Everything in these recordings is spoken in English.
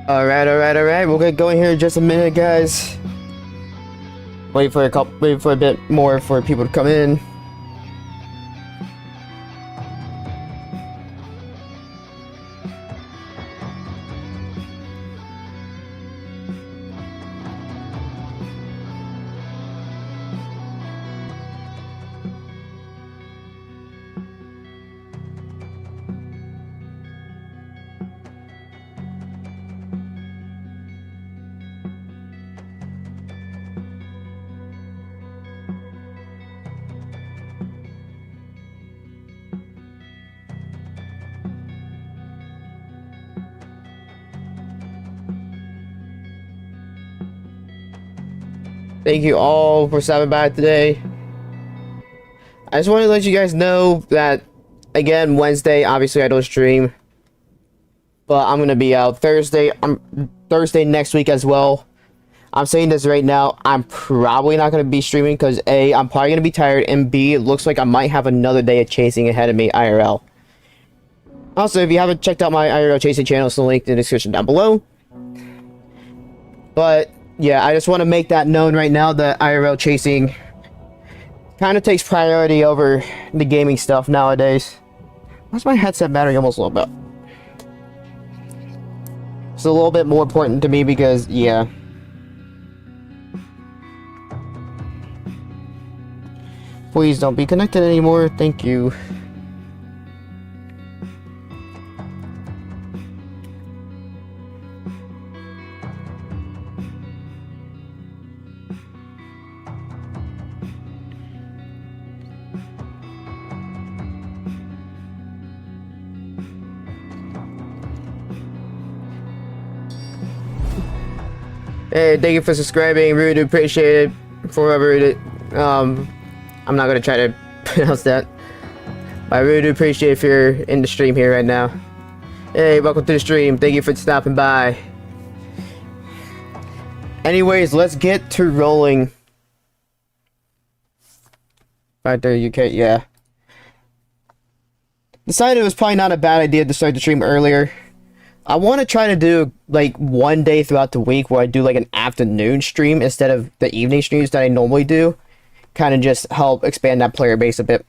All right. We'll get going here in just a minute, guys. Wait for a bit more for people to come in. Thank you all for stopping by today. I just wanted to let you guys know that, again, Wednesday, obviously I don't stream, but I'm gonna be out Thursday. Thursday next week as well. I'm saying this right now, I'm probably not gonna be streaming because A, I'm probably gonna be tired, and B, it looks like I might have another day of chasing ahead of me IRL. Also, if you haven't checked out my IRL Chasing Channel, it's linked in the description down below. But yeah, I just want to make that known right now that IRL chasing kind of takes priority over the gaming stuff nowadays. Why's my headset battery almost low about? It's a little bit more important to me because, yeah. Please don't be connected anymore. Thank you. Hey, thank you for subscribing. Really do appreciate it. For whoever it, I'm not gonna try to pronounce that. But I really do appreciate if you're in the stream here right now. Hey, welcome to the stream. Thank you for stopping by. Anyways, let's get to rolling. 5:30 UK, yeah. Decided it was probably not a bad idea to start the stream earlier. I want to try to do like one day throughout the week where I do like an afternoon stream instead of the evening streams that I normally do. Kind of just help expand that player base a bit,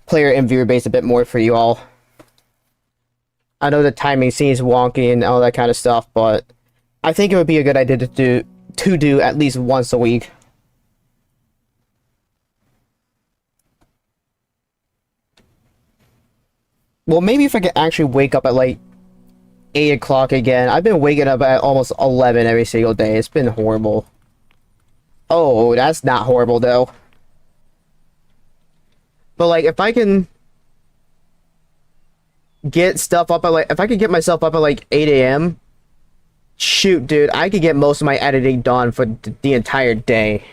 player and viewer base a bit more for you all. I know the timing seems wonky and all that kind of stuff, but I think it would be a good idea to do at least once a week. Well, maybe if I could actually wake up at like 8 o'clock again. I've been waking up at almost 11 every single day. It's been horrible. Oh, that's not horrible though. But like, if I can get stuff up at like, if I could get myself up at like 8 a.m. Shoot, dude, I could get most of my editing done for the entire day.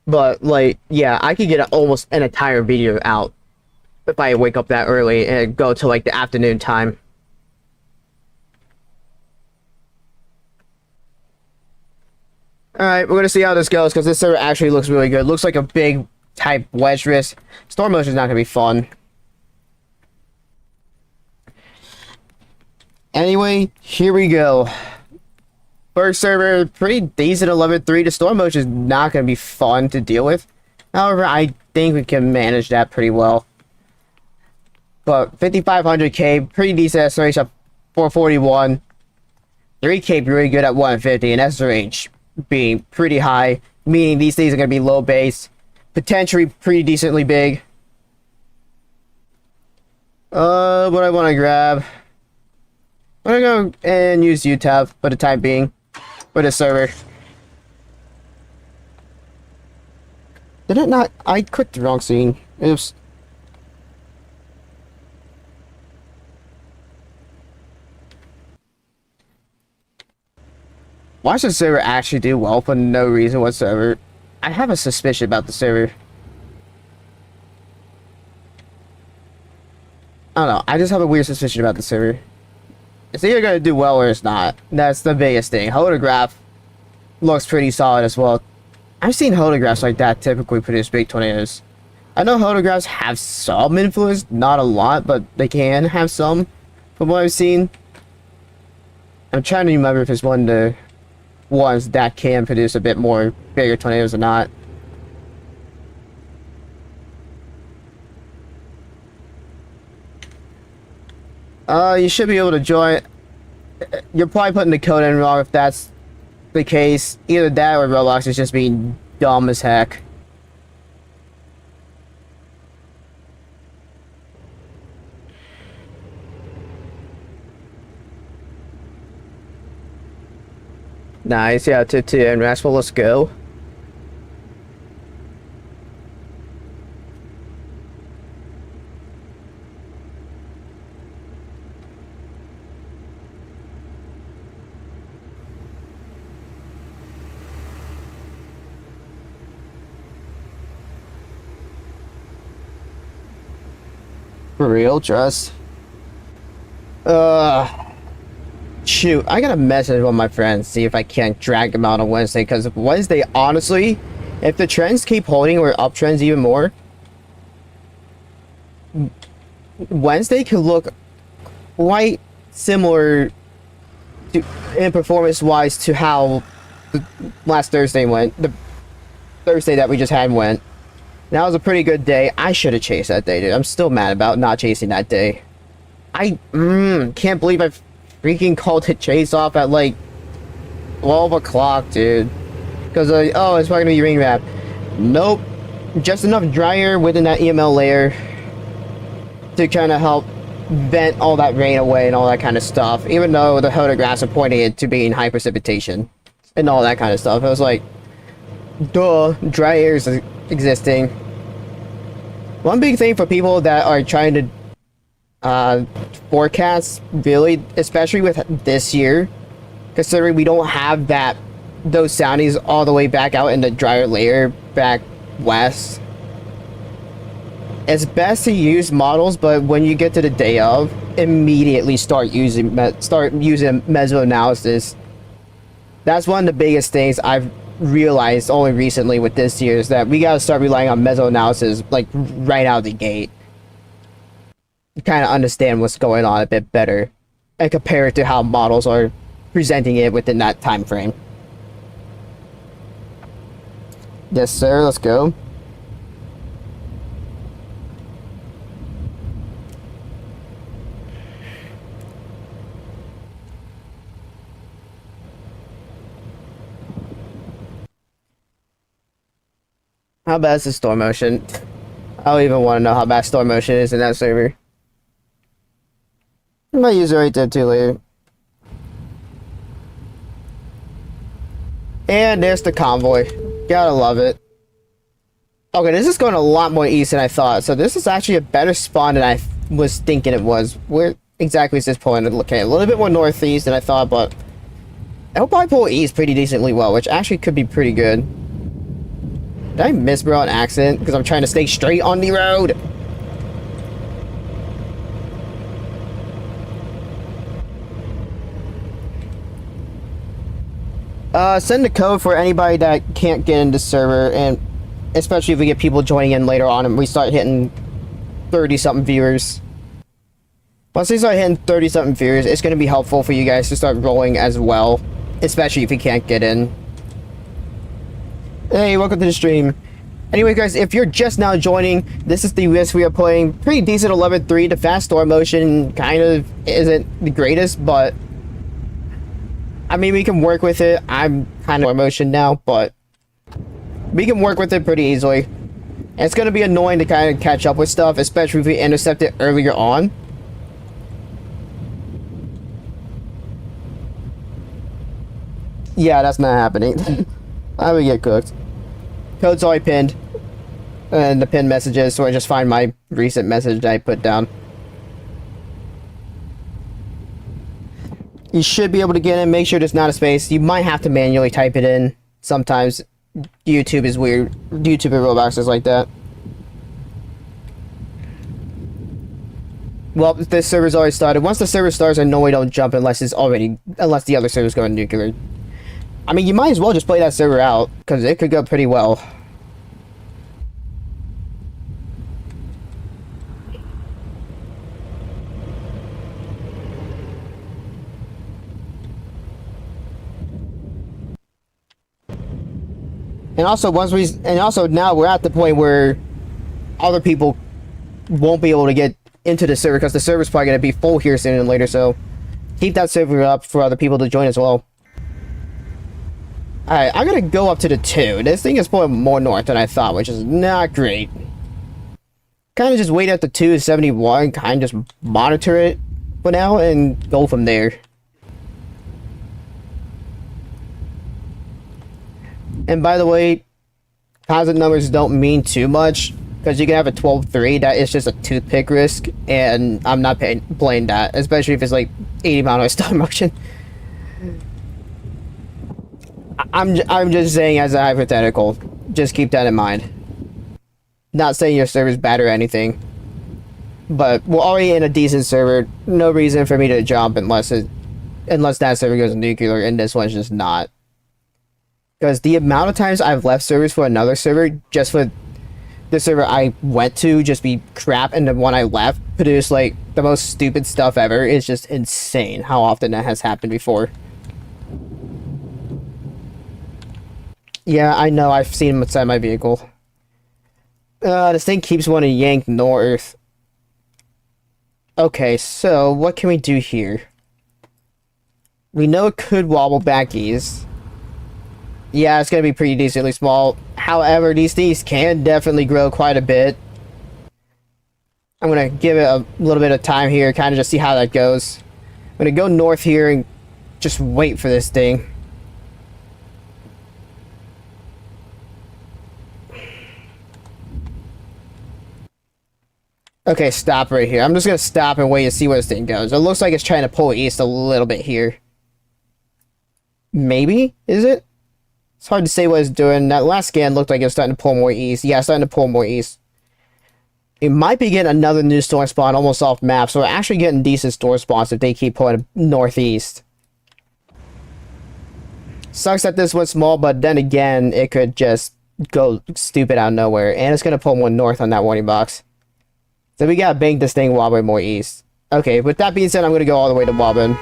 But, like, yeah, I could get almost an entire video out if I wake up that early and go to, like, the afternoon time. Alright, we're gonna see how this goes, because this server actually looks really good. Looks like a big type wedge risk. Storm motion is not gonna be fun. Anyway, here we go. First server, pretty decent 11-3. The storm motion is not going to be fun to deal with. However, I think we can manage that pretty well. But 5500k, pretty decent SRH at 441. 3k really good at 150, and SRH being pretty high, meaning these things are going to be low base, potentially pretty decently big. What I want to grab. I'm going to go and use UTAB for the time being. For the server. Did it not? I clicked the wrong scene. Oops. Why should the server actually do well for no reason whatsoever? I have a suspicion about the server. I don't know. I just have a weird suspicion about the server. It's either going to do well or it's not. That's the biggest thing. Holograph. looks pretty solid as well. I've seen photographs like that typically produce big tornadoes. I know photographs have some influence, not a lot, but they can have some from what I've seen. I'm trying to remember if it's one of the ones that can produce a bit more bigger tornadoes or not. You should be able to join. You're probably putting the code in wrong if that's the case. Either that or Roblox is just being dumb as heck. Nice, yeah, 2-2 and Rashful, let's go. For real, trust. Shoot, I gotta message one of my friends, see if I can't drag them out on Wednesday, because Wednesday, honestly, if the trends keep holding or uptrends even more, Wednesday could look quite similar to, in performance-wise, to how the last Thursday went. The Thursday that we just had went. That was a pretty good day. I should have chased that day, dude. I'm still mad about not chasing that day. I can't believe I freaking called it chase off at like 12 o'clock, dude. Because, oh, it's probably gonna be ring wrap. Nope. Just enough dry air within that EML layer to kind of help vent all that rain away and all that kind of stuff. Even though the photographs are pointing it to being high precipitation and all that kind of stuff. It was like, duh, dry air is existing. One big thing for people that are trying to forecast, really, especially with this year, considering we don't have those soundings all the way back out in the drier layer back west, it's best to use models, but when you get to the day of, immediately start using meso analysis. That's one of the biggest things I've realized only recently with this year, is that we gotta start relying on meso analysis like right out of the gate. Kind of understand what's going on a bit better and compare it to how models are presenting it within that time frame. Yes, sir. Let's go. How bad is the storm motion? I don't even want to know how bad storm motion is in that server. I might use it right there too later. And there's the convoy. Gotta love it. Okay, this is going a lot more east than I thought. So this is actually a better spawn than I was thinking it was. Where exactly is this pulling? Okay, a little bit more northeast than I thought, but it'll probably pull east pretty decently well, which actually could be pretty good. Did I miss bro on accident? Because I'm trying to stay straight on the road. Send the code for anybody that can't get into server, and especially if we get people joining in later on and we start hitting 30-something viewers. Once we start hitting 30-something viewers, it's going to be helpful for you guys to start rolling as well, especially if you can't get in. Hey, welcome to the stream. Anyway, guys, if you're just now joining, this is the risk we are playing. Pretty decent 11-3. The fast storm motion kind of isn't the greatest, but I mean, we can work with it. I'm kind of in motion now, but we can work with it pretty easily. And it's going to be annoying to kind of catch up with stuff, especially if we intercept it earlier on. Yeah, that's not happening. I would get cooked. Code's already pinned. And the pinned messages, so I just find my recent message that I put down. You should be able to get in. Make sure there's not a space. You might have to manually type it in. Sometimes YouTube is weird. YouTube and Roblox is like that. Well, this server's already started. Once the server starts, I know we don't jump unless the other server's going nuclear. I mean, you might as well just play that server out, because it could go pretty well. And also now we're at the point where other people won't be able to get into the server because the server's probably going to be full here sooner than later, so keep that server up for other people to join as well. Alright, I'm going to go up to the 2. This thing is pulling more north than I thought, which is not great. Kind of just wait at the 271, kind of just monitor it for now and go from there. And by the way, positive numbers don't mean too much, because you can have a 12-3 that is just a toothpick risk, and I'm not playing that, especially if it's like 80 mile an hour stop motion. I'm just saying as a hypothetical, just keep that in mind. Not saying your server's bad or anything, but we're already in a decent server. No reason for me to jump unless that server goes nuclear, and this one's just not. Because the amount of times I've left servers for another server just for the server I went to just be crap, and the one I left produced like the most stupid stuff ever is just insane how often that has happened before. Yeah, I know, I've seen him inside my vehicle. This thing keeps wanting to yank north. Okay, so what can we do here? We know it could wobble back east. Yeah, it's going to be pretty decently small. However, these things can definitely grow quite a bit. I'm going to give it a little bit of time here, kind of just see how that goes. I'm going to go north here and just wait for this thing. Okay, stop right here. I'm just going to stop and wait and see where this thing goes. It looks like it's trying to pull east a little bit here. Maybe? Is it? It's hard to say what it's doing. That last scan looked like it was starting to pull more east. Yeah, it's starting to pull more east. It might be getting another new storm spawn almost off map, so we're actually getting decent storm spawns if they keep pulling northeast. Sucks that this one's small, but then again, it could just go stupid out of nowhere, and it's going to pull more north on that warning box. So we gotta bank this thing wobbling more east. Okay, with that being said, I'm going to go all the way to wobbling.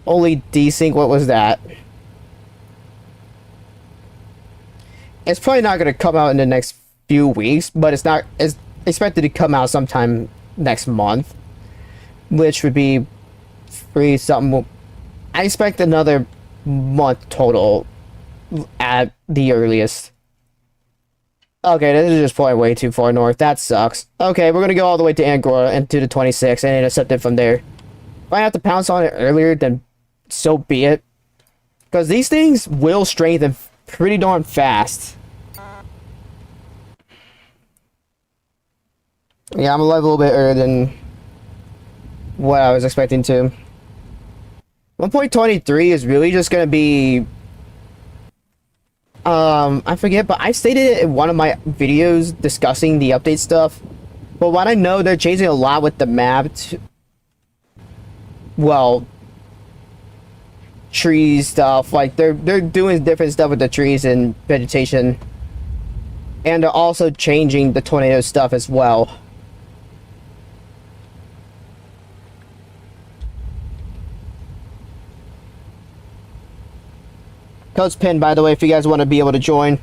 Holy desync, what was that? It's probably not going to come out in the next few weeks, but it's expected to come out sometime next month, which would be free something. I expect another month total at the earliest. Okay, this is just probably way too far north. That sucks. Okay, we're going to go all the way to Angora and to the 26 and intercept it from there. If I have to pounce on it earlier, then so be it. Because these things will strengthen pretty darn fast. Yeah, I'm a little bit earlier than what I was expecting to. 1.23 is really just going to be... I forget, but I stated it in one of my videos discussing the update stuff. But what I know, they're changing a lot with the map. Well, tree stuff. Like, they're doing different stuff with the trees and vegetation. And they're also changing the tornado stuff as well. Code's pinned, by the way, if you guys want to be able to join.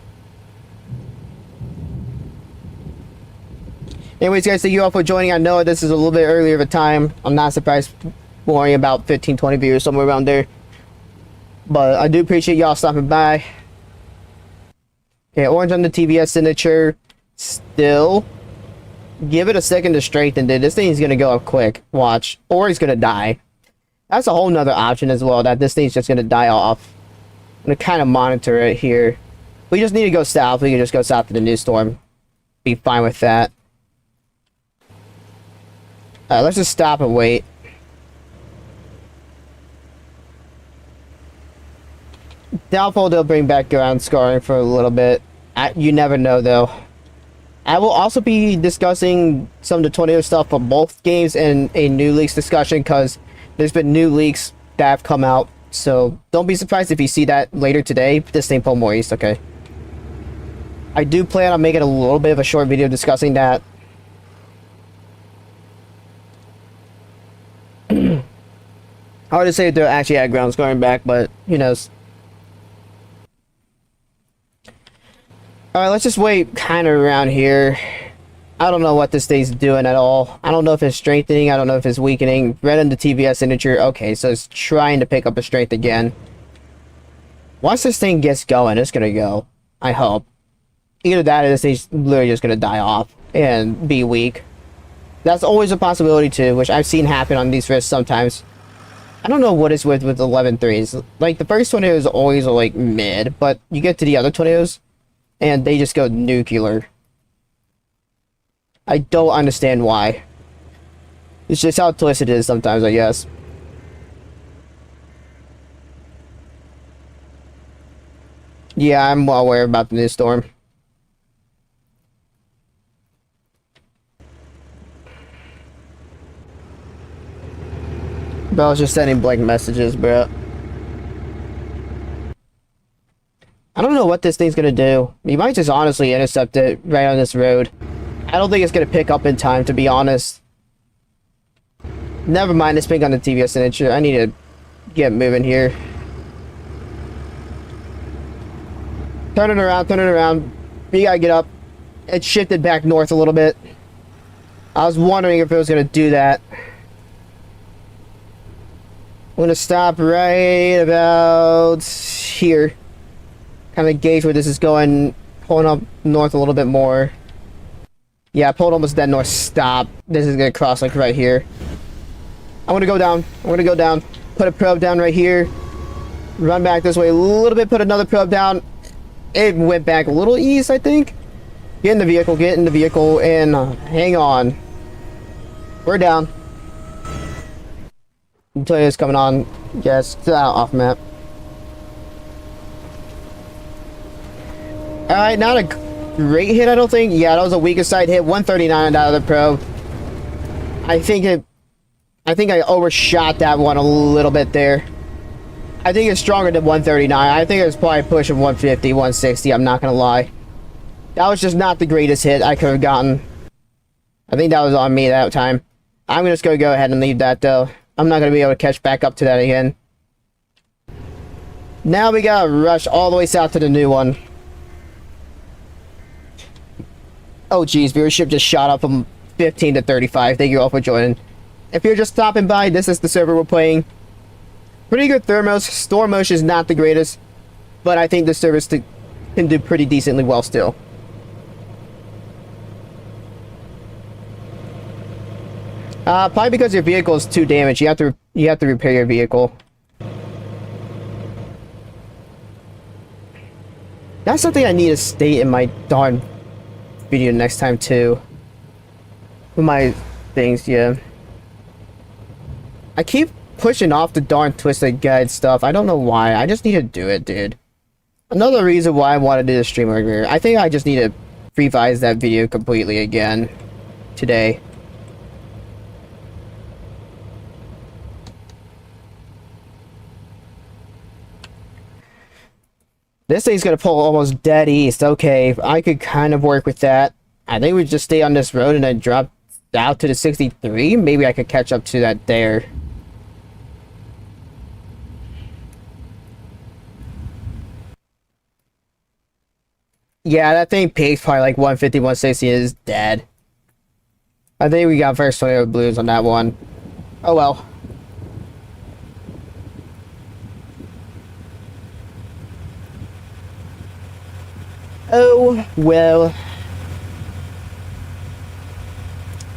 Anyways, guys, thank you all for joining. I know this is a little bit earlier of a time. I'm not surprised, worrying about 15, 20 viewers, somewhere around there. But I do appreciate y'all stopping by. Okay, orange on the TVS signature. Still. Give it a second to strengthen it. This thing's going to go up quick. Watch. Or he's going to die. That's a whole nother option as well, that this thing's just going to die off. I'm going to kind of monitor it here. We just need to go south. We can just go south to the new storm. Be fine with that. Alright, let's just stop and wait. Doubtful they'll bring back ground scarring for a little bit. You never know, though. I will also be discussing some of the tornado stuff for both games in a new leaks discussion, because there's been new leaks that have come out. So don't be surprised if you see that later today. This thing pulled more east, okay. I do plan on making a little bit of a short video discussing that. Hard to say if they're actually at grounds going back, but who knows. Alright, let's just wait kind of around here. I don't know what this thing's doing at all. I don't know if it's strengthening. I don't know if it's weakening. Read in the TVS signature. Okay, so it's trying to pick up a strength again. Once this thing gets going, it's going to go. I hope. Either that or this thing's literally just going to die off and be weak. That's always a possibility too, which I've seen happen on these risks sometimes. I don't know what it's with 11.3s. Like, the first tornado is always like mid, but you get to the other tornadoes and they just go nuclear. I don't understand why. It's just how twisted it is sometimes, I guess. Yeah, I'm well aware about the new storm. But I was just sending blank messages, bro. I don't know what this thing's gonna do. You might just honestly intercept it right on this road. I don't think it's gonna pick up in time, to be honest. Never mind this ping on the TVS signature. I need to get moving here. Turn it around, turn it around. We gotta get up. It shifted back north a little bit. I was wondering if it was gonna do that. I'm gonna stop right about here. Kind of gauge where this is going. Pulling up north a little bit more. Yeah, I pulled almost dead north. Stop. This is gonna cross like right here. I'm gonna go down. I'm gonna go down. Put a probe down right here. Run back this way a little bit. Put another probe down. It went back a little east, I think. Get in the vehicle. Get in the vehicle and hang on. We're down. Toyota's coming on. Yes, off map. Alright, not a great hit, I don't think. Yeah, that was a weaker side hit. 139 on that other probe. I think I overshot that one a little bit there. I think it's stronger than 139. I think it was probably pushing 150, 160. I'm not gonna lie. That was just not the greatest hit I could have gotten. I think that was on me that time. I'm just gonna go ahead and leave that though. I'm not gonna be able to catch back up to that again. Now we gotta rush all the way south to the new one. Oh geez, viewership just shot up from 15 to 35. Thank you all for joining. If you're just stopping by, this is the server we're playing. Pretty good thermos. Storm motion is not the greatest, but I think the server can do pretty decently well still. Probably because your vehicle is too damaged. You have to repair your vehicle. That's something I need to state in my darn video next time too. With my things, yeah. I keep pushing off the darn twisted guide stuff. I don't know why. I just need to do it, dude. Another reason why I want to do the stream earlier. I think I just need to revise that video completely again today. This thing's gonna pull almost dead east. Okay, I could kind of work with that. I think we just stay on this road and then drop out to the 63. Maybe I could catch up to that there. Yeah, that thing peaks probably like 150, 160 is dead. I think we got first Toyota Blues on that one. Oh well. Oh well.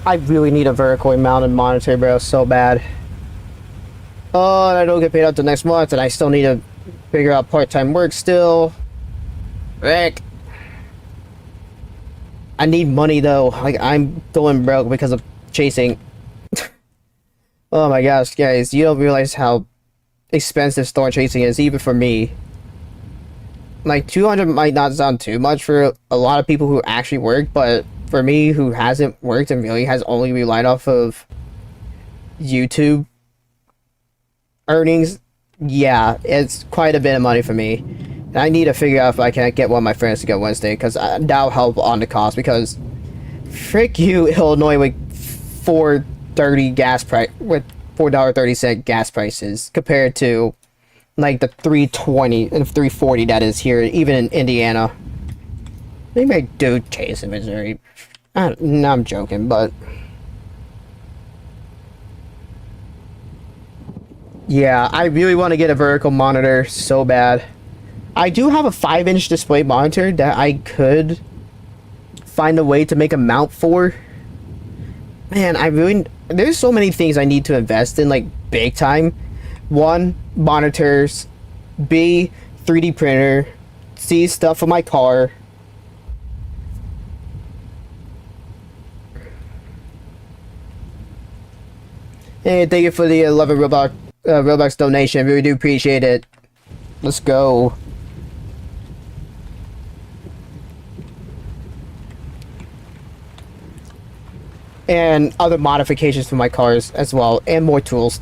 I really need a vertically mounted monitor, bro, so bad. Oh, and I don't get paid out till next month, and I still need to figure out part-time work still. Rick. I need money though. Like, I'm going broke because of chasing. Oh my gosh, guys, you don't realize how expensive storm chasing is, even for me. Like, 200 might not sound too much for a lot of people who actually work, but for me, who hasn't worked and really has only relied off of YouTube, earnings, yeah, it's quite a bit of money for me. And I need to figure out if I can get one of my friends to go Wednesday, because that'll help on the cost, because frick you, Illinois, with 4.30 gas price, with $4.30 gas prices compared to like the 3.20 and 3.40 that is here, even in Indiana. They may do Chase in Missouri. No, I'm joking, but yeah, I really want to get a vertical monitor so bad. I do have a 5-inch display monitor that I could find a way to make a mount for. Man, there's so many things I need to invest in, like, big time. One, monitors. B, 3D printer. C, stuff for my car. Hey, thank you for the 11 Roblox donation. Really do appreciate it. Let's go. And other modifications for my cars as well, and more tools.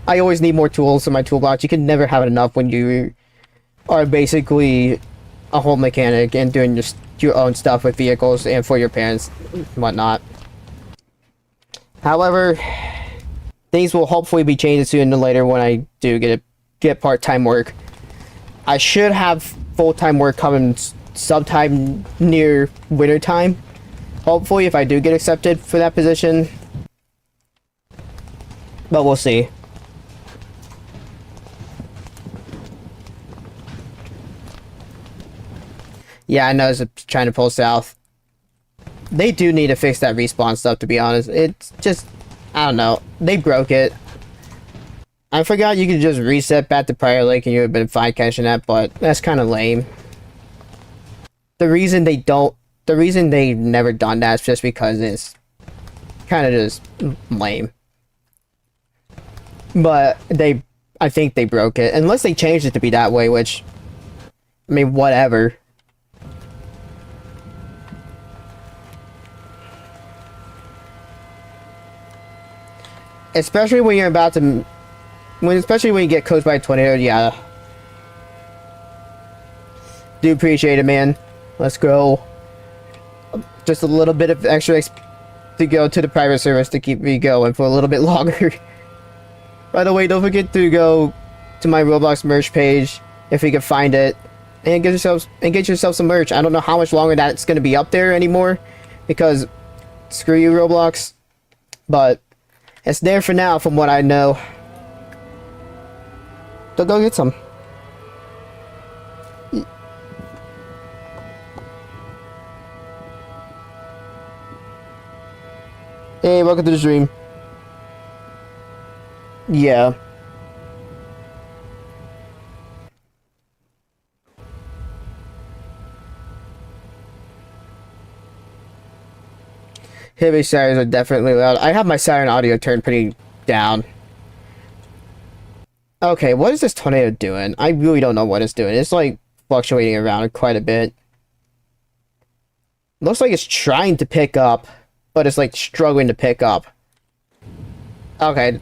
I always need more tools in my toolbox. You can never have enough when you are basically a home mechanic and doing your own stuff with vehicles and for your parents and whatnot. However, things will hopefully be changing sooner or later when I do get part-time work. I should have full-time work coming sometime near winter time. Hopefully, if I do get accepted for that position. But we'll see. Yeah, I know it's trying to pull south. They do need to fix that respawn stuff, to be honest. It's just, I don't know. They broke it. I forgot you could just reset back to Prior Lake and you would have been fine catching that, but that's kind of lame. The reason they've never done that is just because it's kind of just lame. But I think they broke it. Unless they changed it to be that way, which, I mean, whatever. Especially when you're about to, especially when you get coached by a tornado, yeah. Do appreciate it, man. Let's go. Just a little bit of extra to go to the private service to keep me going for a little bit longer. By the way, don't forget to go to my Roblox merch page if you can find it, and get yourself some merch. I don't know how much longer that's going to be up there anymore, because screw you, Roblox. But it's there for now, from what I know. So go get some. Hey, welcome to the stream. Yeah. Heavy sirens are definitely loud. I have my siren audio turned pretty down. Okay, what is this tornado doing? I really don't know what it's doing. It's like fluctuating around quite a bit. Looks like it's trying to pick up, but it's like struggling to pick up. Okay,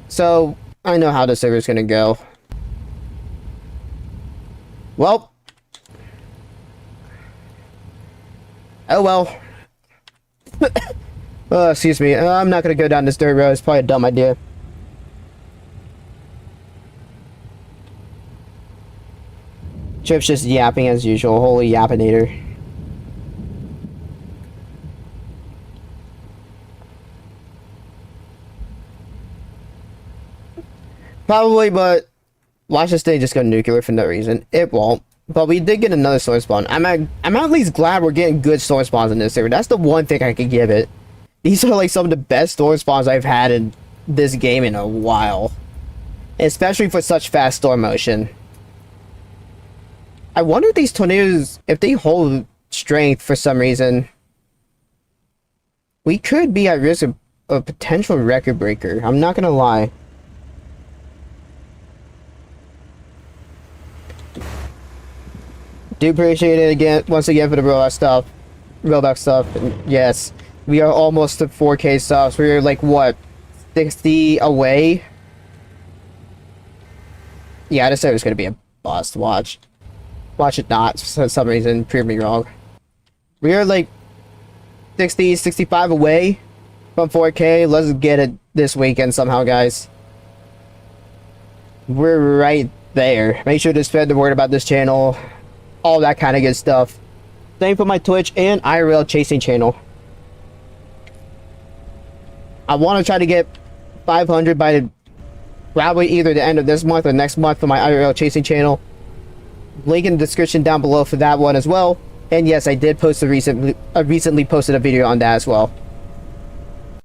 so I know how the server's gonna go. Well. Oh well. Oh, excuse me. I'm not gonna go down this dirt road. It's probably a dumb idea. Chip's just yapping as usual. Holy yappinator. Probably, but watch this thing just go nuclear for no reason. It won't. But we did get another source spawn. I'm at least glad we're getting good source spawns in this server. That's the one thing I could give it. These are like some of the best source spawns I've had in this game in a while. Especially for such fast storm motion. I wonder if these tornadoes, if they hold strength for some reason, we could be at risk of a potential record breaker. I'm not gonna lie. Do appreciate it again, once again, for the Roblox stuff. And yes, we are almost to 4K subs. We're like, what, 60 away? Yeah, I just said it was gonna be a bust. Watch it not. For some reason, prove me wrong. We are like 60, 65 away from 4K. Let's get it this weekend somehow, guys. We're right there. Make sure to spread the word about this channel. All that kind of good stuff. Same for my Twitch and IRL Chasing Channel. I want to try to get 500 by probably either the end of this month or next month for my IRL Chasing Channel. Link in the description down below for that one as well. And yes, I did post recently posted a video on that as well.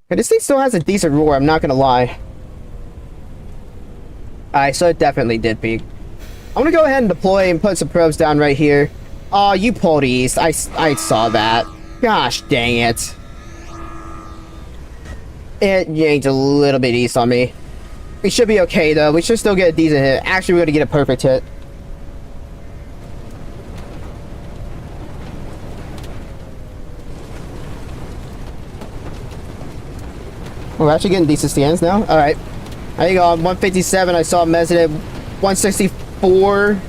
And this thing still has a decent roar, I'm not gonna lie. Alright, so it definitely did peak. I'm gonna go ahead and deploy and put some probes down right here. Oh, you pulled east. I saw that. Gosh dang it. It yanked a little bit east on me. We should be okay though. We should still get a decent hit. Actually, we're gonna get a perfect hit. We're actually getting decent stands now. Alright. There you go. 157. I saw Mezzed at 164.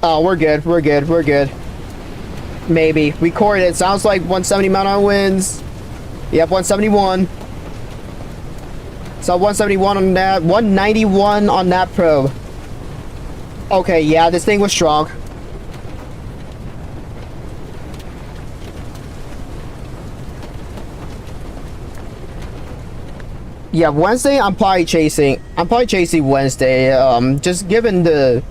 Oh, we're good. We're good. We're good. Maybe. We cored it. Sounds like 170 amount on wins. Yep, 171. So 171 on that. 191 on that probe. Okay, yeah, this thing was strong. Yeah, Wednesday I'm probably chasing Wednesday. Just given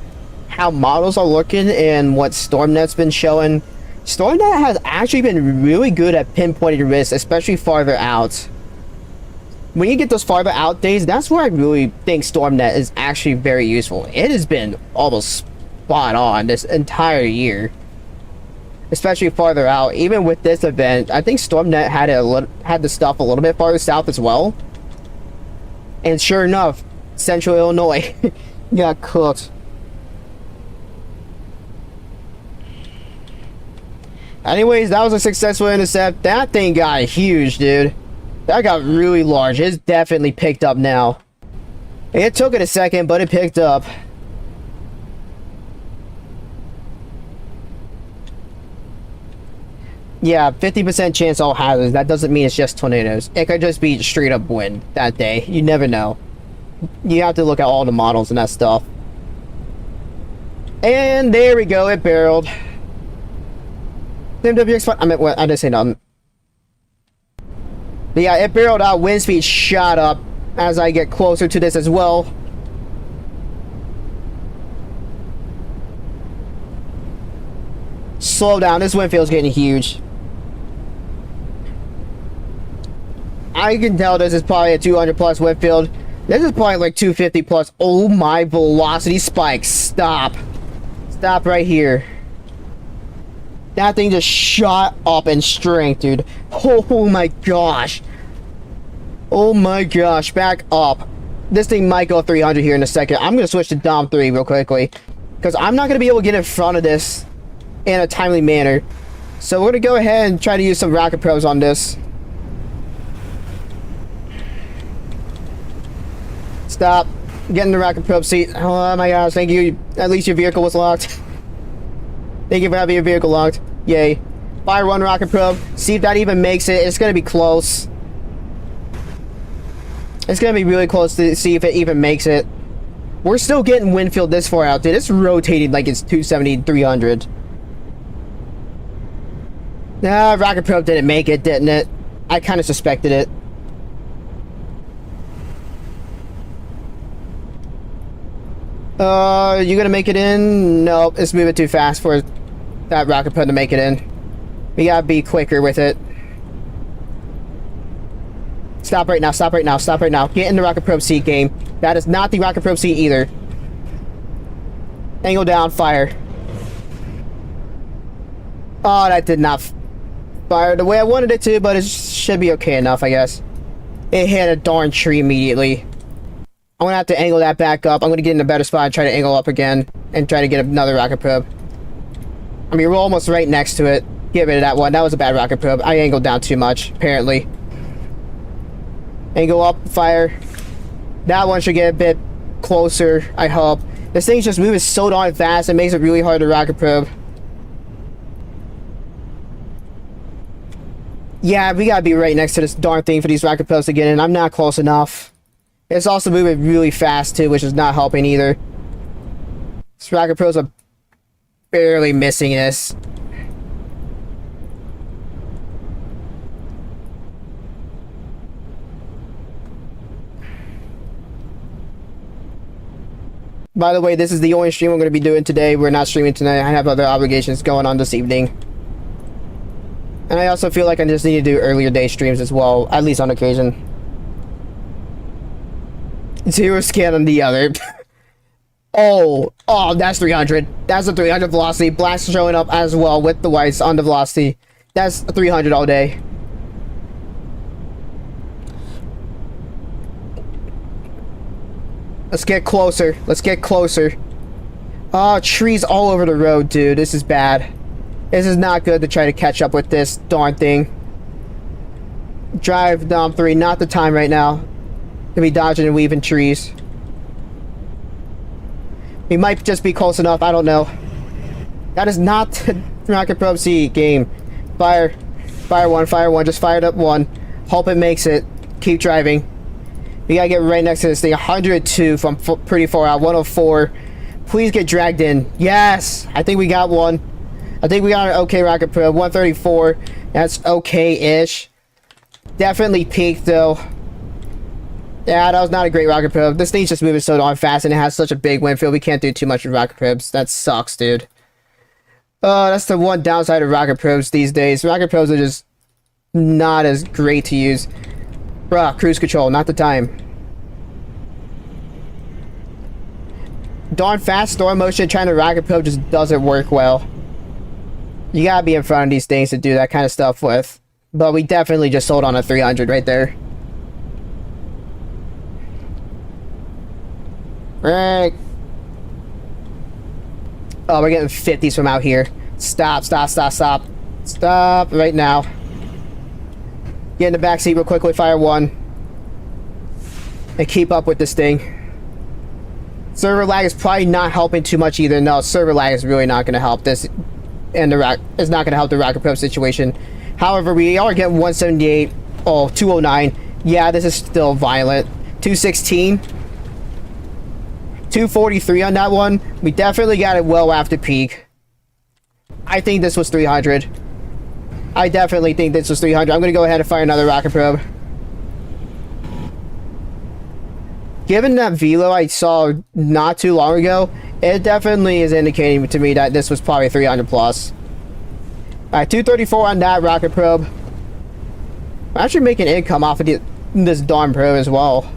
how models are looking and what StormNet's been showing. StormNet has actually been really good at pinpointing risks, especially farther out. When you get those farther out days, that's where I really think StormNet is actually very useful. It has been almost spot on this entire year, especially farther out. Even with this event, I think StormNet had the stuff a little bit farther south as well. And sure enough, Central Illinois got cooked. Anyways, that was a successful intercept. That thing got huge, dude. That got really large. It's definitely picked up now. It took it a second, but it picked up. Yeah, 50% chance all hazards. That doesn't mean it's just tornadoes. It could just be straight up wind that day. You never know. You have to look at all the models and that stuff. And there we go. It barreled. MWX. I mean, well, I didn't say nothing. But yeah, it barreled out. Wind speed shot up as I get closer to this as well. Slow down. This wind field's getting huge. I can tell this is probably a 200 plus wind field. This is probably like 250 plus. Oh my velocity spike. Stop. Stop right here. That thing just shot up in strength, dude. Oh my gosh. Oh my gosh. Back up. This thing might go 300 here in a second. I'm going to switch to Dom 3 real quickly, because I'm not going to be able to get in front of this in a timely manner. So we're going to go ahead and try to use some rocket probes on this. Stop. Get in the rocket probe seat. Oh my gosh, thank you. At least your vehicle was locked. Thank you for having your vehicle locked. Yay. Fire one rocket probe. See if that even makes it. It's going to be close. It's going to be really close to see if it even makes it. We're still getting wind field this far out, dude. It's rotating like it's 270, 300. Nah, rocket probe didn't make it, didn't it? I kind of suspected it. You gonna make it in? Nope, it's moving too fast for that rocket probe to make it in. We gotta be quicker with it. Stop right now, stop right now, stop right now. Get in the rocket probe seat, game. That is not the rocket probe seat either. Angle down, fire. Oh, that did not fire the way I wanted it to, but it should be okay enough, I guess. It hit a darn tree immediately. I'm gonna have to angle that back up. I'm gonna get in a better spot and try to angle up again and try to get another rocket probe. I mean, we're almost right next to it. Get rid of that one. That was a bad rocket probe. I angled down too much, apparently. Angle up, fire. That one should get a bit closer, I hope. This thing's just moving so darn fast, it makes it really hard to rocket probe. Yeah, we gotta be right next to this darn thing for these rocket probes to get in. I'm not close enough. It's also moving really fast too, which is not helping either. These rocket probes are barely missing this. By the way, this is the only stream I'm going to be doing today. We're not streaming tonight. I have other obligations going on this evening. And I also feel like I just need to do earlier day streams as well, at least on occasion. Zero scan on the other. Oh, that's 300. That's a 300 velocity. Blast showing up as well with the whites on the velocity. That's 300 all day. Let's get closer. Let's get closer. Oh, trees all over the road, dude. This is bad. This is not good to try to catch up with this darn thing. Drive down 3. Not the time right now. Gonna be dodging and weaving trees. We might just be close enough. I don't know. That is not the Rocket Probe C game. Fire. Fire one. Fire one. Just fired up one. Hope it makes it. Keep driving. We gotta get right next to this thing. 102 from pretty far out. 104. Please get dragged in. Yes! I think we got one. I think we got an okay rocket probe. 134. That's okay-ish. Definitely peaked, though. Yeah, that was not a great rocket probe. This thing's just moving so darn fast, and it has such a big wind field. We can't do too much with rocket probes. That sucks, dude. Oh, that's the one downside of rocket probes these days. Rocket probes are just not as great to use. Bruh, cruise control, not the time. Darn fast storm motion trying to rocket probe just doesn't work well. You gotta be in front of these things to do that kind of stuff with. But we definitely just sold on a 300 right there. Right. Oh, we're getting 50s from out here. Stop, stop, stop, stop. Stop right now. Get in the back seat real quickly, fire one. And keep up with this thing. Server lag is probably not helping too much either. No, server lag is really not going to help this. And it's not going to help the rocket probe situation. However, we are getting 178. Oh, 209. Yeah, this is still violent. 216. 243 on that one. We definitely got it well after peak. I think this was 300. I definitely think this was 300. I'm going to go ahead and fire another rocket probe. Given that velo I saw not too long ago, it definitely is indicating to me that this was probably 300 plus. Alright, 234 on that rocket probe. I'm actually making income off of this darn probe as well.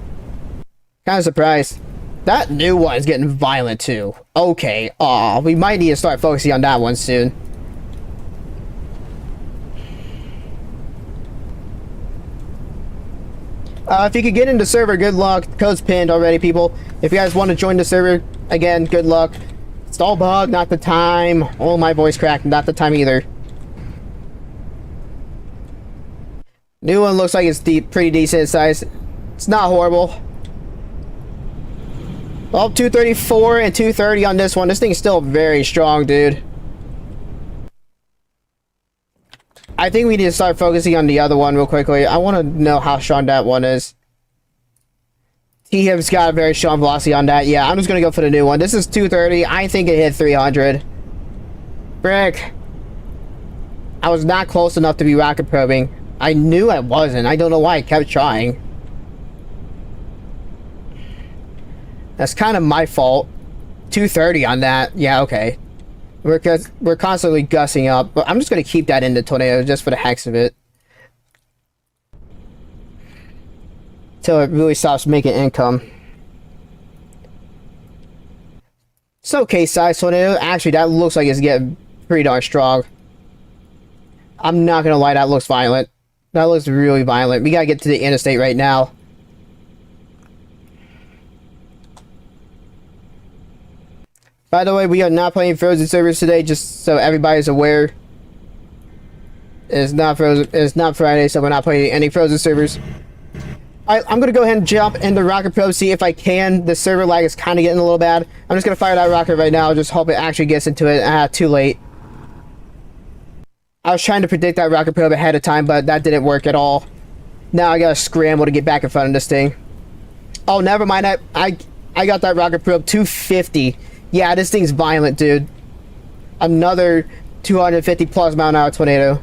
Kind of surprised. That new one is getting violent too. Okay, we might need to start focusing on that one soon. If you could get into the server, good luck. The code's pinned already, people. If you guys want to join the server, again, good luck. Stall bug, not the time. Oh, my voice cracked, not the time either. New one looks like it's pretty decent size. It's not horrible. Well, 234 and 230 on this one. This thing is still very strong, dude. I think we need to start focusing on the other one real quickly. I want to know how strong that one is. He has got a very strong velocity on that. Yeah, I'm just going to go for the new one. This is 230. I think it hit 300. Frick. I was not close enough to be rocket probing. I knew I wasn't. I don't know why I kept trying. That's kind of my fault. 230 on that. Yeah, okay. We're constantly gussing up, but I'm just going to keep that in the tornado just for the heck of it. Till it really stops making income. It's okay size tornado. Actually, that looks like it's getting pretty darn strong. I'm not going to lie, that looks violent. That looks really violent. We got to get to the interstate right now. By the way, we are not playing Frozen servers today, just so everybody's aware. It's not Frozen. It's not Friday, so we're not playing any Frozen servers. I'm gonna go ahead and jump into rocket probe, see if I can. The server lag is kind of getting a little bad. I'm just gonna fire that rocket right now, just hope it actually gets into it. Too late. I was trying to predict that rocket probe ahead of time, but that didn't work at all. Now I gotta scramble to get back in front of this thing. Oh, never mind. I got that rocket probe 250. Yeah, this thing's violent, dude. Another 250 plus mile-an-hour tornado.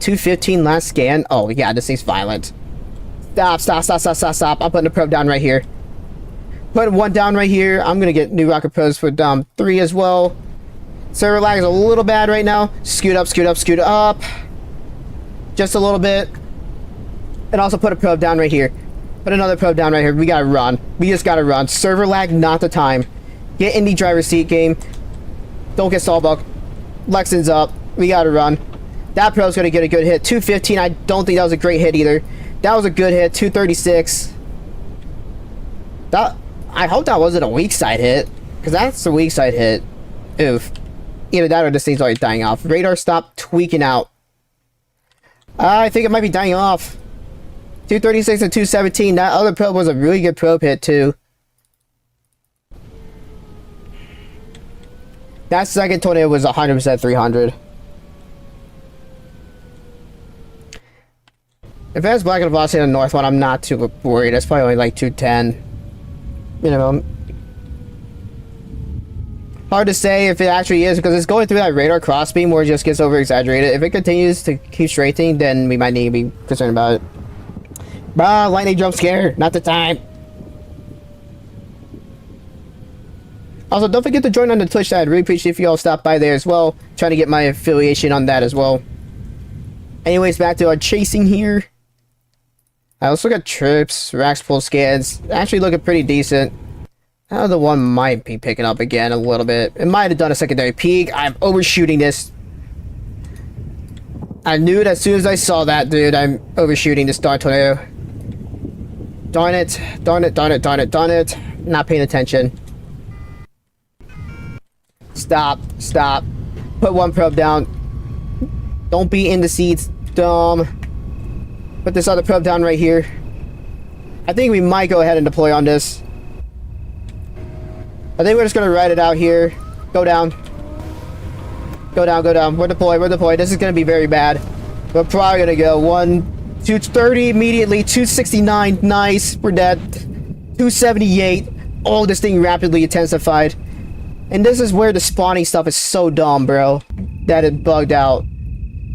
215 last scan. Oh yeah, this thing's violent. Stop. I'm putting the probe down right here. Putting one down right here. I'm gonna get new rocket probes for 3 as well. Server lag is a little bad right now. Scoot up. Just a little bit. And also put a probe down right here. Put another probe down right here. We gotta run. We just gotta run. Server lag, not the time. Get in the driver's seat game. Don't get stallbuck. Lexington's up. We gotta run. That probe's gonna get a good hit. 215. I don't think that was a great hit either. That was a good hit. 236. I hope that wasn't a weak side hit, because that's a weak side hit. Oof. Either that or this thing's already dying off. Radar stop tweaking out. I think it might be dying off. 236 and 217. That other probe was a really good probe hit too. That second tornado was 100% 300. If that's black and velocity in the north one, I'm not too worried. That's probably only like 210. Minimum. Hard to say if it actually is, because it's going through that radar crossbeam where it just gets over exaggerated. If it continues to keep straightening, then we might need to be concerned about it. Bruh, lightning jump scare. Not the time. Also, don't forget to join on the Twitch side. Really appreciate if you all stop by there as well. Trying to get my affiliation on that as well. Anyways, back to our chasing here. I also got trips, racks pull scans. Actually looking pretty decent. Now the one might be picking up again a little bit. It might have done a secondary peak. I'm overshooting this. I knew it as soon as I saw that, dude. I'm overshooting this darn tornado. Darn it. Not paying attention. Stop. Put one probe down. Don't be in the seats, dumb. Put this other probe down right here. I think we might go ahead and deploy on this. I think we're just gonna ride it out here. Go down. We're deployed. This is gonna be very bad. We're probably gonna go 230 immediately. 269. Nice. We're dead. 278. Oh, this thing rapidly intensified. And this is where the spawning stuff is so dumb, bro. That it bugged out.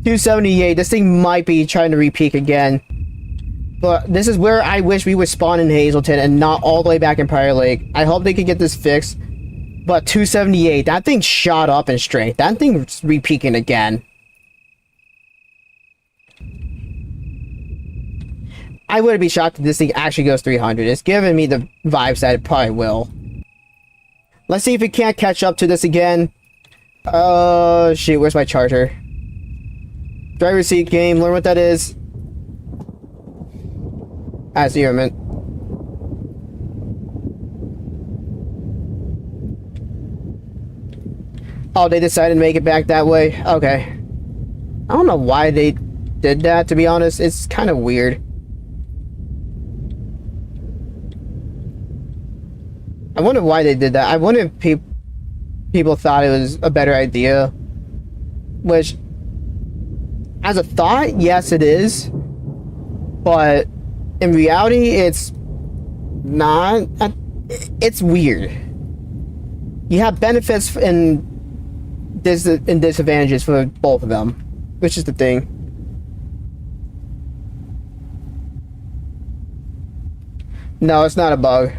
278. This thing might be trying to re-peak again. But this is where I wish we would spawn in Hazelton and not all the way back in Prior Lake. I hope they can get this fixed. But 278. That thing shot up in strength. That thing's re-peaking again. I wouldn't be shocked if this thing actually goes 300. It's giving me the vibes that it probably will. Let's see if it can't catch up to this again. Oh, shoot. Where's my charger? Driver seat game. Learn what that is. As the airman. Oh, they decided to make it back that way? Okay. I don't know why they did that, to be honest. It's kind of weird. I wonder why they did that. I wonder if people thought it was a better idea. Which, as a thought, yes it is. But in reality, it's not. It's weird. You have benefits and disadvantages for both of them, which is the thing. No, it's not a bug.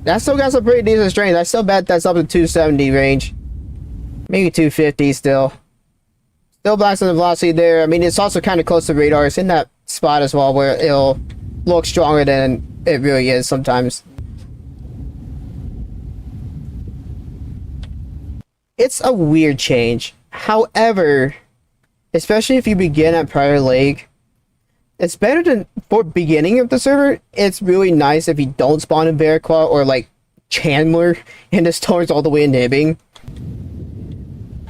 That still got some pretty decent strength. I still bet that's up to 270 range. Maybe 250 still. Still blocks on the velocity there. I mean, it's also kind of close to radar. It's in that spot as well where it'll look stronger than it really is sometimes. It's a weird change. However, especially if you begin at Prior Lake, it's better than for beginning of the server. It's really nice if you don't spawn in Barraquah or like Chandler and the storms all the way in Hibbing.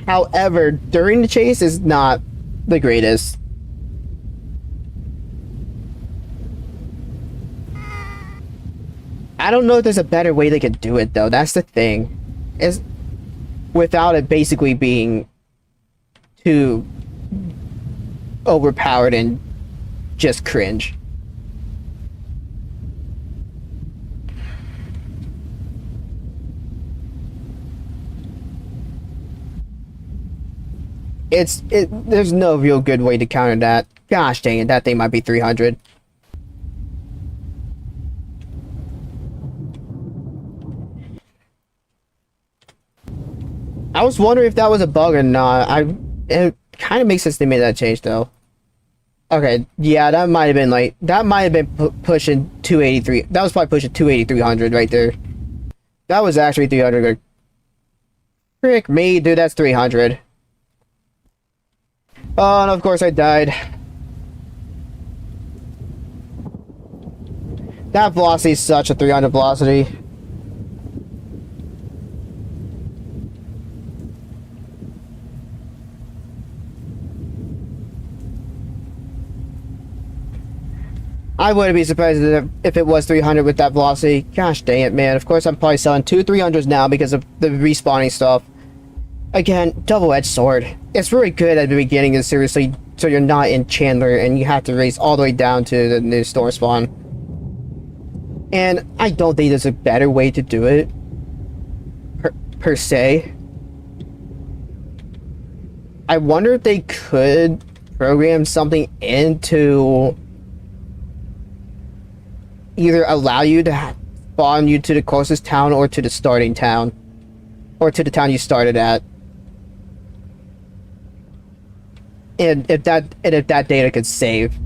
However, during the chase is not the greatest. I don't know if there's a better way they could do it though. That's the thing. Is without it basically being too overpowered and just cringe. There's no real good way to counter that. Gosh dang it, that thing might be 300. I was wondering if that was a bug or not. It kind of makes sense they made that change though. Okay, yeah, that might have been like pushing 283. That was probably pushing 280, 300 right there. That was actually 300. Frick me, dude, that's 300. Oh, and of course I died. That velocity is such a 300 velocity. I wouldn't be surprised if it was 300 with that velocity. Gosh dang it, man. Of course I'm probably selling 2 300s now because of the respawning stuff. Again, double-edged sword. It's really good at the beginning of the series, so you're not in Chandler and you have to race all the way down to the new store spawn. And I don't think there's a better way to do it, per se. I wonder if they could program something into either allow you to spawn you to the closest town or to the starting town, or to the town you started at. And if that data could save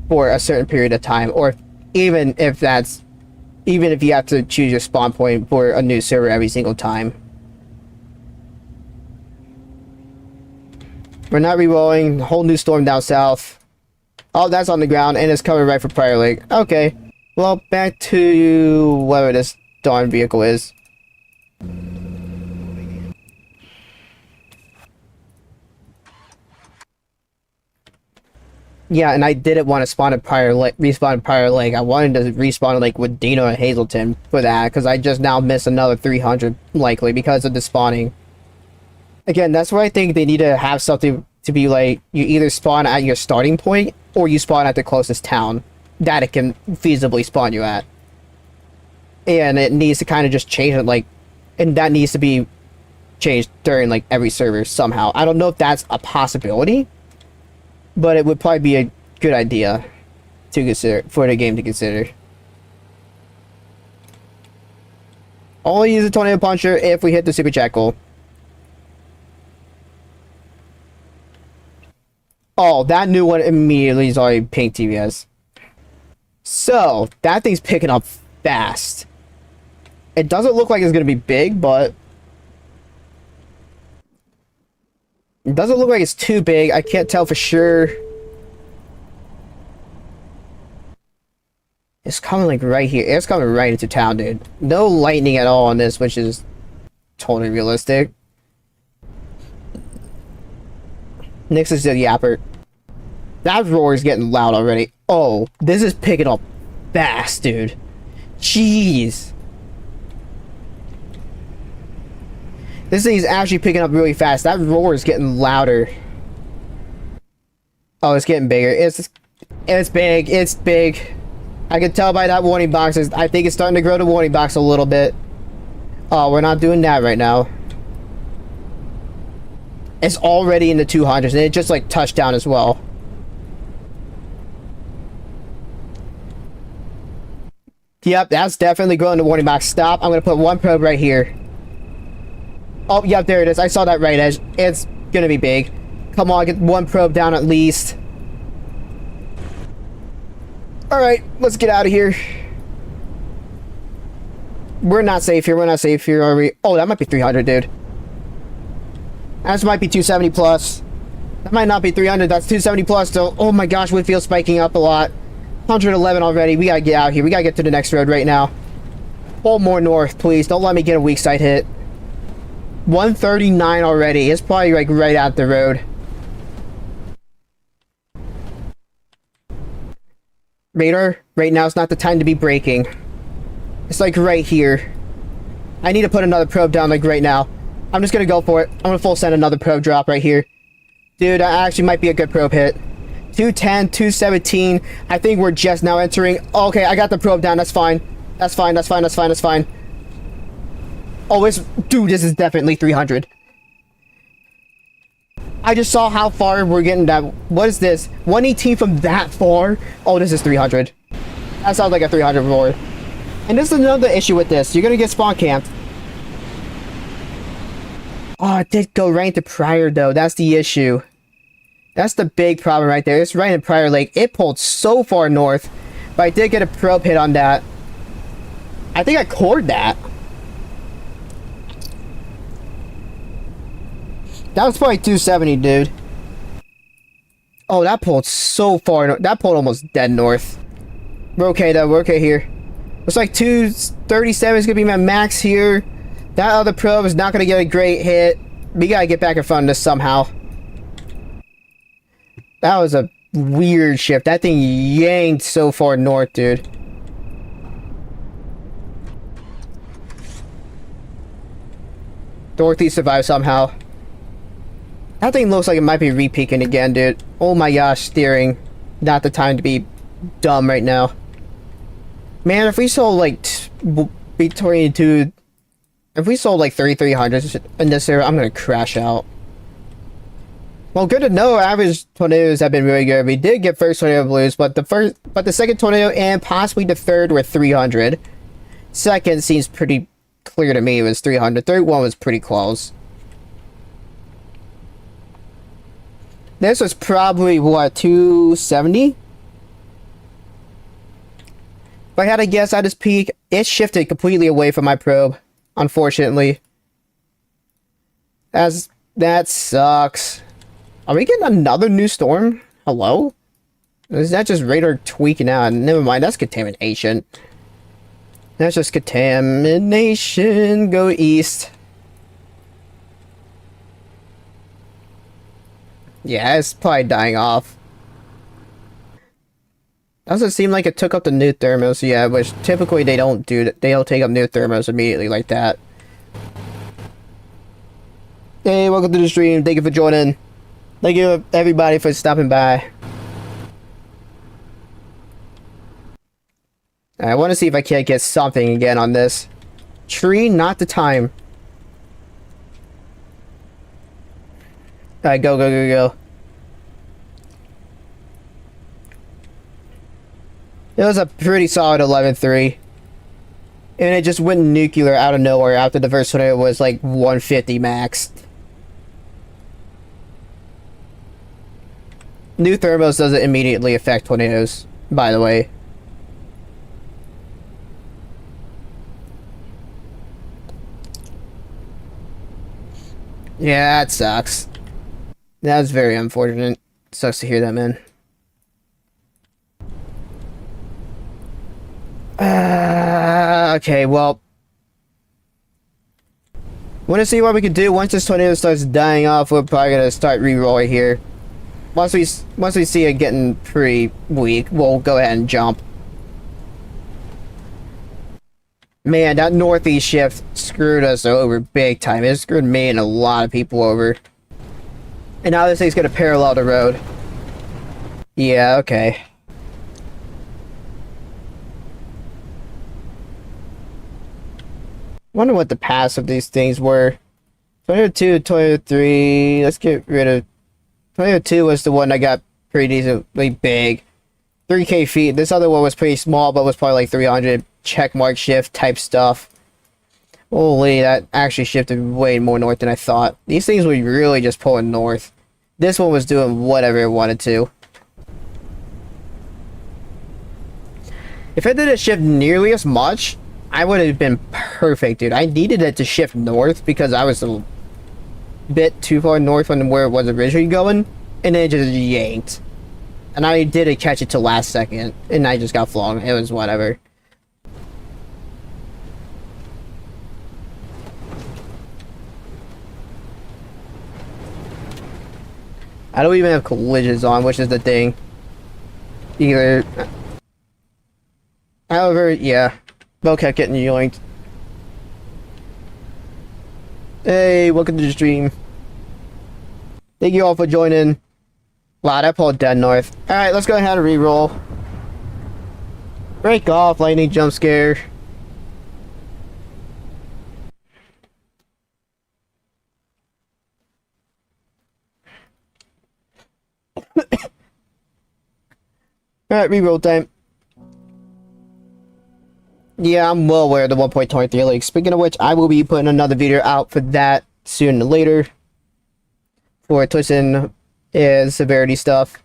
for a certain period of time, or even if you have to choose your spawn point for a new server every single time. We're not re-rolling. Whole new storm down south. Oh, that's on the ground and it's coming right for Prior Lake. Okay, well, back to whatever this darn vehicle is. Yeah, and I didn't want to spawn at respawn at Prior Lake. I wanted to respawn like with Dino and Hazleton for that, because I just now missed another 300 likely because of the spawning. Again, that's why I think they need to have something to be like, you either spawn at your starting point or you spawn at the closest town that it can feasibly spawn you at. And it needs to kind of just change it, like, and that needs to be changed during like every server somehow. I don't know if that's a possibility, but it would probably be a good idea to consider, for the game to consider. Only use a tornado puncher if we hit the super chat goal. Oh, that new one immediately is already pink TVS. So, that thing's picking up fast. It doesn't look like it's going to be big, but it doesn't look like it's too big. I can't tell for sure. It's coming like right here. It's coming right into town, dude. No lightning at all on this, which is totally realistic. Next is the Yapper. That roar is getting loud already. Oh, this is picking up fast, dude. Jeez. This thing is actually picking up really fast. That roar is getting louder. Oh, it's getting bigger. It's big. It's big. I can tell by that warning box. I think it's starting to grow the warning box a little bit. Oh, we're not doing that right now. It's already in the 200s, and it just like touched down as well. Yep, that's definitely growing the warning box. Stop. I'm gonna put one probe right here. Oh, yep, there it is. I saw that right edge. It's gonna be big. Come on, get one probe down at least. Alright, let's get out of here. We're not safe here. We're not safe here, are we? Oh, that might be 300, dude. That might be 270 plus. That might not be 300. That's 270 plus, so oh my gosh, Whitfield's spiking up a lot. 111 already. We gotta get out here. We gotta get to the next road right now. Pull more north, please. Don't let me get a weak side hit. 139 already. It's probably like right out the road. Radar, right now is not the time to be braking. It's like right here. I need to put another probe down like right now. I'm just gonna go for it. I'm gonna full send another probe drop right here. Dude, that actually might be a good probe hit. 210, 217. I think we're just now entering. Okay, I got the probe down. That's fine. That's fine. That's fine. That's fine. That's fine. Oh, it's... Dude, this is definitely 300. I just saw how far we're getting that. What is this? 118 from that far? Oh, this is 300. That sounds like a 300 roar. And this is another issue with this. You're gonna get spawn camped. Oh, it did go right into Prior, though. That's the issue. That's the big problem right there. It's right in Prior Lake. It pulled so far north. But I did get a probe hit on that. I think I cored that. That was probably 270, dude. Oh, that pulled so far north. That pulled almost dead north. We're okay, though. We're okay here. Looks like 237 is going to be my max here. That other probe is not going to get a great hit. We got to get back in front of this somehow. That was a weird shift. That thing yanked so far north, dude. Dorothy survived somehow. That thing looks like it might be re-peaking again, dude. Oh my gosh, steering. Not the time to be dumb right now. Man, if we sold like between two... If we sold like 3,300 in this area, I'm gonna crash out. Well, good to know. Average tornadoes have been really good. We did get first tornado blues, but the second tornado and possibly the third were 300. Second seems pretty clear to me. It was 300. Third one was pretty close. This was probably what, 270? If I had to guess at this peak, it shifted completely away from my probe. Unfortunately. That sucks. Are we getting another new storm? Hello? Is that just radar tweaking out? Never mind, that's contamination. That's just contamination. Go east. Yeah, it's probably dying off. Doesn't seem like it took up the new thermos, yeah, which typically they don't do that. They don't take up new thermos immediately like that. Hey, welcome to the stream. Thank you for joining. Thank you everybody for stopping by. I want to see if I can't get something again on this. Tree, not the time. Alright, go, go, go, go. It was a pretty solid 11-3. And it just went nuclear out of nowhere after the first tornado was like 150 max. New thermos doesn't immediately affect tornadoes, by the way. Yeah, that sucks. That's very unfortunate. Sucks to hear that, man. Okay, well. Want to see what we can do once this tornado starts dying off. We're probably gonna start re-rolling here. Once we see it getting pretty weak, we'll go ahead and jump. Man, that northeast shift screwed us over big time. It screwed me and a lot of people over. And now this thing's gonna parallel the road. Yeah, okay. Wonder what the past of these things were. Tornado 2, Tornado 3. Let's get rid of... Tornado 2 was the one that got pretty decently big. 3k feet. This other one was pretty small, but was probably like 300 checkmark shift type stuff. Holy, that actually shifted way more north than I thought. These things were really just pulling north. This one was doing whatever it wanted to. If it didn't shift nearly as much, I would have been perfect, dude. I needed it to shift north because I was a bit too far north from where it was originally going, and then it just yanked. And I didn't catch it till last second, and I just got flung. It was whatever. I don't even have collisions on, which is the thing. Either. However, yeah. Bo kept getting yoinked. Hey, welcome to the stream. Thank you all for joining. Wow, that pulled dead north. Alright, let's go ahead and reroll. Break off, lightning jump scare. Alright, reroll time. Yeah, I'm well aware of the 1.23 leak. Speaking of which, I will be putting another video out for that soon later. For Twisting is severity stuff.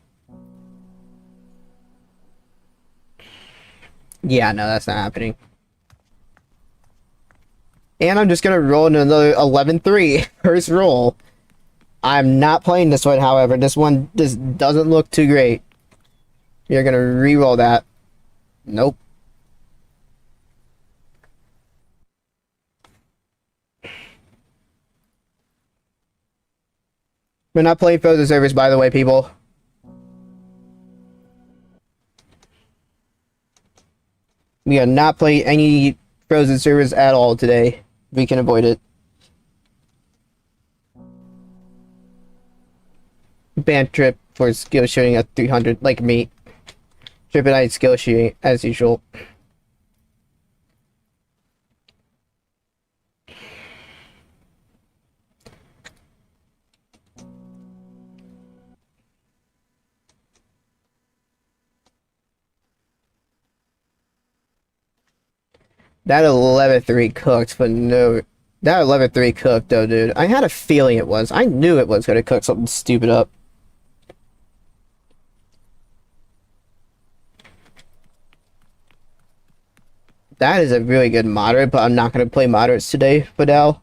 Yeah, no, that's not happening. And I'm just gonna roll another 11-3. First roll. I'm not playing this one, however. This one just doesn't look too great. You're gonna re-roll that. Nope. We're not playing Frozen Service, by the way, people. We are not playing any Frozen Service at all today. We can avoid it. Ban Trip for skill shooting at 300, like me. Trip and I skill shooting, as usual. That 11-3 cooked, but no... That 11-3 cooked, though, dude. I had a feeling it was. I knew it was gonna cook something stupid up. That is a really good moderate, but I'm not gonna play moderates today for now.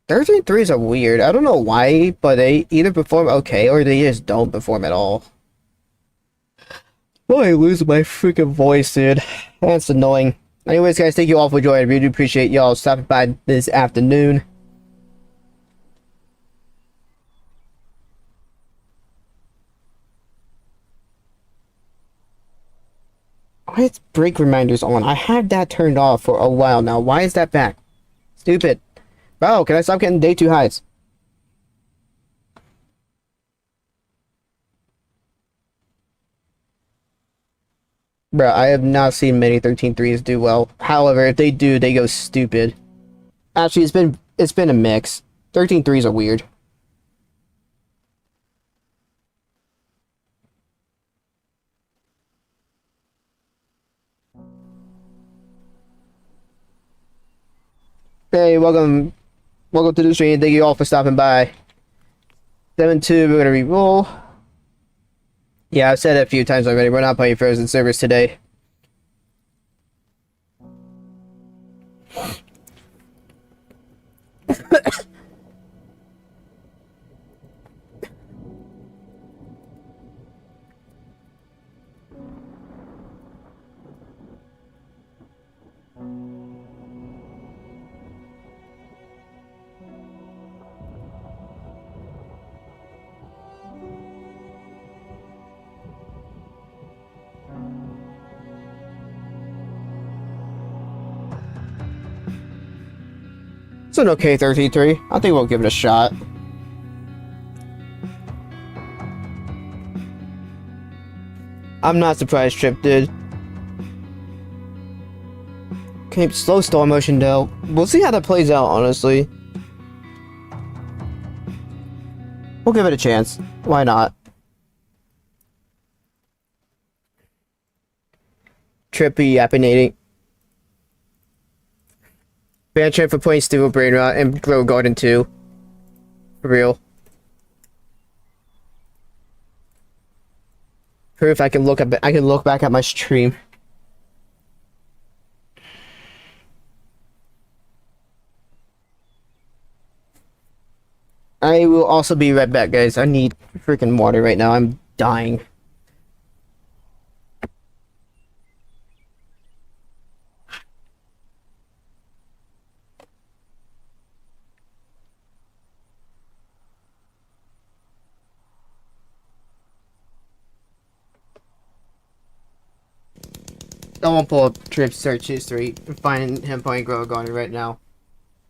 Thursday threes are weird. I don't know why, but they either perform okay or they just don't perform at all. Well, I lose my freaking voice, dude. That's annoying. Anyways, guys, thank you all for joining. I really appreciate y'all stopping by this afternoon. Why is break reminders on? I had that turned off for a while now. Why is that back? Stupid. Bro, can I stop getting day 2 highs? Bro, I have not seen many 13-3s do well. However, if they do, they go stupid. Actually, it's been a mix. 13-3s are weird. Hey, welcome to the stream. Thank you all for stopping by. 7-2, we're gonna re-roll. Yeah, I've said it a few times already. We're not playing Frozen Service today. It's an okay 13-3. I think we'll give it a shot. I'm not surprised Trip did. Okay, slow stall motion though. We'll see how that plays out, honestly. We'll give it a chance. Why not? Trippy yappinating. Ban Trip for playing Steel Brain Rot and Grow Garden 2. For real. Proof I can look back at my stream. I will also be right back, guys. I need freaking water right now. I'm dying. I won't pull up Trip's search history and find him playing Grow Garden right now.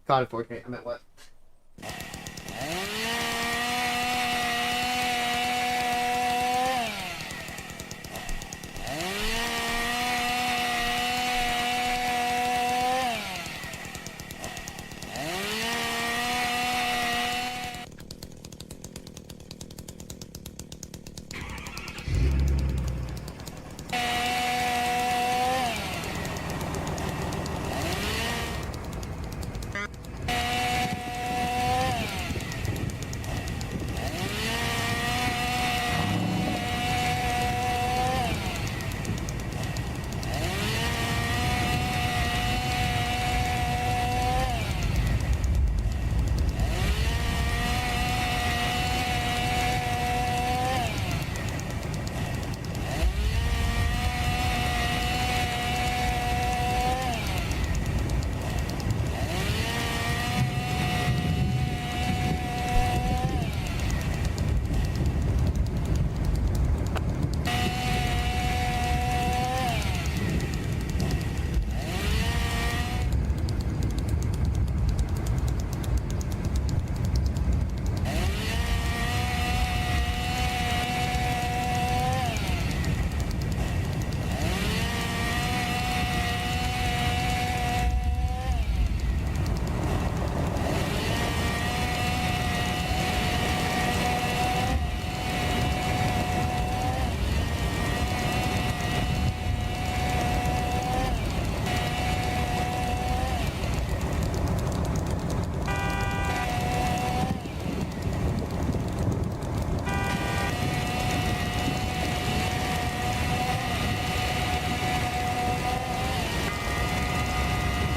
God, 4K. I meant what?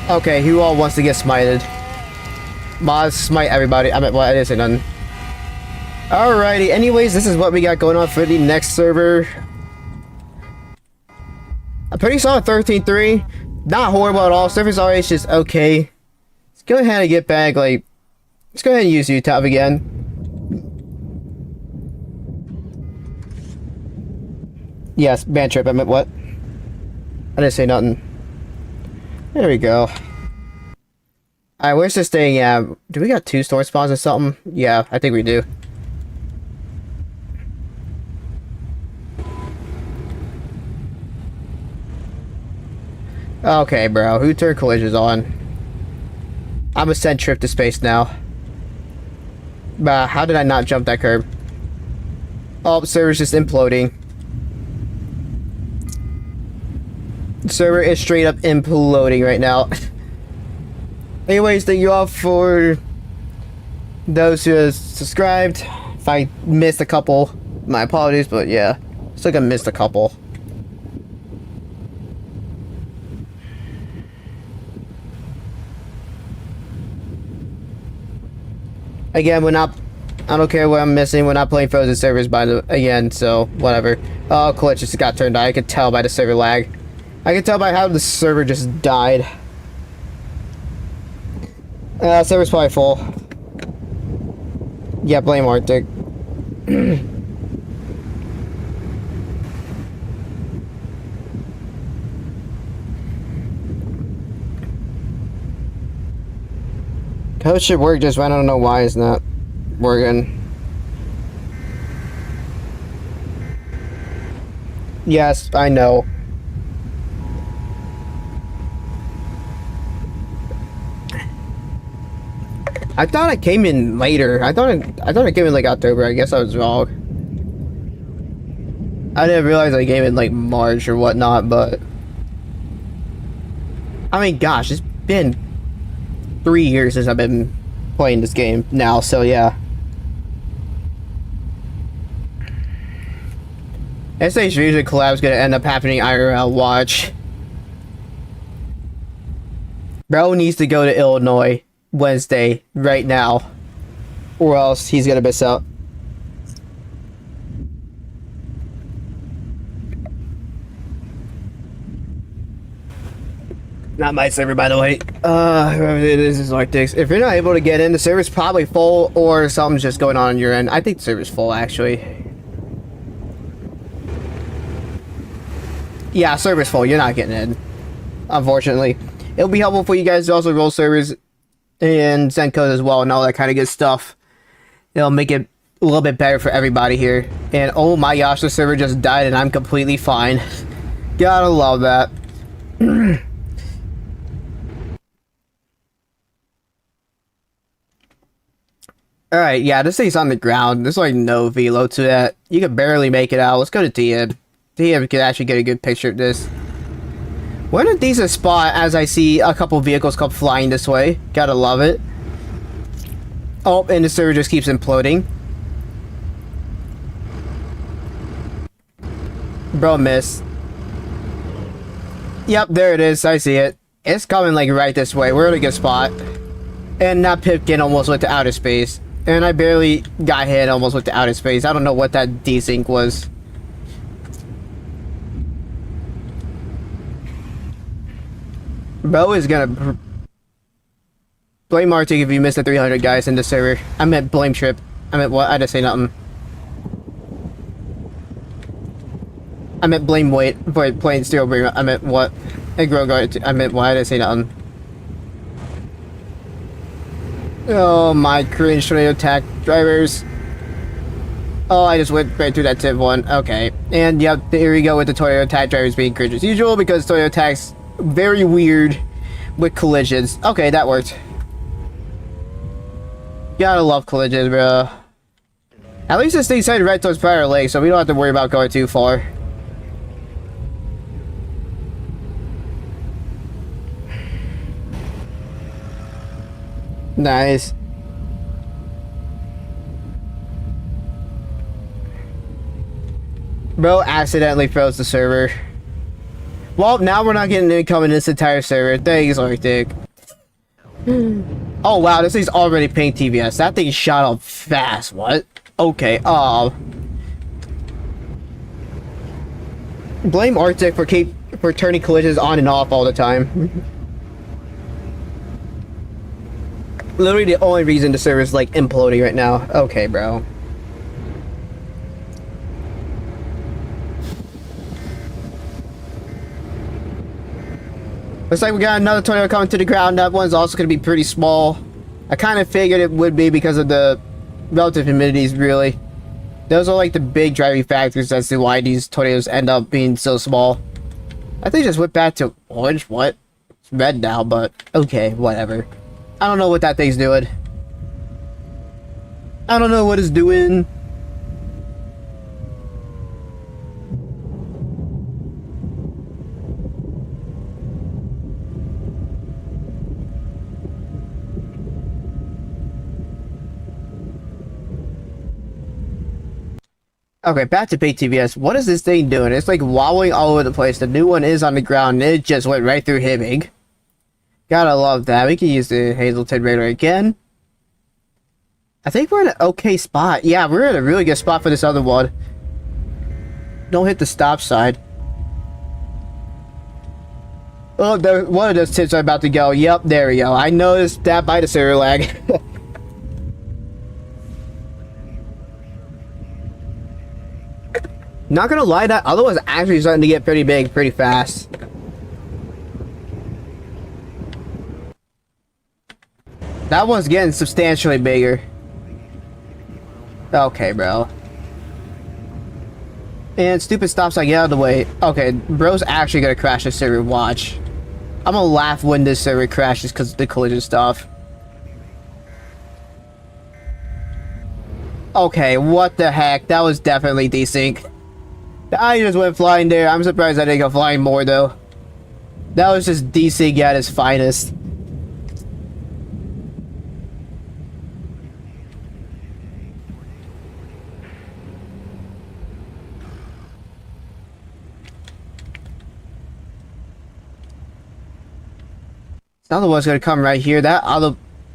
Okay, who all wants to get smited? Mods, smite everybody. I mean, well, I didn't say nothing. Alrighty, anyways, this is what we got going on for the next server. I'm pretty solid 13-3. Not horrible at all. Server's already just okay. Let's go ahead and get back, like... Let's go ahead and use UTAP again. Yes, band trip, I meant what? I didn't say nothing. There we go. Alright, where's this thing at? Do we got 2 store spawns or something? Yeah, I think we do. Okay, bro. Who turned collisions on? I'm gonna send Trip to space now. How did I not jump that curb? Oh, the server's just imploding. The server is straight up imploding right now. Anyways, thank you all for those who have subscribed. If I missed a couple, my apologies, but yeah. Looks like I missed a couple. Again, I don't care what I'm missing. We're not playing frozen servers again, so whatever. Oh, glitch just got turned on. I could tell by the server lag. I can tell by how the server just died. Server's probably full. Yeah, blame Arctic. Code should work just fine. I don't know why it's not working. Yes, I know. I thought I came in later. I thought I came in like October. I guess I was wrong. I didn't realize I came in like March or whatnot, but I mean, gosh, it's been 3 years since I've been playing this game now, so yeah. SH Music collab's gonna end up happening IRL. Watch. Bro needs to go to Illinois Wednesday right now, or else he's gonna miss out. Not my server, by the way. This is Arctics. If you're not able to get in, the server's probably full, or something's just going on your end. I think the server's full, actually. Yeah, server's full. You're not getting in, unfortunately. It'll be helpful for you guys to also roll servers and send codes as well and all that kind of good stuff. It'll make it a little bit better for everybody here. And oh my gosh, the server just died and I'm completely fine. Gotta love that. Alright, yeah, this thing's on the ground. There's like no velo to that. You can barely make it out. Let's go to TM. TM can actually get a good picture of this. We're in a decent spot as I see a couple vehicles come flying this way. Gotta love it. Oh, and the server just keeps imploding. Bro, miss. Yep, there it is. I see it. It's coming like right this way. We're in a good spot. And that Pipkin almost went to outer space. And I barely got hit, almost went to outer space. I don't know what that desync was. Bro is gonna blame Arctic if you missed the 300 guys in the server. I meant blame Trip. I meant what? I didn't say nothing. I meant blame Wait for playing Steel Brain. I meant what? And Grogart. I meant what? I didn't say nothing. Oh my cringe tornado attack drivers. Oh, I just went right through that tip one. Okay. And yep, here we go with the tornado attack drivers being cringe as usual because tornado attacks very weird with collisions. Okay, that worked. Gotta love collisions, bro. At least it stays headed right towards Prior Lake, so we don't have to worry about going too far. Nice. Bro accidentally froze the server. Well, now we're not getting income in this entire server. Thanks, Arctic. Oh wow, this thing's already paying TVS. That thing shot up fast. What? Okay. Blame Arctic for turning collisions on and off all the time. Literally the only reason the server's like imploding right now. Okay, bro. Looks like we got another tornado coming to the ground. That one's also going to be pretty small. I kind of figured it would be because of the relative humidities, really. Those are like the big driving factors as to why these tornadoes end up being so small. I think just went back to orange. What? It's red now, but okay, whatever. I don't know what that thing's doing. I don't know what it's doing. Okay, back to PTVS. What is this thing doing? It's like wobbling all over the place. The new one is on the ground and it just went right through Hibbing. Gotta love that. We can use the Hazelton radar again. I think we're in an okay spot. Yeah, we're in a really good spot for this other one. Don't hit the stop sign. Oh, one of those tips are about to go. Yep, there we go. I noticed that by the server lag. Not gonna lie, that other one's actually starting to get pretty big pretty fast. That one's getting substantially bigger. Okay, bro. And stupid stop sign, get out of the way. Okay, bro's actually gonna crash the server, watch. I'm gonna laugh when this server crashes because of the collision stuff. Okay, what the heck? That was definitely desync. I just went flying there. I'm surprised I didn't go flying more though. That was just desync at its finest. The other one's gonna come right here. That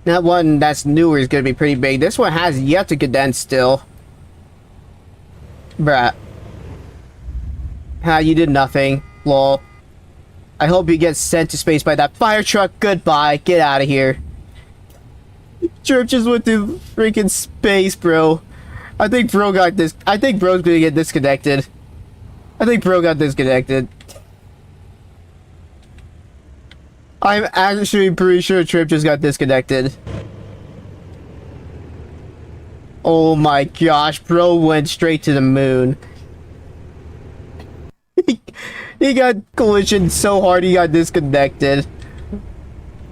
one that's newer is gonna be pretty big. This one has yet to condense still. Bruh. You did nothing. Lol. I hope you get sent to space by that fire truck. Goodbye. Get out of here. Chirp just went to freaking space, bro. I think bro got this. I think bro's gonna get disconnected. I think bro got disconnected. I'm actually pretty sure Trip just got disconnected. Oh my gosh, bro went straight to the moon. He got collisioned so hard he got disconnected.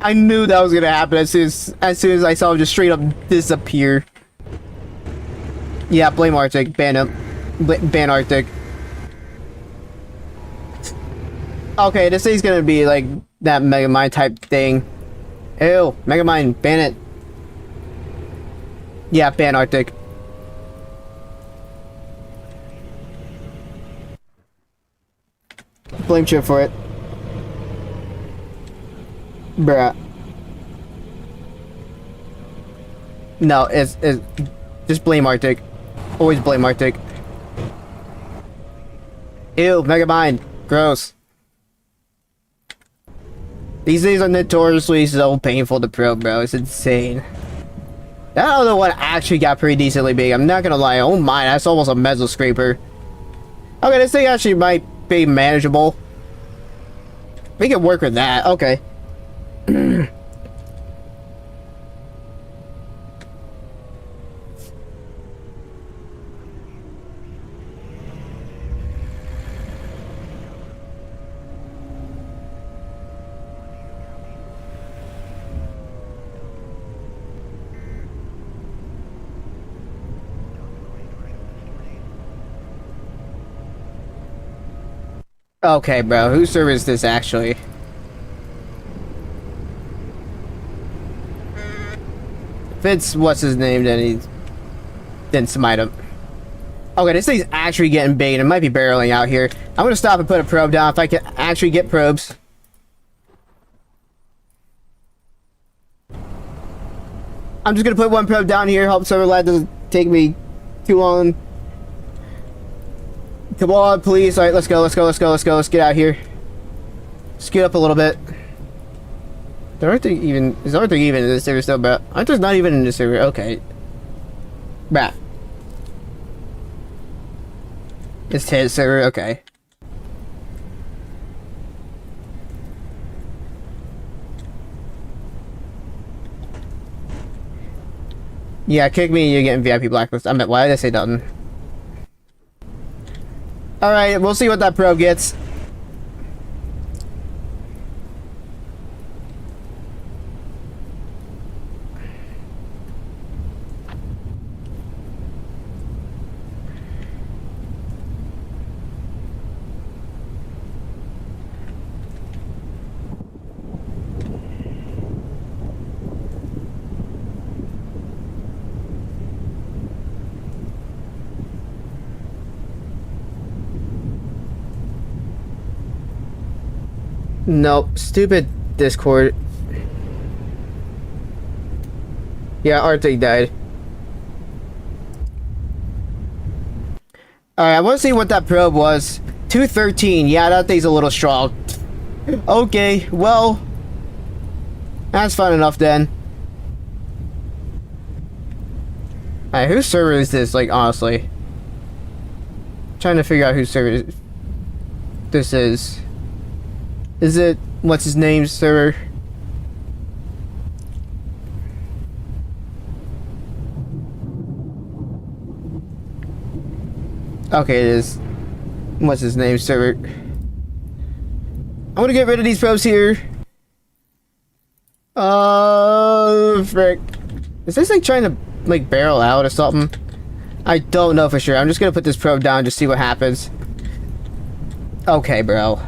I knew that was gonna happen as soon as I saw him just straight up disappear. Yeah, blame Arctic. Ban him. Ban Arctic. Okay, this thing's gonna be like that Megamind type thing. Ew, Megamind, ban it. Yeah, ban Arctic. Blame Chip for it. Bruh. No, it's just blame Arctic. Always blame Arctic. Ew, Megamind. Gross. These things are notoriously so painful to probe, bro. It's insane. That other one actually got pretty decently big. I'm not gonna lie. Oh my, that's almost a meso scraper. Okay, this thing actually might be manageable. We can work with that. Okay. Okay, bro. Whose server is this actually? If it's what's his name, then he didn't smite him. Okay, this thing's actually getting big and it might be barreling out here. I'm gonna stop and put a probe down if I can actually get probes. I'm just gonna put one probe down here. Hope server lag doesn't take me too long. Come on, please. Alright, let's go, let's go, let's go, let's go. Let's get out here. Scoot up a little bit. Is Arthur even in this server still, bro? Arthur's not even in this server. Okay. Bruh. It's his server, okay. Yeah, kick me and you're getting VIP blacklist. I meant, why did I say nothing? Alright, we'll see what that probe gets. Nope, stupid Discord. Yeah, Arctic died. Alright, I want to see what that probe was. 213. Yeah, that thing's a little strong. Okay, well, that's fun enough then. Alright, whose server is this, like, honestly? I'm trying to figure out whose server this is. Is it, what's his name, server? Okay, it is. What's his name, server? I'm gonna get rid of these probes here. Frick. Is this like trying to like barrel out or something? I don't know for sure. I'm just gonna put this probe down and just see what happens. Okay, bro.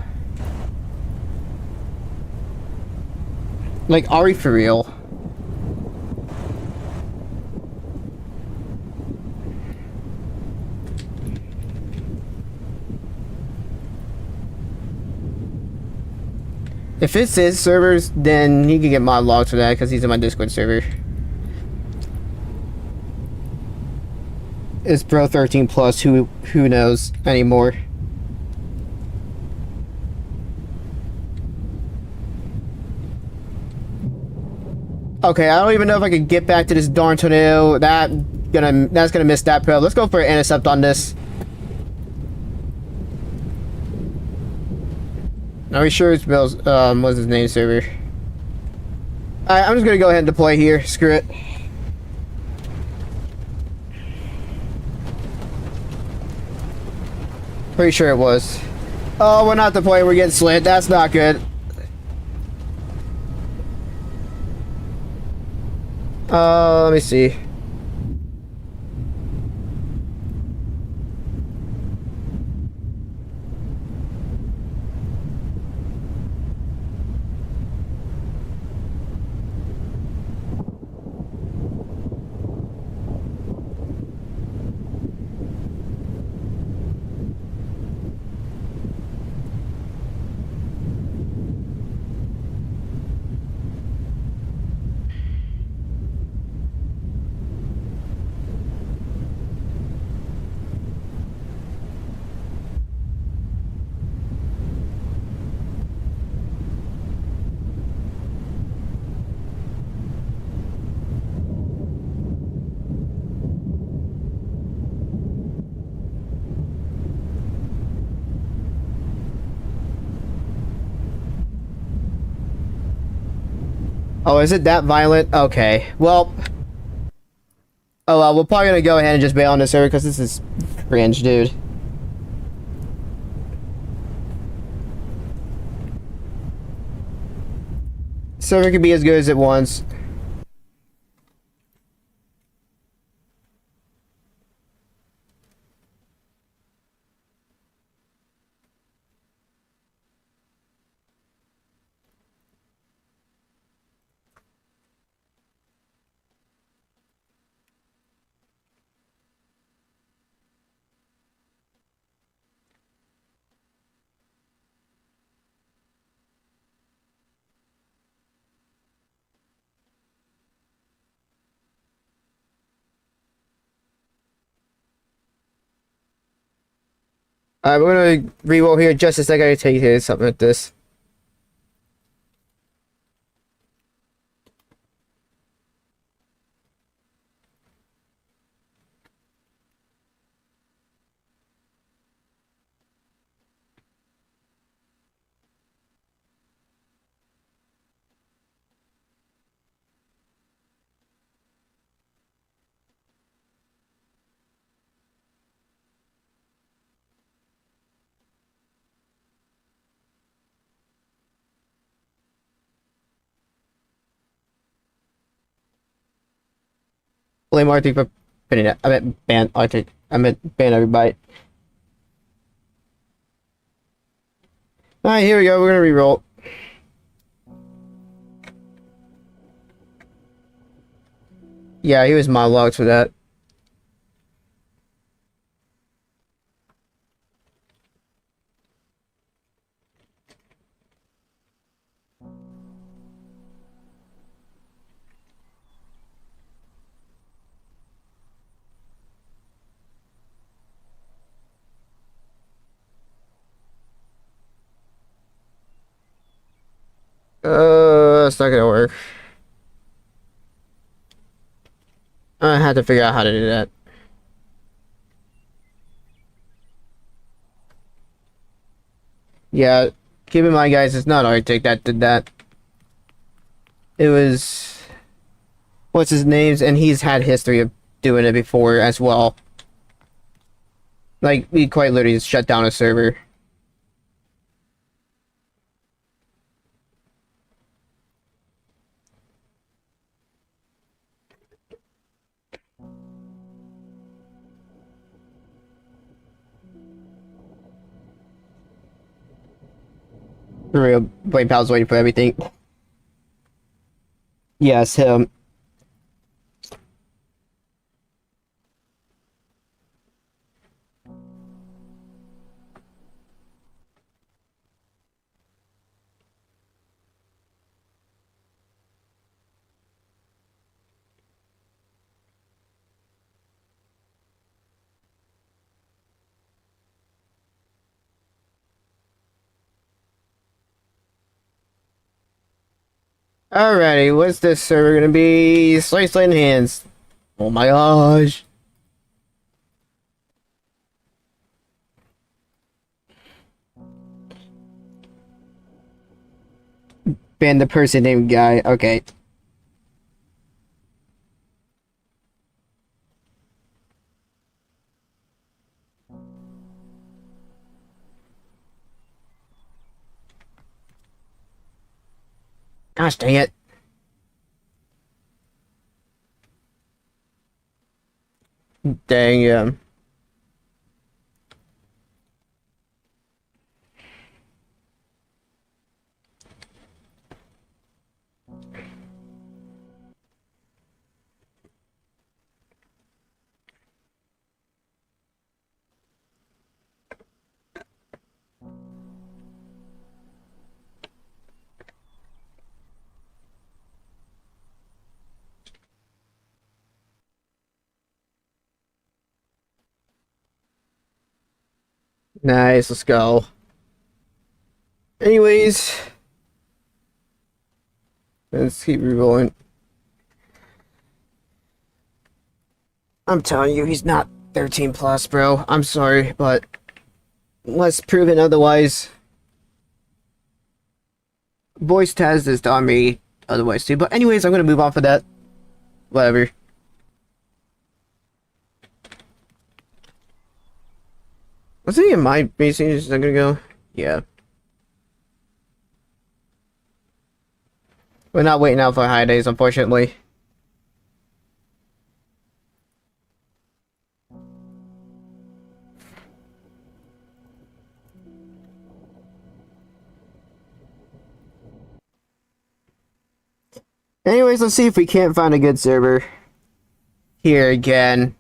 Like, are we for real? If it's his servers, then he can get mod logs for that because he's in my Discord server. It's Bro 13 plus. Who knows anymore? Okay, I don't even know if I can get back to this darn tornado. That's gonna miss that probe. Let's go for an intercept on this. Are we sure it's Bill's what's his name server? Alright, I'm just gonna go ahead and deploy here. Screw it. Pretty sure it was. Oh, we're not deploying, we're getting slid. That's not good. Let me see. Oh, is it that violent? Okay. Well. Oh, well, we're probably gonna go ahead and just bail on this server because this is cringe, dude. Server could be as good as it wants. Alright, we're gonna re-roll here just a second. I gotta take care of something with this. Blame Arctic for pinning it. I meant ban Arctic. I meant ban everybody. Alright, here we go. We're gonna re-roll. Yeah, he was monologued for that. That's not gonna work. I had to figure out how to do that. Yeah, keep in mind, guys, it's not Arctic that did that. It was... What's his name's? And he's had history of doing it before as well. Like, we quite literally just shut down a server. For real, Blame Pal's waiting for everything. Yes, him. Alrighty, what's this server gonna be? Slice in hands. Oh my gosh. Ban the person named Guy. Okay. Gosh dang it. Dang, yeah. Nice, let's go. Anyways, let's keep re-rolling. I'm telling you, he's not 13 plus, bro. I'm sorry, but let's prove it otherwise. Voice test is on me otherwise too. But anyways, I'm gonna move on for that. Whatever. Was it in my basing? Is that gonna go? Yeah. We're not waiting out for high days, unfortunately. Anyways, let's see if we can't find a good server here again.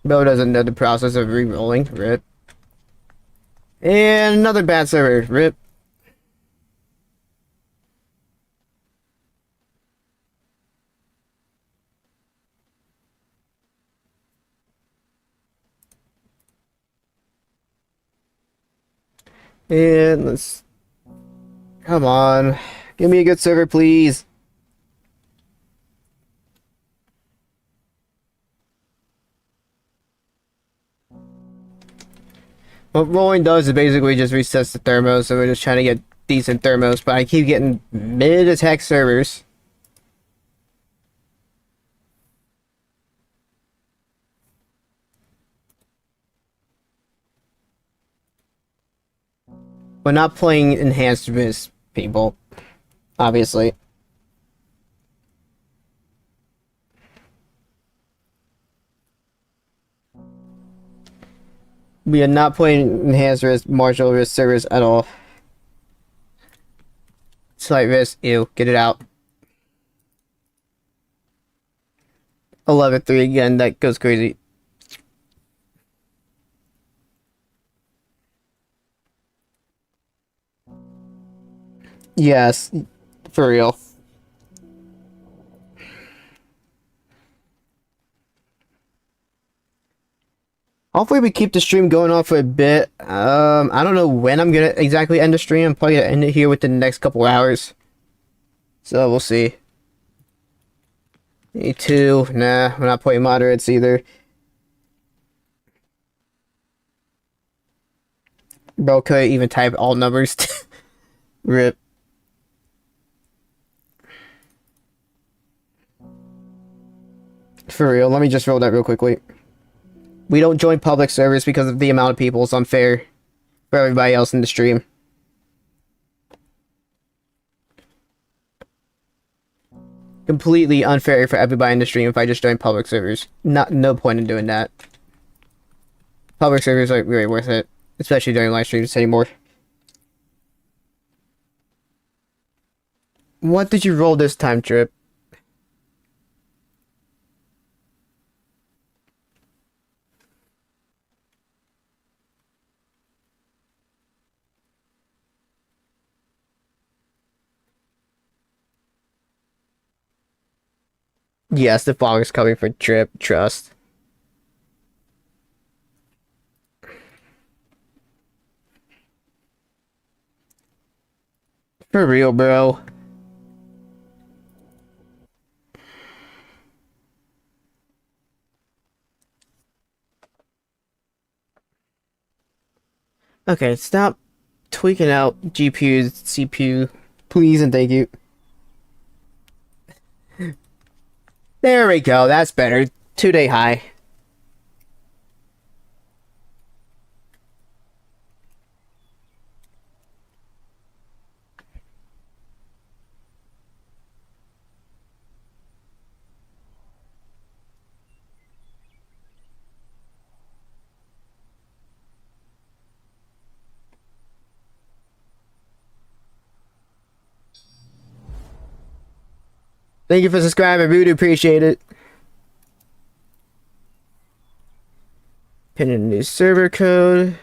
Bo doesn't know the process of re-rolling. Rip. And another bad server. Rip. And let's... Come on. Give me a good server, please. What rolling does is basically just resets the thermos, so we're just trying to get decent thermos, but I keep getting mid-attack servers. We're not playing enhanced risk, people. Obviously. We are not playing enhanced risk, marginal risk servers at all. Slight risk, ew, get it out. 11-3 again, that goes crazy. Yes, for real. Hopefully we keep the stream going on for a bit. I don't know when I'm gonna exactly end the stream. I'm probably gonna end it here within the next couple hours. So we'll see. Me too. Nah, we're not playing moderates either. Bro could even type all numbers. Rip. For real, let me just roll that real quickly. We don't join public servers because of the amount of people. It's unfair for everybody else in the stream. Completely unfair for everybody in the stream if I just join public servers. No point in doing that. Public servers aren't really worth it, especially during live streams anymore. What did you roll this time, Trip? Yes, the fog is coming for Trip. Trust. For real, bro. Okay, stop tweaking out GPU, CPU, please and thank you. There we go, that's better. 2-day high. Thank you for subscribing. I really do appreciate it. Pin in a new server code.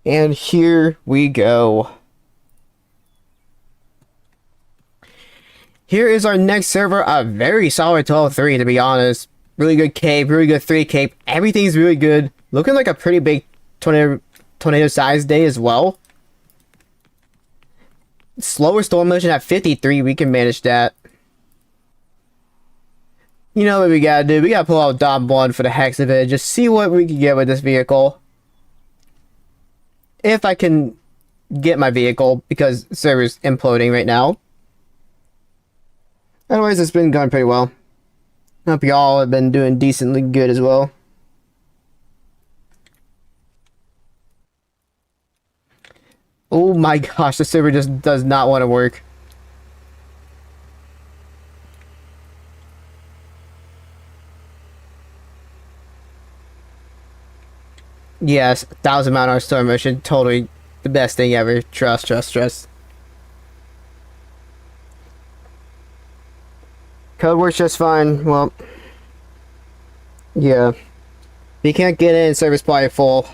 And here we go. Here is our next server, a very solid 12-3 to be honest. Really good cape, really good 3 cape. Everything's really good. Looking like a pretty big tornado size day as well. Slower storm motion at 53, we can manage that. You know what we gotta do? We gotta pull out Dom 1 for the hex of it. Just see what we can get with this vehicle. If I can get my vehicle, because the server's imploding right now. Otherwise, it's been going pretty well. Hope y'all have been doing decently good as well. Oh my gosh, the server just does not want to work. Yes, 1,000 mile an hour storm motion, totally the best thing ever. Trust, trust, trust. Code works just fine. Well, yeah. If you can't get in, server's probably full.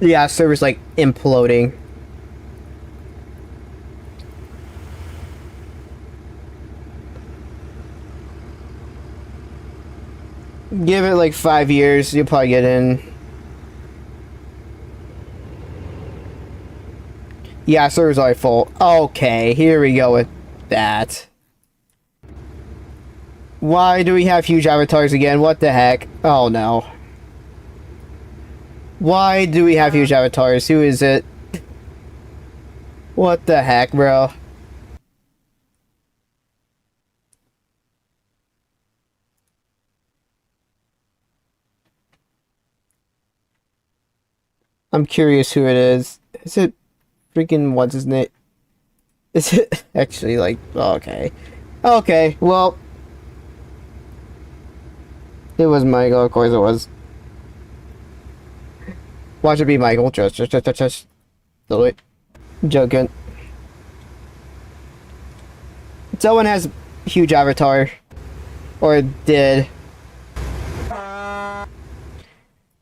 Yeah, server's like imploding. Give it like 5 years, you'll probably get in. Yeah, server's already full. Okay, here we go with that. Why do we have huge avatars again? What the heck? Oh no. Why do we have huge avatars? Who is it? What the heck, bro? I'm curious who it is. Is it freaking what's his name? Is it actually like okay. Okay, well. It was Michael, of course it was. Watch it be Michael. Just. Literally. Joking. Someone has huge avatar. Or did.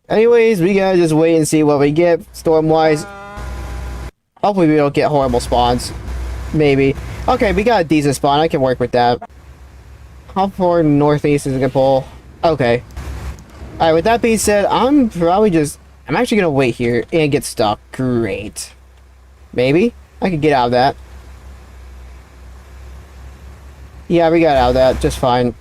Anyways, we gotta just wait and see what we get storm-wise. Hopefully we don't get horrible spawns. Maybe. Okay, we got a decent spawn. I can work with that. How far northeast is it gonna pull? Okay. Alright, with that being said, I'm actually gonna wait here and get stuck. Great. Maybe? I could get out of that. Yeah, we got out of that just fine.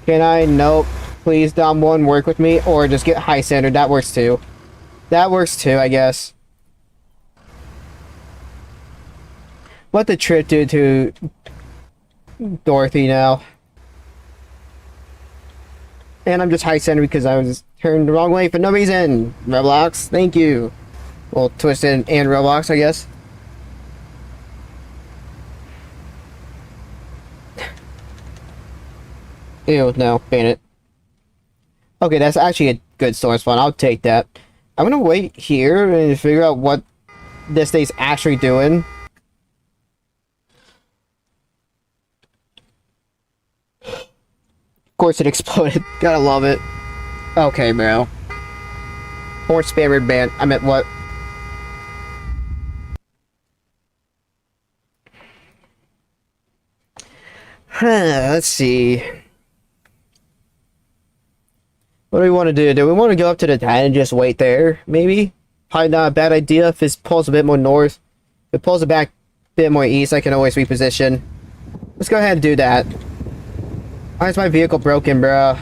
Can I? Nope. Please, Dom 1, work with me, or just get high standard. That works too. That works too, I guess. What the trip do to Dorothy now? And I'm just high standard because I was turned the wrong way for no reason. Roblox, thank you. Well, Twisted and Roblox, I guess. Ew, no, ban it. Okay, that's actually a good storm spawn. I'll take that. I'm gonna wait here and figure out what this thing's actually doing. Of course it exploded. Gotta love it. Okay, bro. Or spammer ban. I meant what? Let's see. What do we want to do? Do we want to go up to the 10 and just wait there? Maybe? Probably not a bad idea if it pulls a bit more north. If it pulls it back a bit more east, I can always reposition. Let's go ahead and do that. Why is my vehicle broken, bro?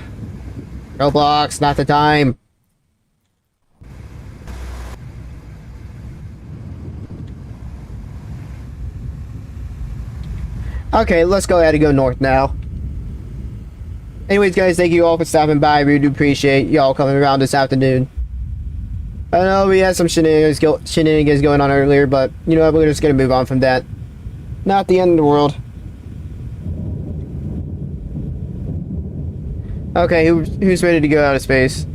Roblox, not the time. Okay, let's go ahead and go north now. Anyways, guys, thank you all for stopping by. I really do appreciate y'all coming around this afternoon. I know we had some shenanigans going on earlier, but you know what? We're just gonna move on from that. Not the end of the world. Okay, who's ready to go out of space?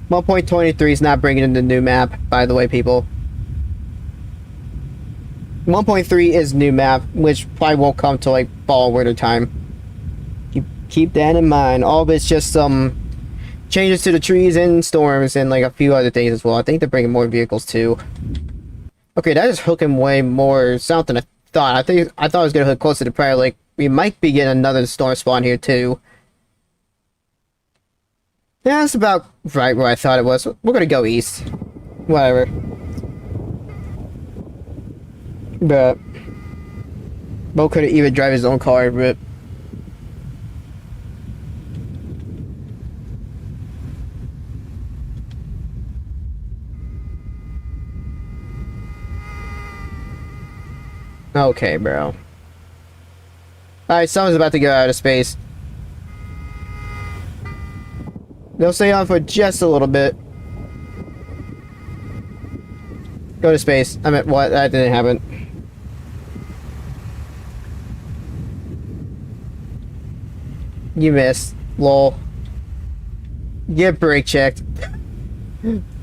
One point 23 is not bringing in the new map, by the way, people. 1.3 is new map, which probably won't come till like fall winter time. Keep that in mind. All of it's just some changes to the trees and storms and like a few other things as well. I think they're bringing more vehicles too. Okay, that is hooking way more south than I thought. I thought I was gonna hook closer to Prayer Lake. We might be getting another storm spawn here too. Yeah, that's about right where I thought it was. We're gonna go east. Whatever. But Bo couldn't even drive his own car, but okay, bro. Alright, someone's about to go out of space. They'll stay on for just a little bit. Go to space. I meant what? That didn't happen. You missed. Lol. Get brake checked.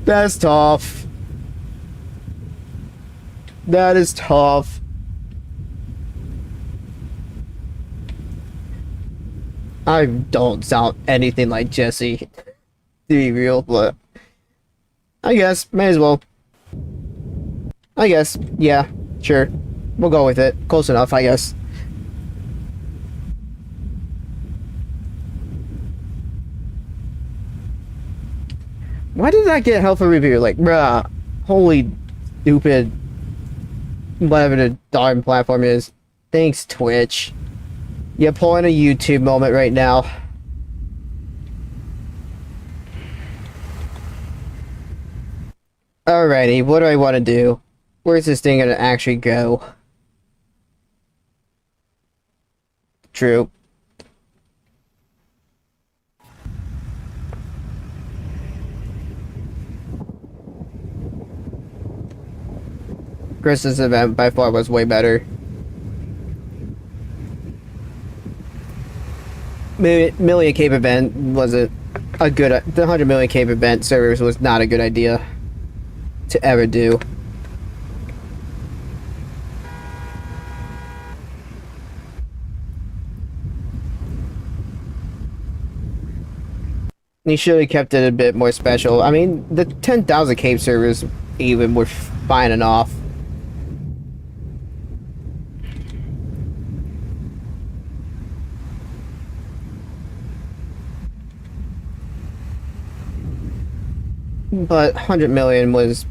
That's tough. That is tough. I don't sound anything like Jesse, to be real, but I guess, may as well. I guess, yeah, sure. We'll go with it. Close enough, I guess. Why did that get helpful review? Like, bruh, holy stupid, whatever the darn platform is. Thanks, Twitch. You're pulling a YouTube moment right now. Alrighty, what do I want to do? Where's this thing gonna actually go? True. Chris's event by far was way better. Million Cape event wasn't a good. The 100 million Cape event servers was not a good idea to ever do. He should have kept it a bit more special. I mean, the 10,000 Cape servers even were fine enough. But 100 million was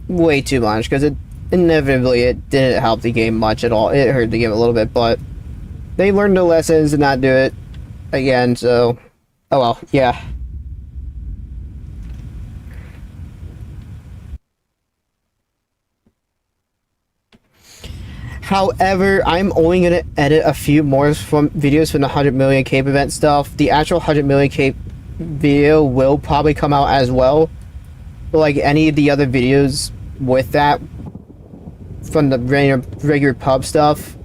way too much because it didn't help the game much at all. It hurt the game a little bit, but they learned the lessons and not do it again, so oh well, yeah. However, I'm only gonna edit a few more from videos from the 100 million Cape event stuff. The actual 100 million Cape video will probably come out as well, but like any of the other videos with that from the regular pub stuff,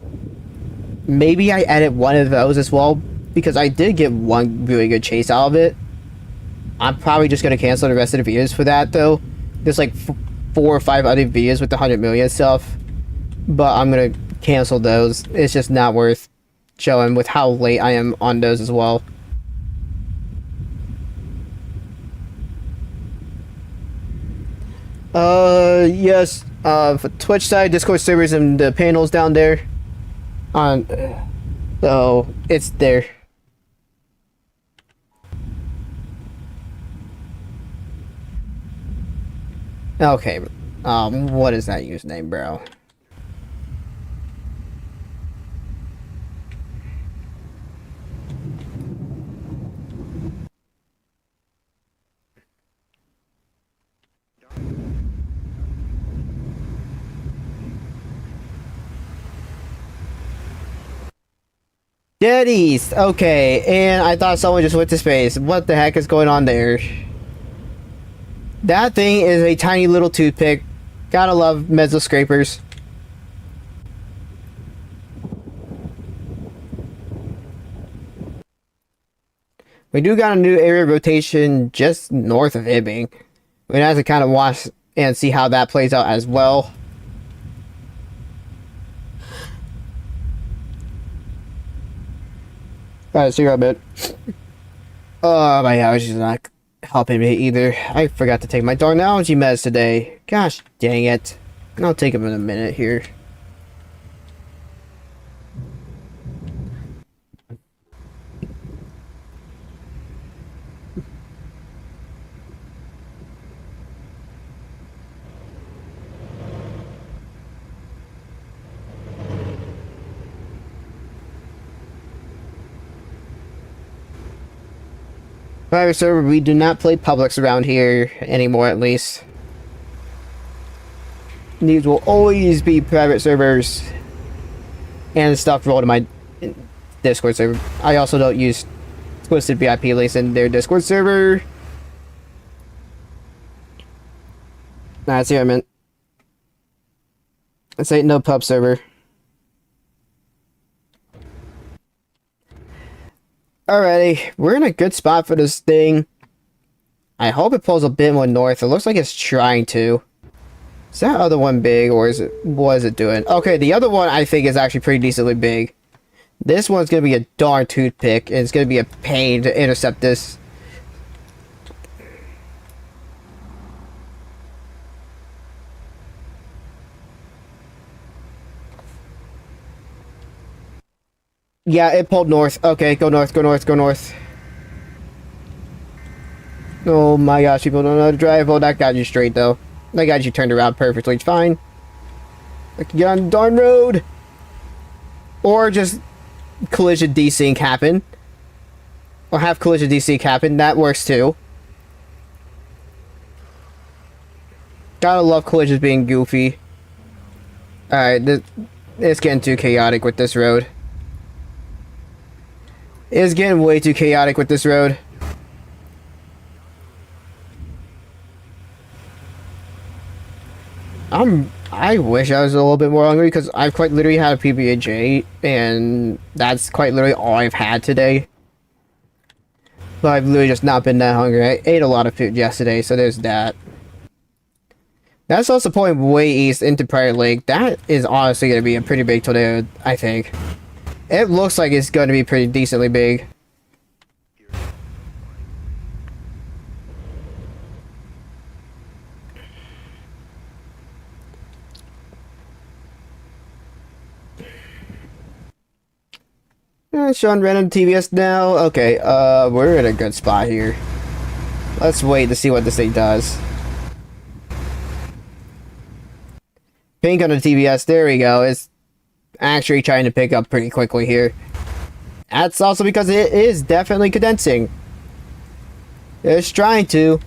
maybe I edit one of those as well because I did get one really good chase out of it. I'm probably just gonna cancel the rest of the videos for that though. There's like 4 or 5 other videos with the 100 million stuff, but I'm gonna cancel those. It's just not worth showing with how late I am on those as well. Yes, for Twitch side, Discord servers, and the panels down there. So it's there. Okay, what is that username, bro? Dead East. Okay, and I thought someone just went to space. What the heck is going on there? That thing is a tiny little toothpick Gotta love meso scrapers. We do got a new area rotation just north of Hibbing. We have to kind of watch and see how that plays out as well. Alright, see you in a bit. Oh my gosh, she's not helping me either. I forgot to take my darn allergy meds today. Gosh dang it. I'll take them in a minute here. Private server, we do not play publics around here anymore, at least. These will always be private servers and stuff rolled to my Discord server. I also don't use Twisted VIP links in their Discord server. Nah, see what I meant. This ain't no pub server. Alrighty, we're in a good spot for this thing. I hope it pulls a bit more north. It looks like it's trying to. Is that other one big, or is it? What is it doing? Okay, the other one I think is actually pretty decently big. This one's gonna be a darn toothpick, and it's gonna be a pain to intercept this. Yeah, it pulled north. Okay, go north, go north, go north. Oh my gosh, people don't know how to drive. Oh, that got you straight, though. That got you turned around perfectly. It's fine. I can get on the darn road. Or just collision desync happen. Or have collision desync happen. That works, too. Gotta love collisions being goofy. Alright, it's getting too chaotic with this road. It's getting way too chaotic with this road. I wish I was a little bit more hungry because I've quite literally had a PB&J and that's quite literally all I've had today. But I've literally just not been that hungry. I ate a lot of food yesterday, so there's that. That's also pulling way east into Prior Lake. That is honestly going to be a pretty big tornado, I think. It looks like it's going to be pretty decently big. Showing random TVS now. Okay, we're in a good spot here. Let's wait to see what this thing does. Pink on the TVS. There we go. It's actually trying to pick up pretty quickly here. That's also because it is definitely condensing. It's trying to.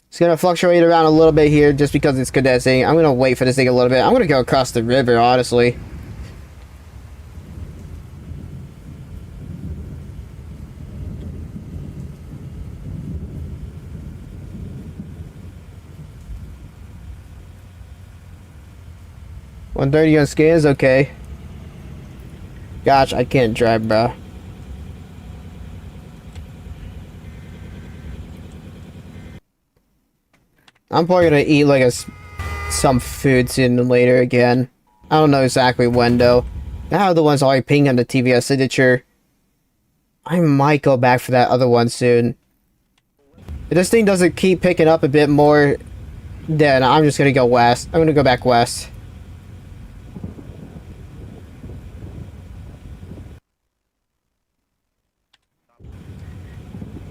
It's gonna fluctuate around a little bit here just because it's condensing. I'm gonna wait for this thing a little bit. I'm gonna go across the river, honestly. $130 on scans, okay. Gosh, I can't drive, bro. I'm probably gonna eat like some food sooner than later again. I don't know exactly when though. Now the one's already pinging on the TVS signature. I might go back for that other one soon. If this thing doesn't keep picking up a bit more, then I'm just gonna go west. I'm gonna go back west.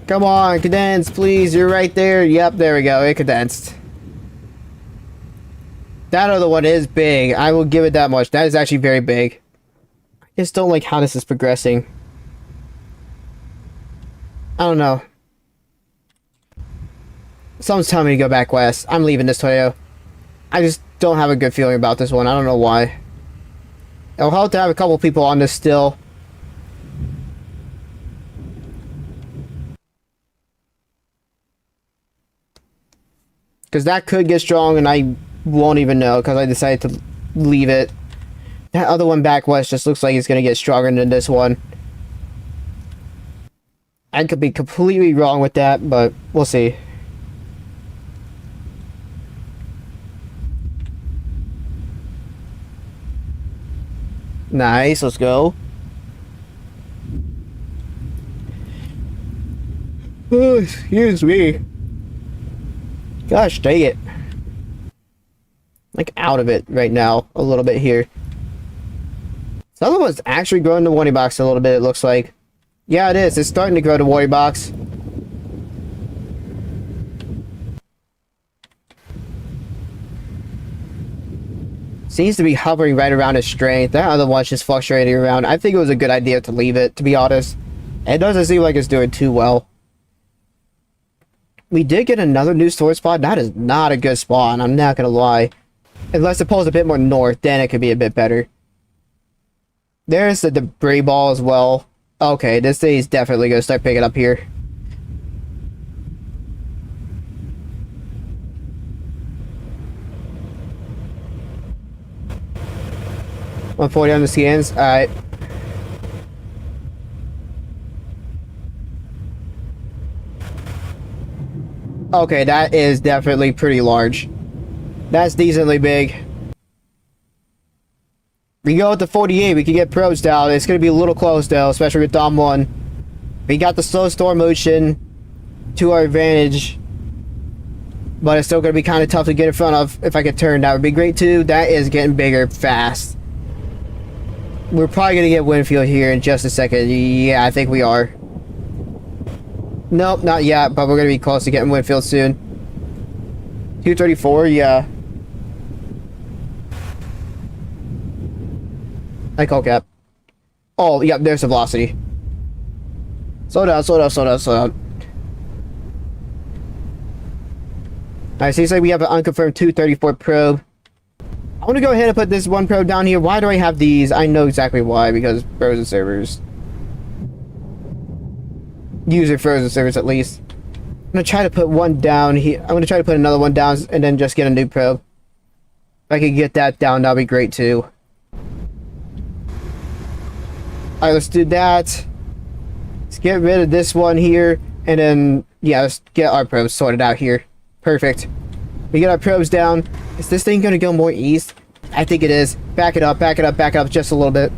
Come on, condense, please. You're right there. Yep, there we go. It condensed. That other one is big. I will give it that much. That is actually very big. I just don't like how this is progressing. I don't know. Someone's telling me to go back west. I'm leaving this Toyo. I just don't have a good feeling about this one. I don't know why. It'll help to have a couple people on this still. Because that could get strong and I won't even know because I decided to leave it. That other one back west just looks like it's going to get stronger than this one. I could be completely wrong with that, but we'll see. Nice, let's go. Oh, excuse me. Gosh dang it. Like out of it right now, a little bit here. The other one's actually growing the warning box a little bit, it looks like. Yeah, it is. It's starting to grow the warning box. Seems to be hovering right around its strength. That other one's just fluctuating around. I think it was a good idea to leave it, to be honest. It doesn't seem like it's doing too well. We did get another new storage spot. That is not a good spawn, I'm not gonna lie. Unless it pulls a bit more north, then it could be a bit better. There's the debris ball as well. Okay, this thing is definitely gonna start picking up here. $140 on the scans. Alright. Okay, that is definitely pretty large. That's decently big. We go with the 48, we can get probes down. It's going to be a little close though, especially with Dom 1. We got the slow storm motion to our advantage. But it's still going to be kind of tough to get in front of. If I could turn, that would be great too. That is getting bigger fast. We're probably going to get Winfield here in just a second. Yeah, I think we are. Nope, not yet, but we're going to be close to getting Winfield soon. 234, yeah. I call cap. Oh, yep, there's the velocity. Slow down, slow down, slow down, slow down. Alright, seems like we have an unconfirmed 234 probe. I'm gonna go ahead and put this one probe down here. Why do I have these? I know exactly why, because frozen servers. User frozen servers, at least. I'm gonna try to put one down here. I'm gonna try to put another one down and then just get a new probe. If I could get that down, that'd be great too. Alright, let's do that. Let's get rid of this one here. And then, yeah, let's get our probes sorted out here. Perfect. We get our probes down. Is this thing going to go more east? I think it is. Back it up, back it up, back up just a little bit.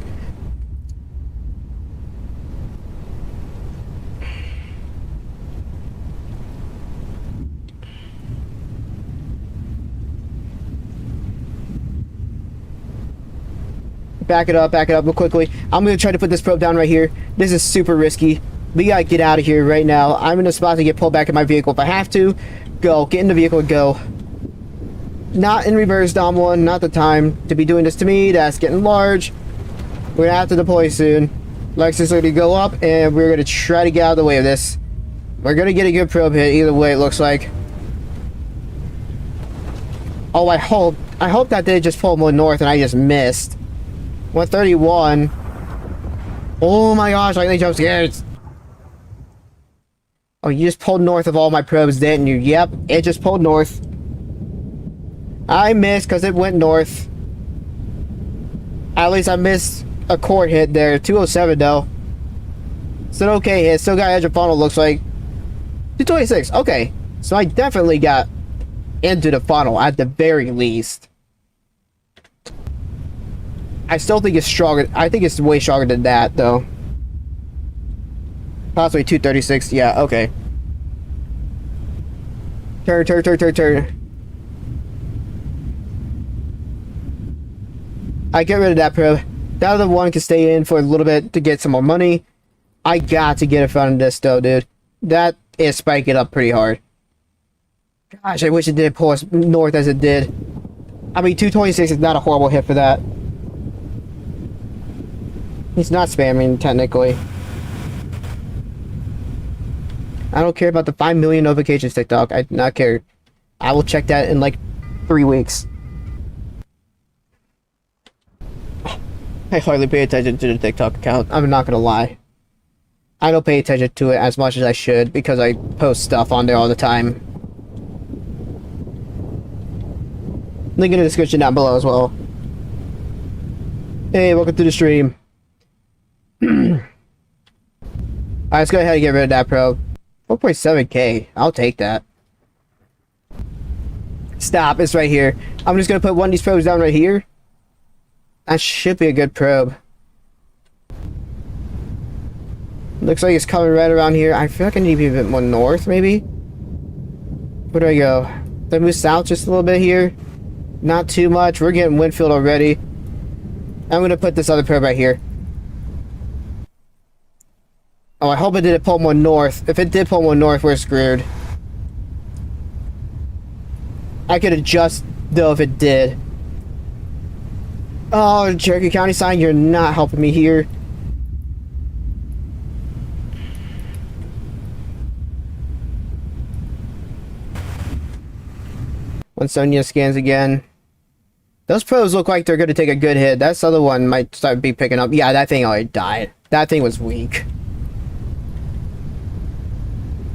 Back it up real quickly. I'm going to try to put this probe down right here. This is super risky. We got to get out of here right now. I'm in a spot to get pulled back in my vehicle if I have to. Go. Get in the vehicle and go. Not in reverse, Dom 1. Not the time to be doing this to me. That's getting large. We're going to have to deploy soon. Lexus is going to go up, and we're going to try to get out of the way of this. We're going to get a good probe hit either way, it looks like. Oh, I hope that they just pulled more north and I just missed. 131. Oh my gosh, lightning jump scares. Oh, you just pulled north of all my probes, didn't you? Yep, it just pulled north. I missed because it went north. At least I missed a core hit there. 207 though. It's an okay hit. Still got edge of funnel, looks like. 226. Okay. So I definitely got into the funnel at the very least. I still think it's stronger. I think it's way stronger than that, though. Possibly 236. Yeah, okay. Turn, turn, turn, turn, turn. I get rid of that probe. That other one can stay in for a little bit to get some more money. I got to get in front of this, though, dude. That is spiking up pretty hard. Gosh, I wish it didn't pull us north as it did. I mean, 226 is not a horrible hit for that. He's not spamming, technically. I don't care about the 5 million notifications, TikTok. I do not care. I will check that in like 3 weeks. I hardly pay attention to the TikTok account. I'm not gonna lie. I don't pay attention to it as much as I should because I post stuff on there all the time. Link in the description down below as well. Hey, welcome to the stream. Alright, let's go ahead and get rid of that probe. 4.7k. I'll take that. Stop, it's right here. I'm just gonna put one of these probes down right here. That should be a good probe. Looks like it's coming right around here. I feel like I need to be a bit more north, maybe? Where do I go? Do I move south just a little bit here? Not too much. We're getting Winfield already. I'm gonna put this other probe right here. Oh, I hope it didn't pull more north. If it did pull more north, we're screwed. I could adjust, though, if it did. Oh, Cherokee County sign, you're not helping me here. When Sonia scans again. Those probes look like they're going to take a good hit. That other one might start be picking up. Yeah, that thing already died. That thing was weak.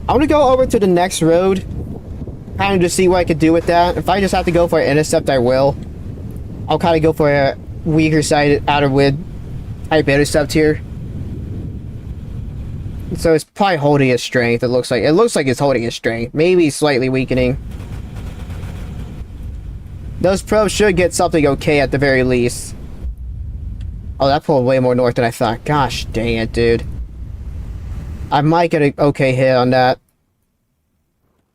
I'm going to go over to the next road. Kind of to see what I could do with that. If I just have to go for an intercept, I will. I'll kind of go for a weaker side outer width type intercept here. So it's probably holding its strength. It looks like it's holding its strength. Maybe slightly weakening. Those probes should get something okay at the very least. Oh, that pulled way more north than I thought. Gosh dang it, dude. I might get an okay hit on that.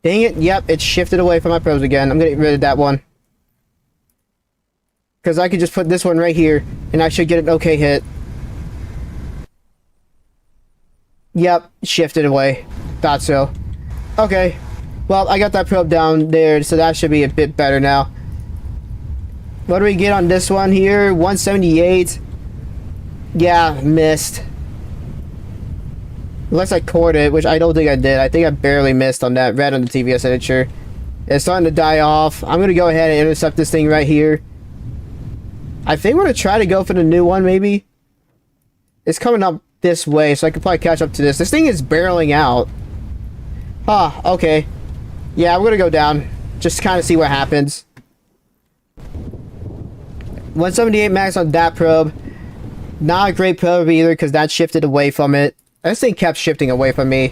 Dang it, yep, it shifted away from my probes again. I'm gonna get rid of that one. Because I could just put this one right here, and I should get an okay hit. Yep, shifted away. Thought so. Okay. Well, I got that probe down there, so that should be a bit better now. What do we get on this one here? 178. Yeah, missed. Unless I cored it, which I don't think I did. I think I barely missed on that red on the TV signature. It's starting to die off. I'm going to go ahead and intercept this thing right here. I think we're going to try to go for the new one, maybe. It's coming up this way, so I could probably catch up to this. This thing is barreling out. Huh, okay. Yeah, we're going to go down. Just kind of see what happens. 178 max on that probe. Not a great probe either, because that shifted away from it. This thing kept shifting away from me.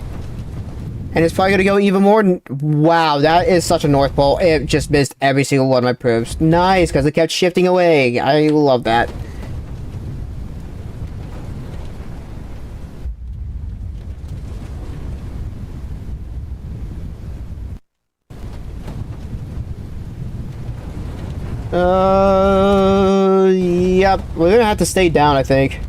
And it's probably going to go even more. Wow, that is such a North Pole. It just missed every single one of my probes. Nice, because it kept shifting away. I love that. Yep. We're going to have to stay down, I think.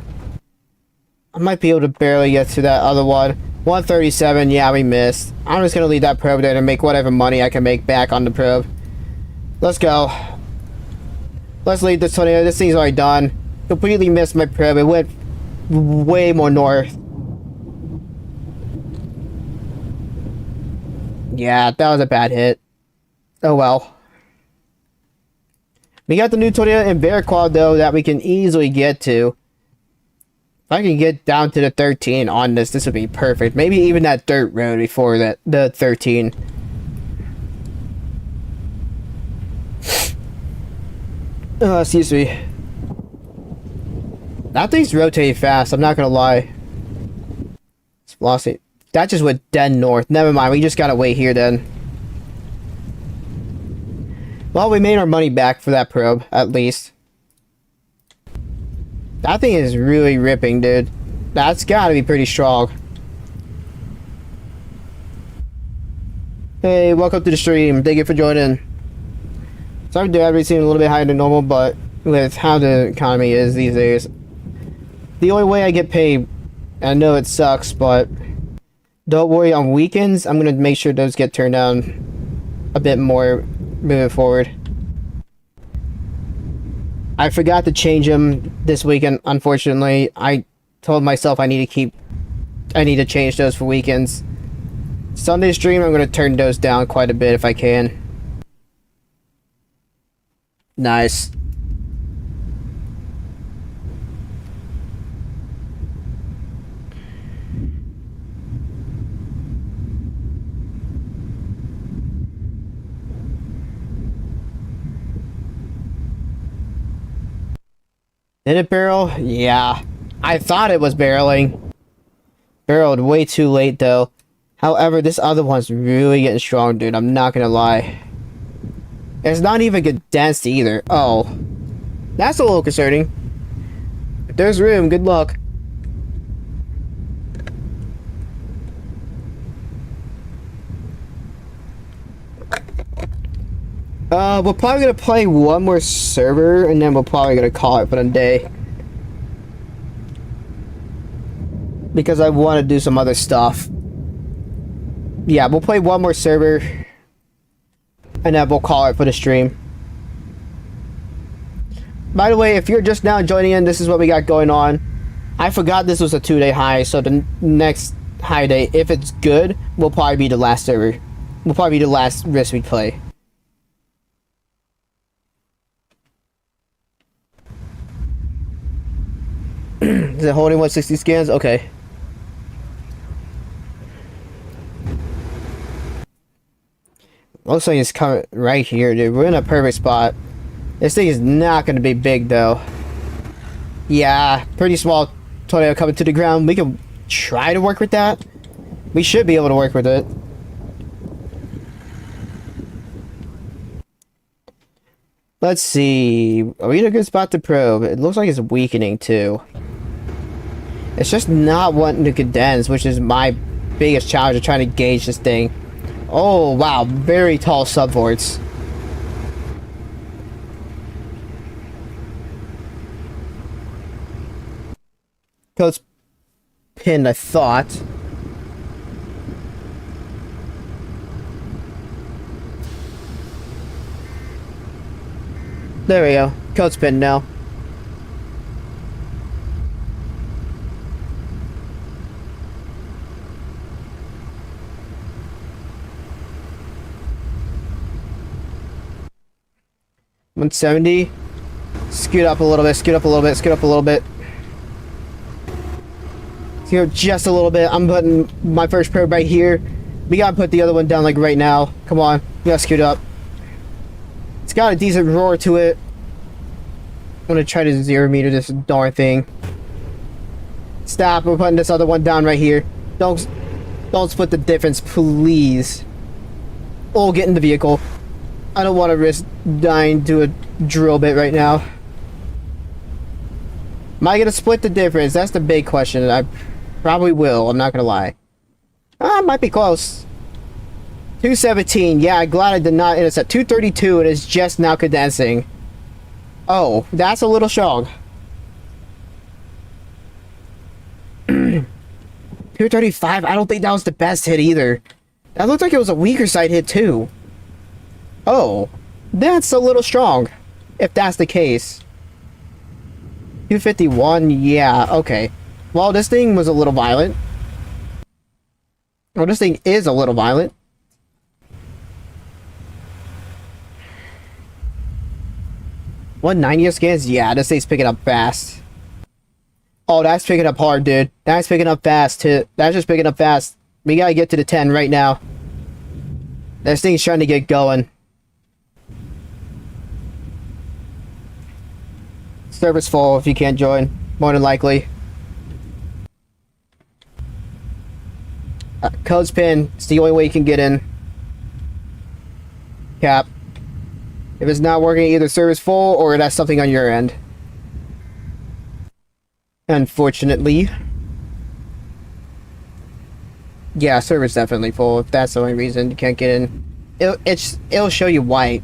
I might be able to barely get to that other one. 137, yeah, we missed. I'm just gonna leave that probe there to make whatever money I can make back on the probe. Let's go. Let's leave this tornado. This thing's already done. Completely missed my probe. It went way more north. Yeah, that was a bad hit. Oh well. We got the new tornado in Bear Quad though that we can easily get to. If I can get down to the 13 on this, this would be perfect. Maybe even that dirt road before that, the 13. Excuse me. That thing's rotating fast, I'm not gonna lie. It's velocity. That just went dead north. Never mind, we just gotta wait here then. Well, we made our money back for that probe, at least. That thing is really ripping, dude. That's gotta be pretty strong. Hey, welcome to the stream. Thank you for joining. Sorry to have everything a little bit higher than normal, but with how the economy is these days, the only way I get paid, I know it sucks, but don't worry, on weekends, I'm gonna make sure those get turned down a bit more moving forward. I forgot to change them this weekend, unfortunately. I told myself I need to change those for weekends. Sunday stream, I'm going to turn those down quite a bit if I can. Nice. Did it barrel? Yeah. I thought it was barreling. Barreled way too late though. However, this other one's really getting strong, dude. I'm not gonna lie. It's not even condensed either. Oh. That's a little concerning. If there's room, good luck. We're probably gonna play one more server, and then we're probably gonna call it for the day. Because I want to do some other stuff. Yeah, we'll play one more server, and then we'll call it for the stream. By the way, if you're just now joining in, this is what we got going on. I forgot this was a 2-day high, so the next high day, if it's good, will probably be the last server. Will probably be the last risk we play. Is it holding 160 scans? Okay. Looks like it's coming right here, dude. We're in a perfect spot. This thing is not going to be big, though. Yeah, pretty small tornado coming to the ground. We can try to work with that. We should be able to work with it. Let's see. Are we in a good spot to probe? It looks like it's weakening, too. It's just not wanting to condense, which is my biggest challenge of trying to gauge this thing. Oh, wow. Very tall subvorts. Code's pinned, I thought. There we go. Code's pinned now. $170. Scoot up a little bit, scoot up a little bit, scoot up a little bit. Scoot up just a little bit. I'm putting my first probe right here. We gotta put the other one down like right now. Come on, we gotta scoot up. It's got a decent roar to it. I'm gonna try to 0 meter this darn thing. Stop, we're putting this other one down right here. Don't split the difference, please. Oh, get in the vehicle. I don't want to risk dying to a drill bit right now. Am I going to split the difference? That's the big question. I probably will. I'm not going to lie. Might be close. 217. Yeah, I'm glad I did not intercept. 232 and it's just now condensing. Oh, that's a little strong. 235. I don't think that was the best hit either. That looked like it was a weaker side hit too. Oh, that's a little strong, if that's the case. 251, yeah, okay. Well, this thing was a little violent. Well, this thing is a little violent. $190 scans? Yeah, this thing's picking up fast. Oh, that's picking up hard, dude. That's picking up fast, too. That's just picking up fast. We gotta get to the 10 right now. This thing's trying to get going. Server's full if you can't join, more than likely. Code's pin, it's the only way you can get in. Cap. If it's not working, either server's full or that's something on your end. Unfortunately. Yeah, server's definitely full if that's the only reason you can't get in. It'll show you why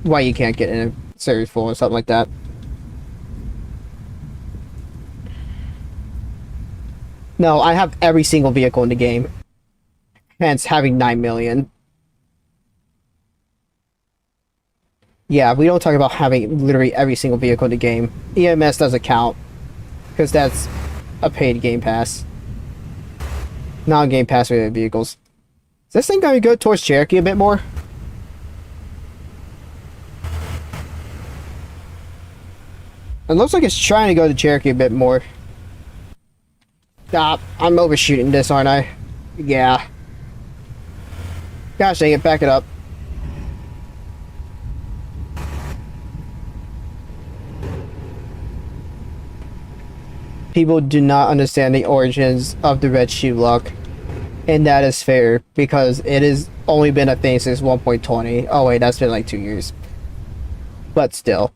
why you can't get in if server's full or something like that. No, I have every single vehicle in the game. Hence, having 9 million. Yeah, we don't talk about having literally every single vehicle in the game. EMS doesn't count. Because that's a paid game pass. Non-game pass related vehicles. Is this thing going to go towards Cherokee a bit more? It looks like it's trying to go to Cherokee a bit more. Stop. I'm overshooting this, aren't I? Yeah. Gosh dang it, back it up. People do not understand the origins of the red shoe look. And that is fair, because it has only been a thing since 1.20. Oh wait, that's been like 2 years. But still.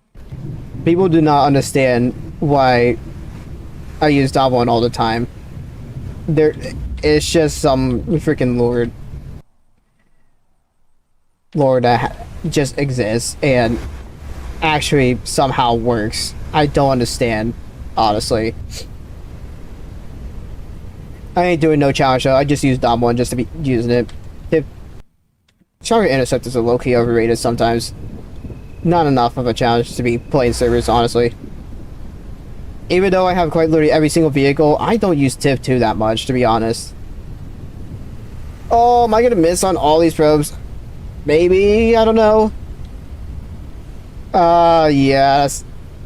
People do not understand why I use Dom 1 all the time. It's just some freaking lore that just exists and actually somehow works. I don't understand, honestly. I ain't doing no challenge though. I just use Dom 1 just to be using it. Challenge Interceptors are low-key overrated sometimes. Not enough of a challenge to be playing servers, honestly. Even though I have quite literally every single vehicle, I don't use TIF 2 that much, to be honest. Oh, am I gonna miss on all these probes? Maybe, I don't know. Yes.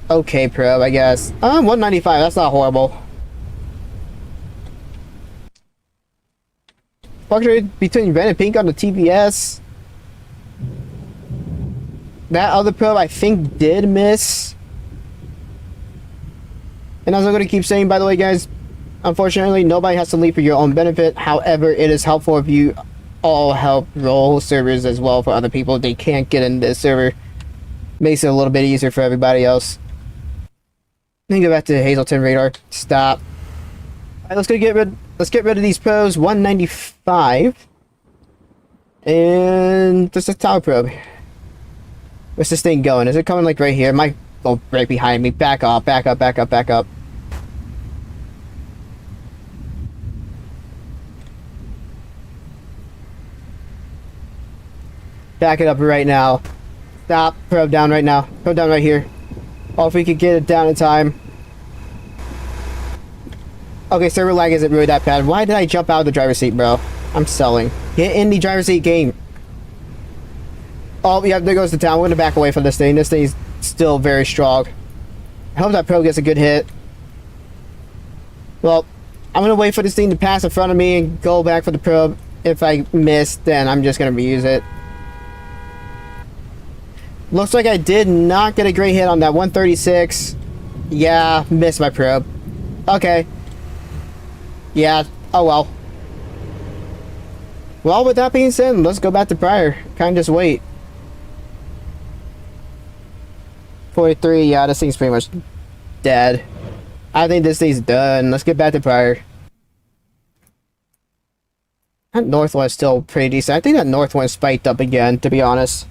Okay, probe, I guess. 195, that's not horrible. Fluctuate between red and pink on the TPS. That other probe I think did miss. And as I'm going to keep saying, by the way, guys, unfortunately, nobody has to leave for your own benefit. However, it is helpful if you all help roll servers as well for other people. They can't get in this server. Makes it a little bit easier for everybody else. Let me go back to Hazelton radar. Stop. Alright, let's get rid of these probes. 195. And there's a tower probe. Where's this thing going? Is it coming like right here? It might go right behind me. Back up, back up, back up, back up. Back it up right now. Stop. Probe down right now. Probe down right here. Oh, if we could get it down in time. Okay, server lag isn't really that bad. Why did I jump out of the driver's seat, bro? I'm selling. Get in the driver's seat game. Oh, yeah, there goes the town. We're gonna back away from this thing. This thing's still very strong. I hope that probe gets a good hit. Well, I'm gonna wait for this thing to pass in front of me and go back for the probe. If I miss, then I'm just gonna reuse it. Looks like I did not get a great hit on that 136. Yeah, missed my probe. Okay. Yeah, oh well. Well, with that being said, let's go back to Pryor. Kinda just wait. 43, yeah, this thing's pretty much dead. I think this thing's done. Let's get back to Pryor. That north one's still pretty decent. I think that north one spiked up again, to be honest.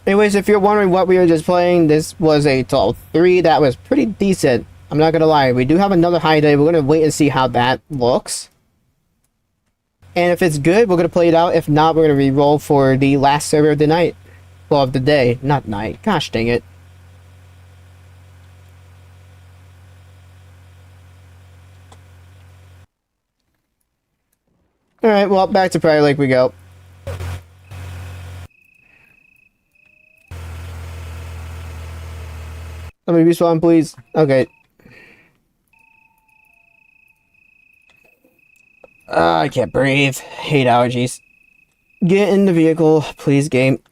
Anyways, if you're wondering what we were just playing, this was a 12-3 that was pretty decent. I'm not gonna lie, we do have another high day. We're gonna wait and see how that looks. And if it's good, we're gonna play it out. If not, we're gonna re-roll for the last server of the night. Well, of the day, not night. Gosh dang it. Alright, well, back to Pryor Lake we go. Let me respawn, please. Okay. I can't breathe. Hate allergies. Get in the vehicle, please, game.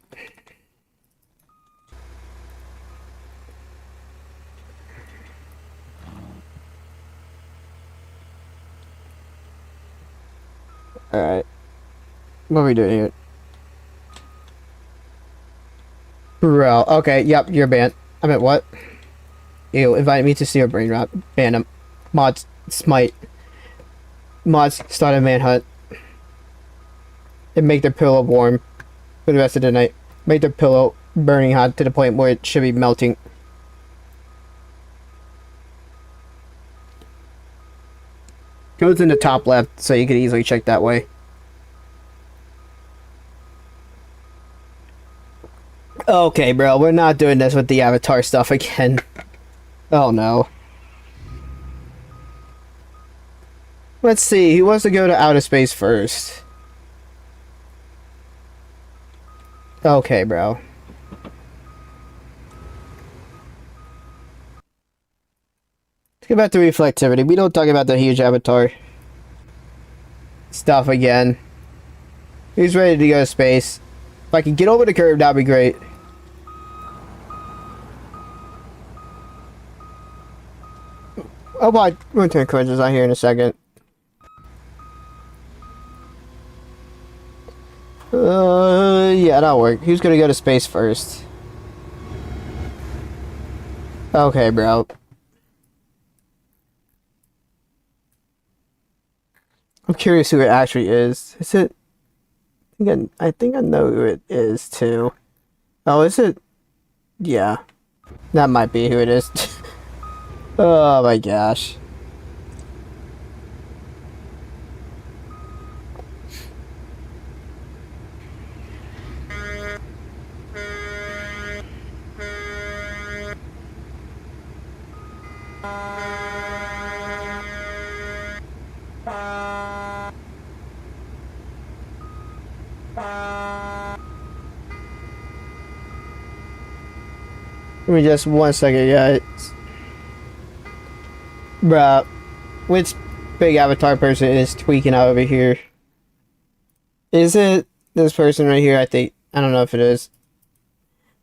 Alright. What are we doing here? Bro, okay, yep, you're banned. I meant what? Ew, invite me to see your brain rot. Ban him. Mods, smite. Mods, start a manhunt. And make their pillow warm for the rest of the night. Make their pillow burning hot to the point where it should be melting. Goes in the top left, so you can easily check that way. Okay, bro, we're not doing this with the avatar stuff again. Oh no. Let's see, who wants to go to outer space first? Okay, bro. Let's get back to reflectivity. We don't talk about the huge avatar stuff again. Who's ready to go to space? If I can get over the curve, that'd be great. Oh, but we'll turn quizzes on here in a second. Yeah, that'll work. Who's gonna go to space first? Okay, bro. I'm curious who it actually is. Is it? I think I know who it is too. Oh, is it? Yeah, that might be who it is. Oh my gosh. Give me just 1 second, guys. Bruh, which big avatar person is tweaking out over here? Is it this person right here? I don't know if it is.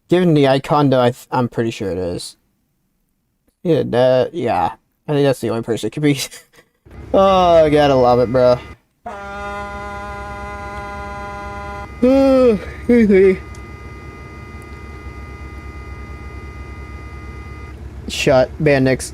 Given the icon though, I'm pretty sure it is. Yeah. I think that's the only person it could be. Oh, I gotta love it, bro. Shut. Bandix.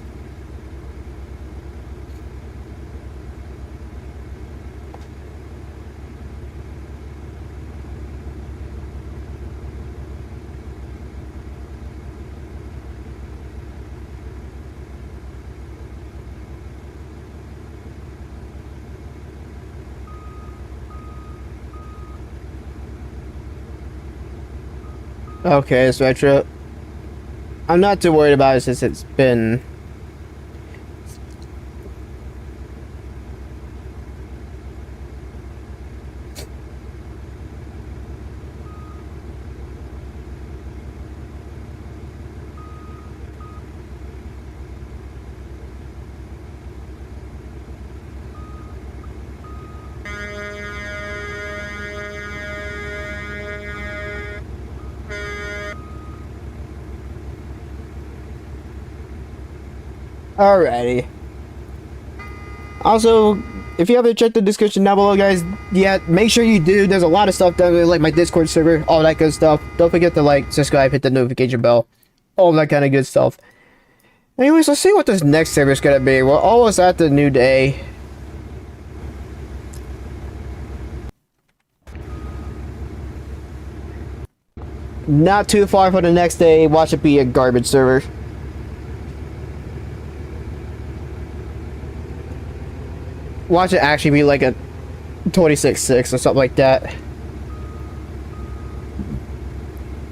Okay, it's retro. I'm not too worried about it since it's been... Alrighty. Also, if you haven't checked the description down below, guys, yet make sure you do. There's a lot of stuff down there, like my Discord server, all that good stuff. Don't forget to like, subscribe, hit the notification bell, all that kind of good stuff. Anyways, let's see what this next server is gonna be. We're almost at the new day. Not too far for the next day. Watch it be a garbage server. Watch it actually be like a 26.6 or something like that.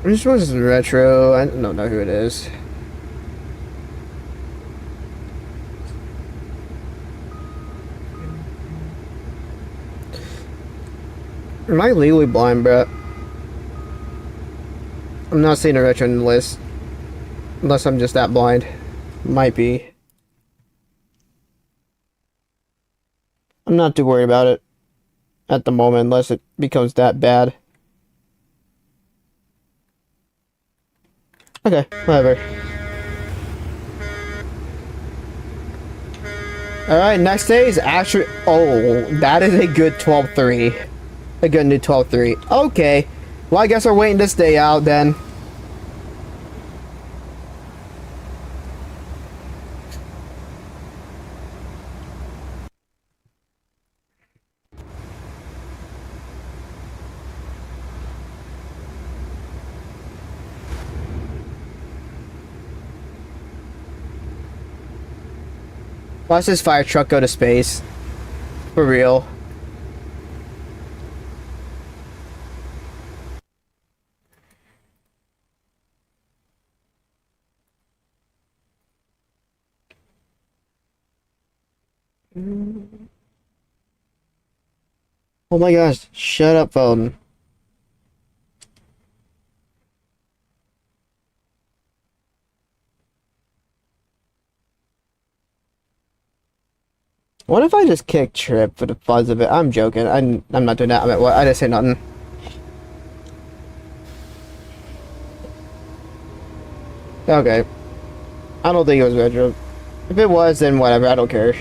This was retro. I don't know who it is. Am I legally blind, bro? I'm not seeing a retro in the list. Unless I'm just that blind. Might be. I'm not too worried about it at the moment unless it becomes that bad. Okay, whatever. Alright, next day is actually... Oh, that is a good 12-3. A good new 12-3. Okay. Well, I guess we're waiting this day out then. Watch this fire truck go to space. For real. Oh my gosh, shut up, phone. What if I just kick Trip for the fuzz of it? I'm joking. I'm not doing that. I didn't say nothing. Okay. I don't think it was retro. If it was, then whatever, I don't care.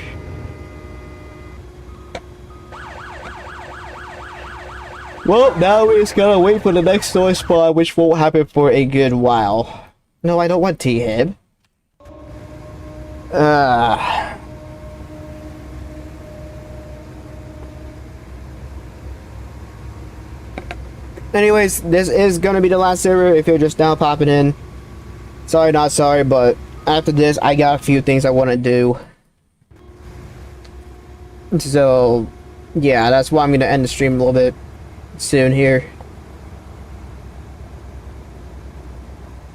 Well, now we just gotta wait for the next toy spawn, which won't happen for a good while. No, I don't want T-Hib. Anyways, this is gonna be the last server if you're just now popping in. Sorry, not sorry, but after this, I got a few things I want to do. So, yeah, that's why I'm gonna end the stream a little bit soon here.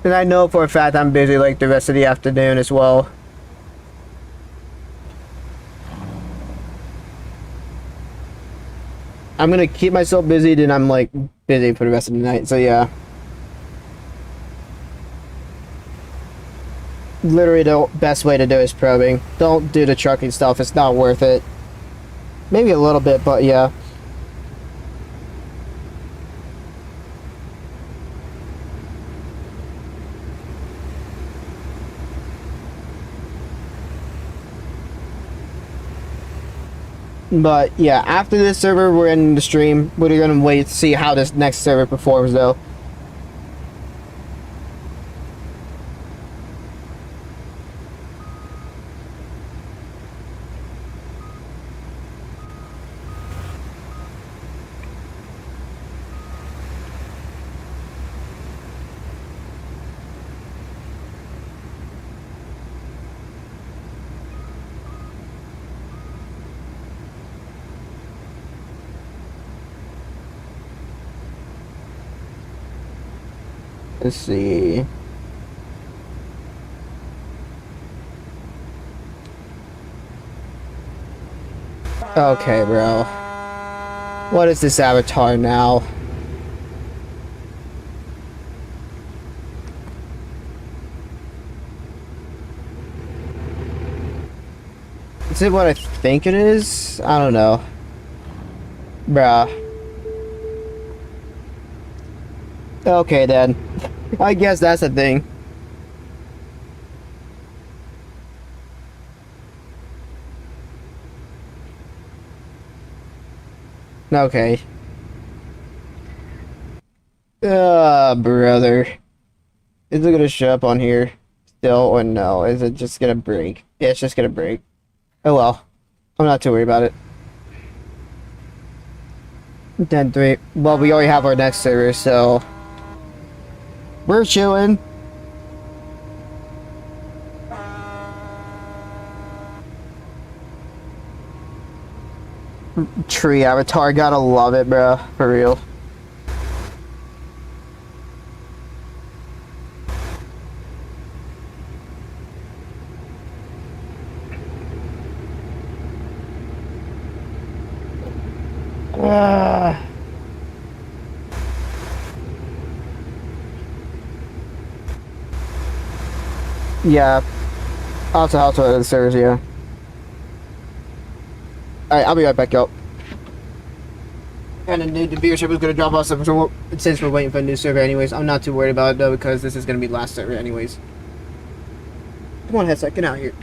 And I know for a fact I'm busy like the rest of the afternoon as well. I'm gonna keep myself busy, then I'm like busy for the rest of the night, so yeah. Literally the best way to do is probing. Don't do the trucking stuff, it's not worth it. Maybe a little bit, but yeah. But yeah, after this server, we're in the stream. We're gonna wait to see how this next server performs though. Let's see. Okay, bro. What is this avatar now? Is it what I think it is? I don't know. Bruh. Okay, then. I guess that's a thing. Okay. Brother. Is it gonna show up on here still or no? Is it just gonna break? Yeah, it's just gonna break. Oh well. I'm not too worried about it. 10-3. Well, we already have our next server, so we're chilling. Tree avatar, gotta love it, bro. For real. Yeah. Also the servers, yeah. Alright, I'll be right back, y'all. And then the viewership was gonna drop off, so since we're waiting for a new server anyways, I'm not too worried about it though, because this is gonna be the last server anyways. Come on, headset, get out here.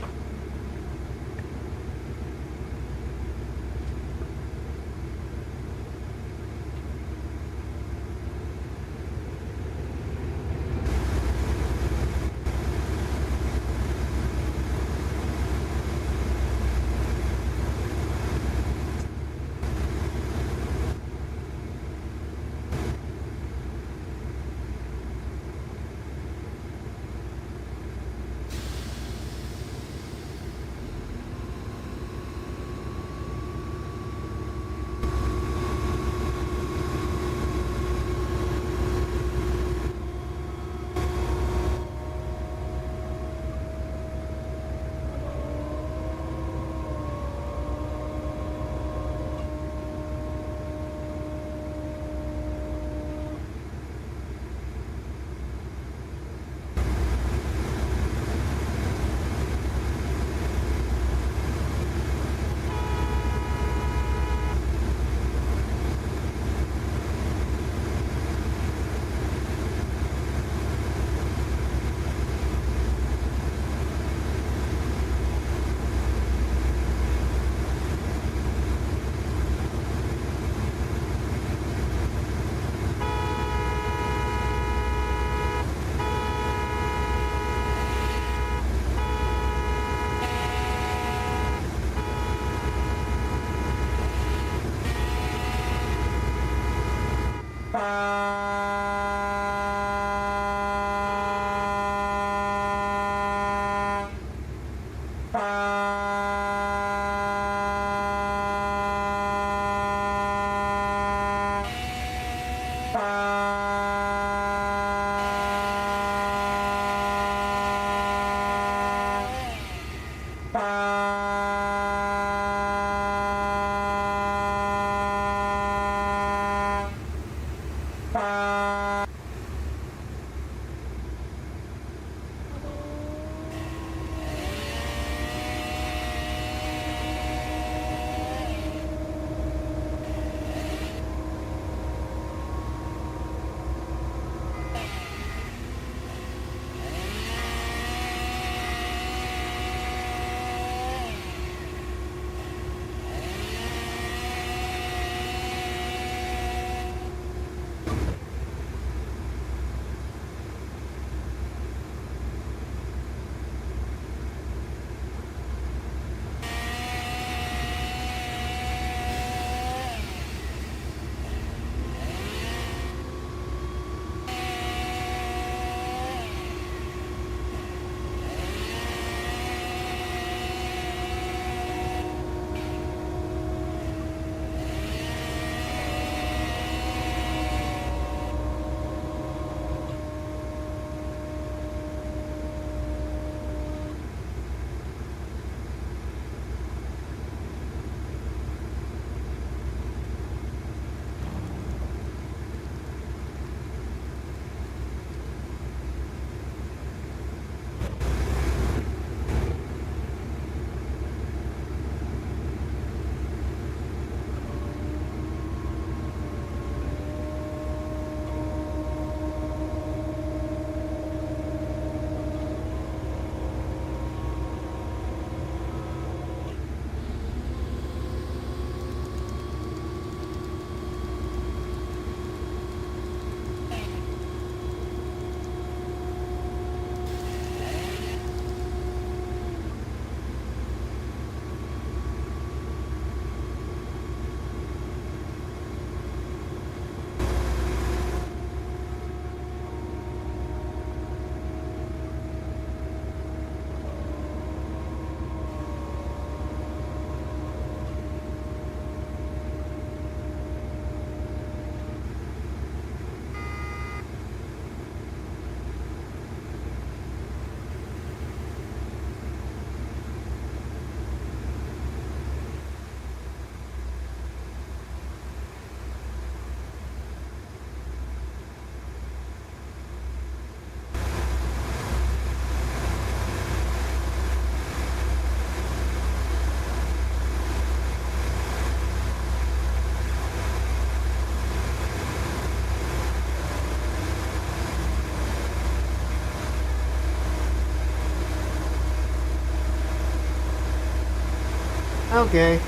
Okay,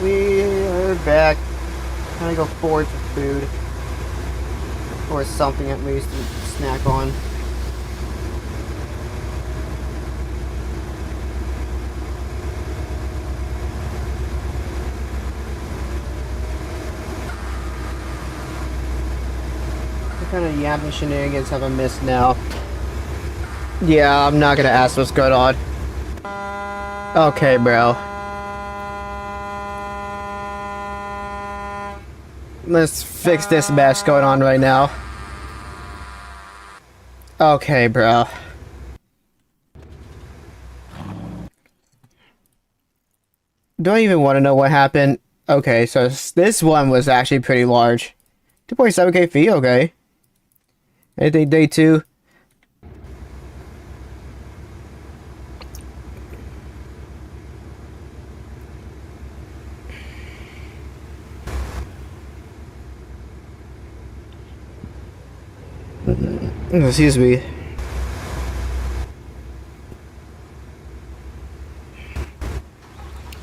we are back. I'm gonna go forward for food. Or something at least to snack on. What kind of yapping shenanigans have I missed now? Yeah, I'm not gonna ask what's going on. Okay, bro. Let's fix this mess going on right now. Okay, bro. Do I even want to know what happened? Okay, so this one was actually pretty large. 2.7k fee, okay. Anything day 2? Excuse me.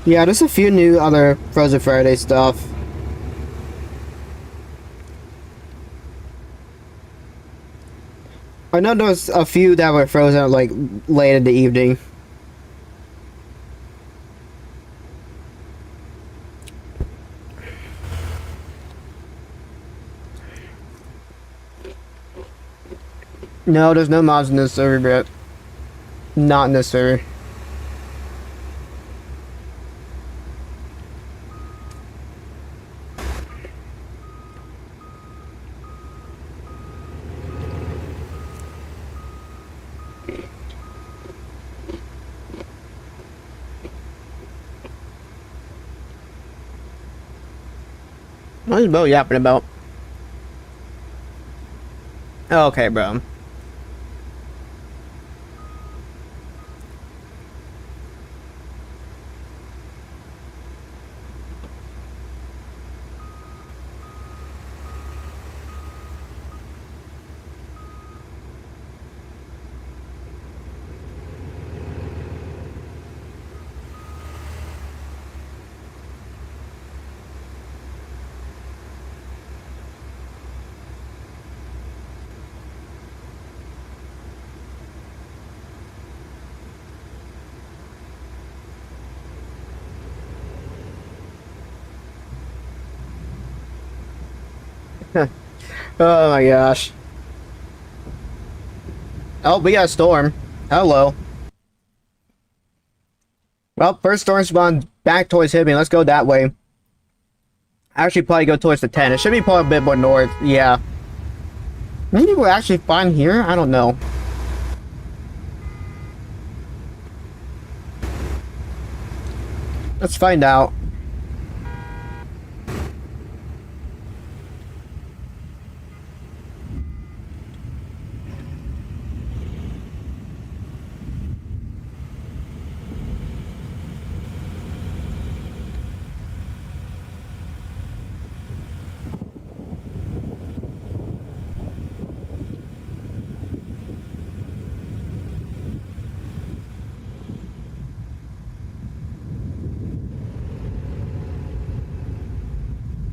Yeah, there's a few new other Frozen Friday stuff. I know there's a few that were frozen like late in the evening. No, there's no mods in this server yet. Not in this server. What is Bo yapping about? Okay, bro. Oh my gosh. Oh, we got a storm. Hello. Well, first storm spawned back towards Hibbing. Let's go that way. Actually, probably go towards the 10. It should be probably a bit more north. Yeah. Maybe we're actually fine here? I don't know. Let's find out.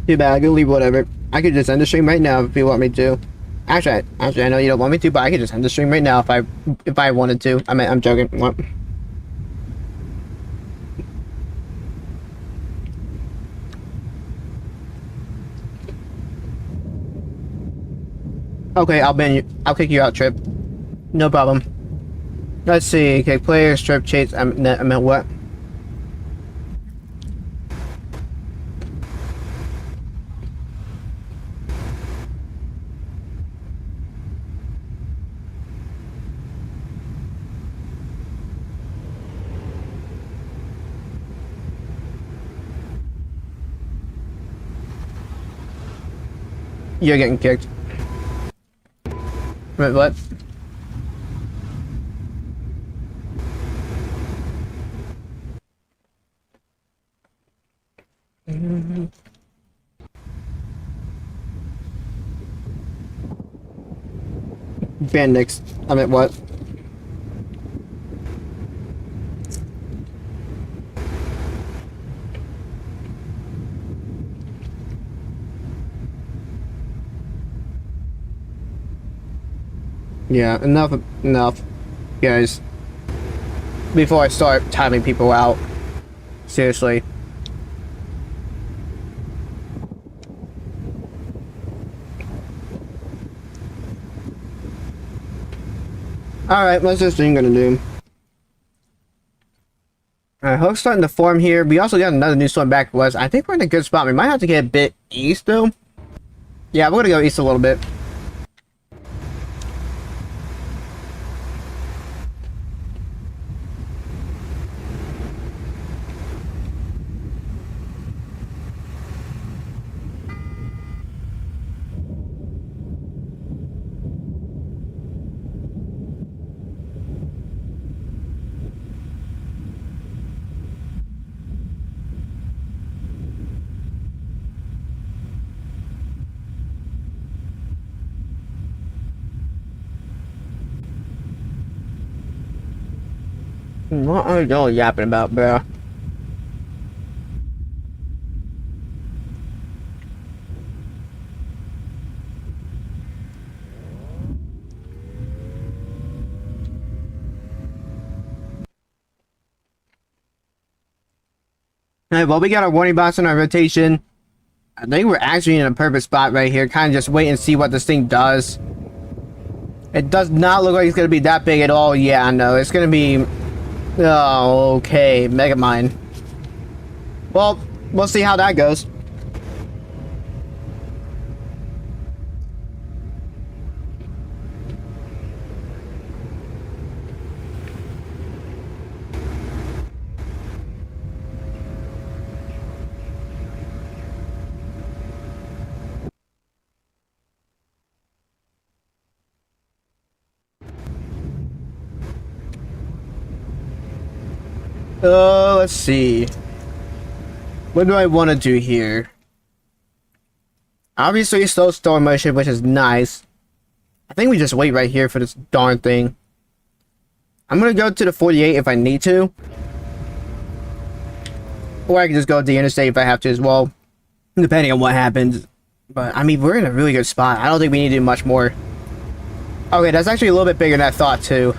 Too bad. I can leave whatever. I could just end the stream right now if you want me to. Actually, I know you don't want me to, but I could just end the stream right now if I wanted to. I mean, I'm joking. What? Okay, I'll ban you. I'll kick you out, Trip. No problem. Let's see. Okay, player, strip, chase. I meant what? You're getting kicked. Wait, what? Ban next. I meant what? Yeah, enough, guys. Before I start timing people out. Seriously. Alright, what's this thing gonna do? Alright, hook's starting to form here. We also got another new storm back west. I think we're in a good spot. We might have to get a bit east, though. Yeah, we're gonna go east a little bit. What are y'all yapping about, bro? Alright, well, we got our warning box on our rotation. I think we're actually in a perfect spot right here. Kind of just wait and see what this thing does. It does not look like it's going to be that big at all. Yeah, I know. It's going to be... Oh, okay. Mega Mine. Well, we'll see how that goes. Let's see. What do I want to do here? Obviously, slow storm motion, which is nice. I think we just wait right here for this darn thing. I'm gonna go to the 48 if I need to. Or I can just go to the interstate if I have to as well. Depending on what happens. But, I mean, we're in a really good spot. I don't think we need to do much more. Okay, that's actually a little bit bigger than I thought, too.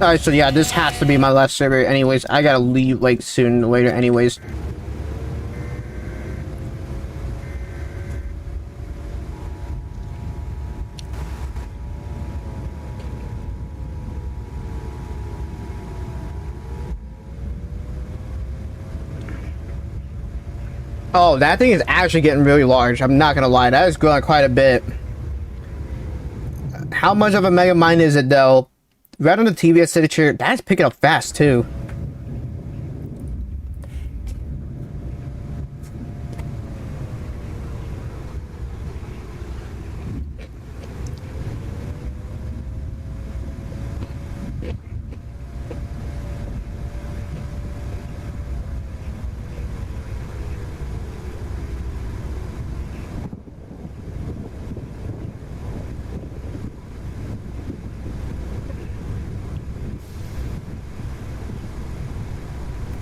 Alright, so yeah, this has to be my last server anyways. I gotta leave, like, soon or later anyways. Oh, that thing is actually getting really large. I'm not gonna lie, that is growing quite a bit. How much of a mega mine is it, though? Right on the TVS signature, that's picking up fast, too.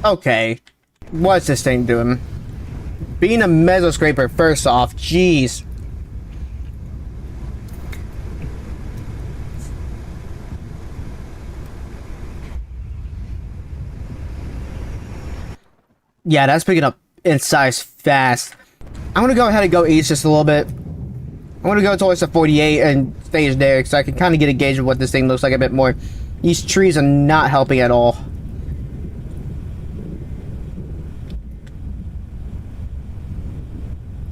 Okay, what's this thing doing? Being a meso scraper, first off, jeez. Yeah, that's picking up in size fast. I'm gonna go ahead and go east just a little bit. I'm gonna go towards the 48 and stay there so I can kind of get a gauge of what this thing looks like a bit more. These trees are not helping at all.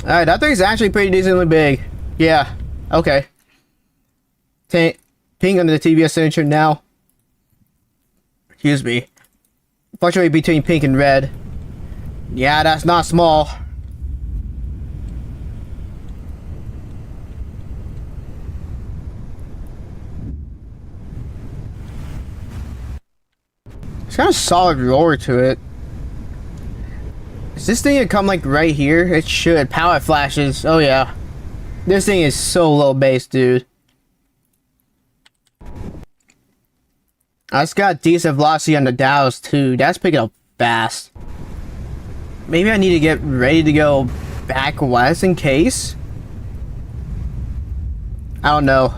Alright, that thing's actually pretty decently big. Yeah, okay. Ping under the TVS signature now. Excuse me. Fluctuate between pink and red. Yeah, that's not small. It's got a solid roar to it. Is this thing gonna come like right here? It should. Power flashes. Oh yeah. This thing is so low base, dude. It's got decent velocity on the Dows too. That's picking up fast. Maybe I need to get ready to go back west in case. I don't know.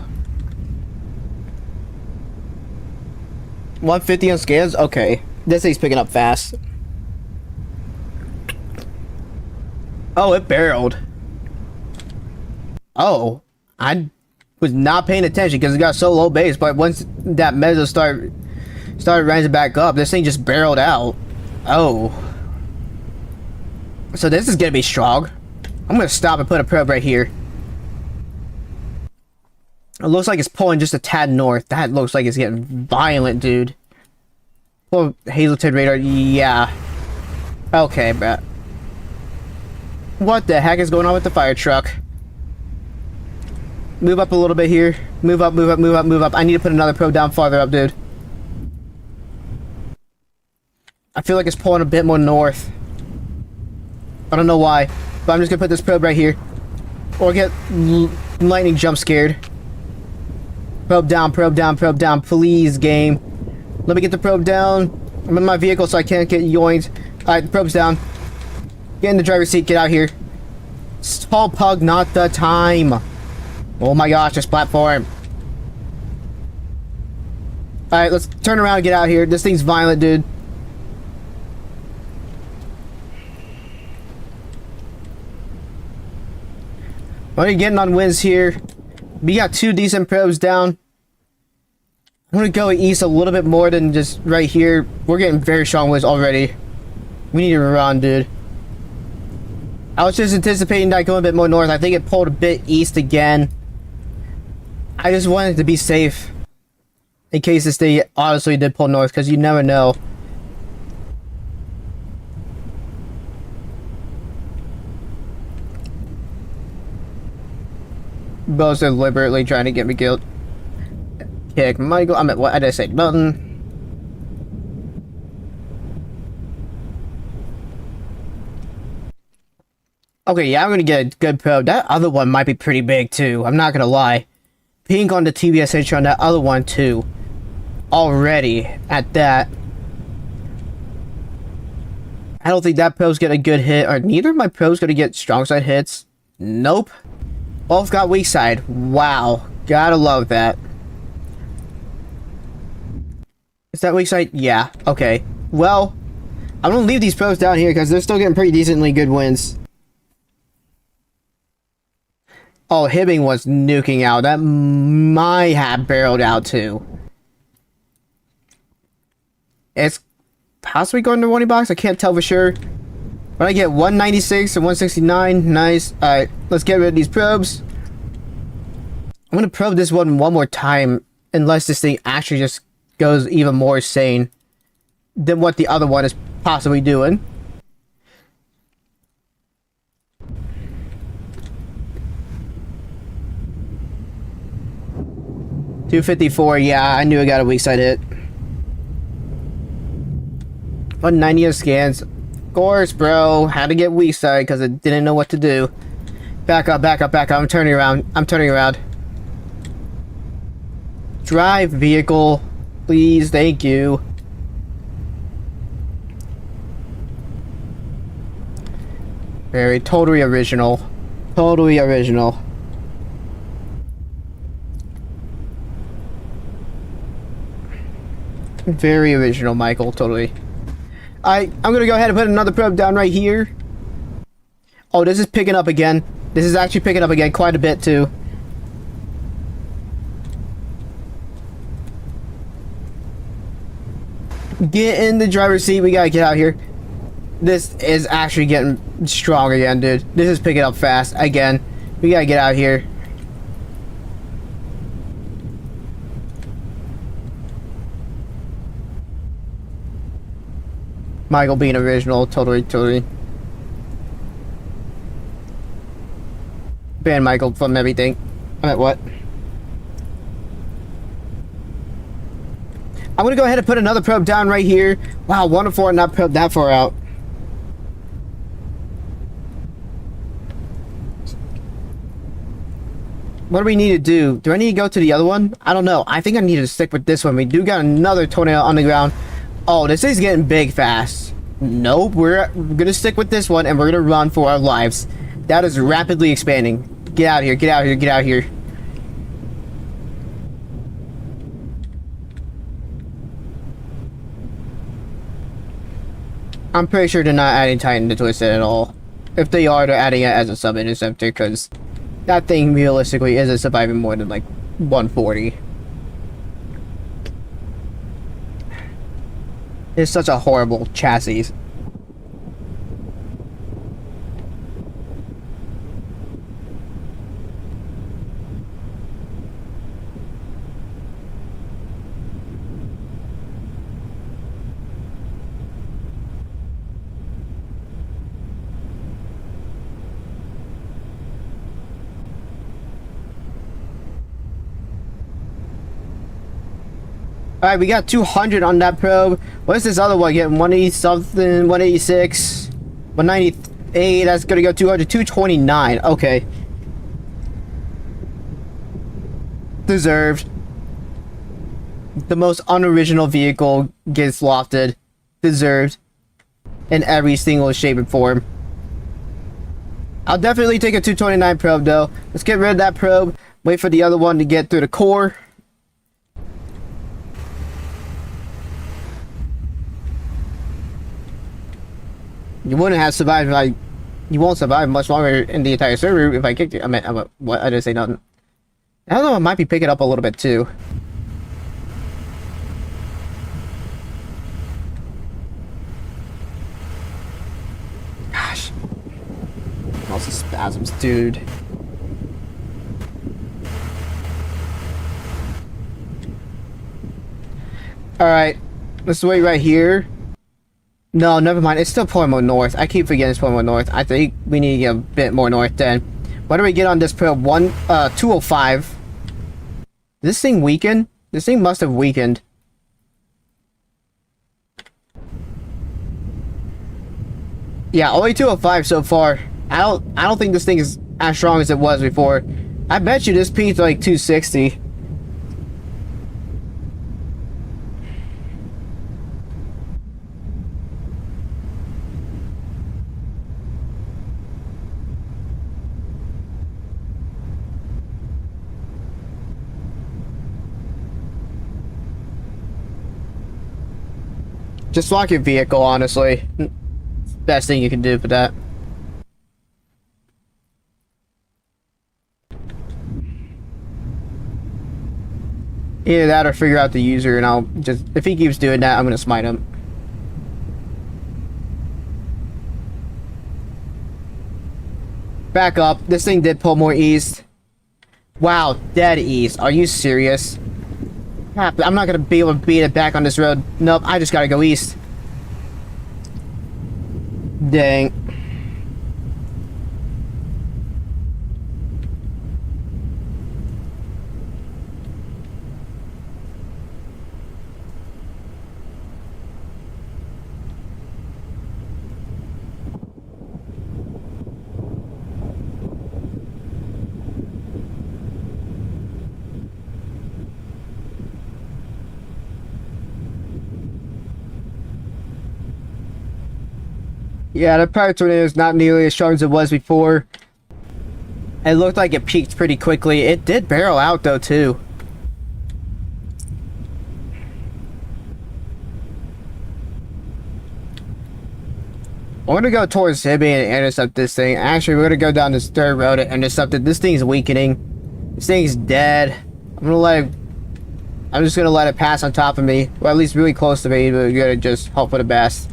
150 on scans? Okay. This thing's picking up fast. Oh, it barreled. Oh, I was not paying attention because it got so low base, but once that measure started rising back up, this thing just barreled out. Oh. So this is gonna be strong. I'm gonna stop and put a probe right here. It looks like it's pulling just a tad north. That looks like it's getting violent, dude. Pull Hazelton radar. Yeah. Okay, bruh. What the heck is going on with the fire truck? Move up a little bit here. Move up, move up, move up, move up. I need to put another probe down farther up, dude. I feel like it's pulling a bit more north. I don't know why, but I'm just gonna put this probe right here. Or get lightning jump scared. Probe down, probe down, probe down. Please, game. Let me get the probe down. I'm in my vehicle so I can't get yoinked. Alright, the probe's down. Get in the driver's seat, get out here. Small pug, not the time. Oh my gosh, this platform. Alright, let's turn around and get out here. This thing's violent, dude. What are you getting on wins here? We got 2 decent probes down. I'm gonna go east a little bit more than just right here. We're getting very strong winds already. We need to run, dude. I was just anticipating that going a bit more north. I think it pulled a bit east again. I just wanted to be safe. In case this thing honestly did pull north, because you never know. Both are deliberately trying to get me killed. Kick Michael. I'm at what did I say? Button. Okay, yeah, I'm gonna get a good probe. That other one might be pretty big too. I'm not gonna lie. Pink on the TBSH on that other one too. Already at that. I don't think that probe's get a good hit. Or neither of my probes gonna get strong side hits. Nope. Both got weak side. Wow. Gotta love that. Is that weak side? Yeah. Okay. Well, I'm gonna leave these probes down here because they're still getting pretty decently good wins. Oh, Hibbing was nuking out. That might have barreled out too. It's possibly going to warning box. I can't tell for sure. But I get 196 and 169. Nice. Alright, let's get rid of these probes. I'm gonna probe this one more time. Unless this thing actually just goes even more sane than what the other one is possibly doing. $254, yeah, I knew I got a weak side hit. 190 of scans. Of course, bro. Had to get weak side because I didn't know what to do. Back up, back up, back up. I'm turning around. I'm turning around. Drive vehicle. Please, thank you. Very totally original. Totally original. Very original, Michael. Totally. I'm gonna go ahead and put another probe down right here. Oh, this is picking up again. This is actually picking up again quite a bit too. Get in the driver's seat. We gotta get out here. This is actually getting strong again, dude. This is picking up fast again. We gotta get out here. Michael being original, totally. ban Michael from everything. I meant what? I'm gonna go ahead and put another probe down right here. Wow, wonderful, not probe that far out. What do we need to do? Do I need to go to the other one? I don't know. I think I need to stick with this one. We do got another tornado on the ground. Oh, this is getting big fast. Nope, we're gonna stick with this one and we're gonna run for our lives. That is rapidly expanding. Get out of here, get out of here, get out of here. I'm pretty sure they're not adding Titan to Twisted at all. If they are, they're adding it as a sub-interceptor because that thing realistically isn't surviving more than like 140. It's such a horrible chassis. Alright, we got 200 on that probe. What is this other one getting? 180 something, 186, 198. That's gonna go 200, 229. Okay. Deserved. The most unoriginal vehicle gets lofted. Deserved. In every single shape and form. I'll definitely take a 229 probe though. Let's get rid of that probe. Wait for the other one to get through the core. You wouldn't have survived if I... You won't survive much longer in the entire server if I kicked you. I mean, what? I didn't say nothing. I don't know, I might be picking up a little bit too. Gosh. Also spasms, dude. Alright. Let's wait right here. No, never mind. It's still pulling more north. I keep forgetting it's pulling more north. I think we need to get a bit more north then. What do we get on this probe? 205. This thing weakened? This thing must have weakened. Yeah, only 205 so far. I don't think this thing is as strong as it was before. I bet you this peaked like 260. Just lock your vehicle, honestly. Best thing you can do for that. Either that or figure out the user and I'll just... If he keeps doing that, I'm gonna smite him. Back up. This thing did pull more east. Wow, dead east. Are you serious? I'm not gonna be able to beat it back on this road. Nope, I just gotta go east. Dang. Yeah, the power tornado is not nearly as strong as it was before. It looked like it peaked pretty quickly. It did barrel out though too. I'm gonna go towards Hibby and intercept this thing. Actually, we're gonna go down this third road and intercept it. This thing's weakening. This thing's dead. I'm just gonna let it pass on top of me. Or at least really close to me, but we gotta just hope for the best.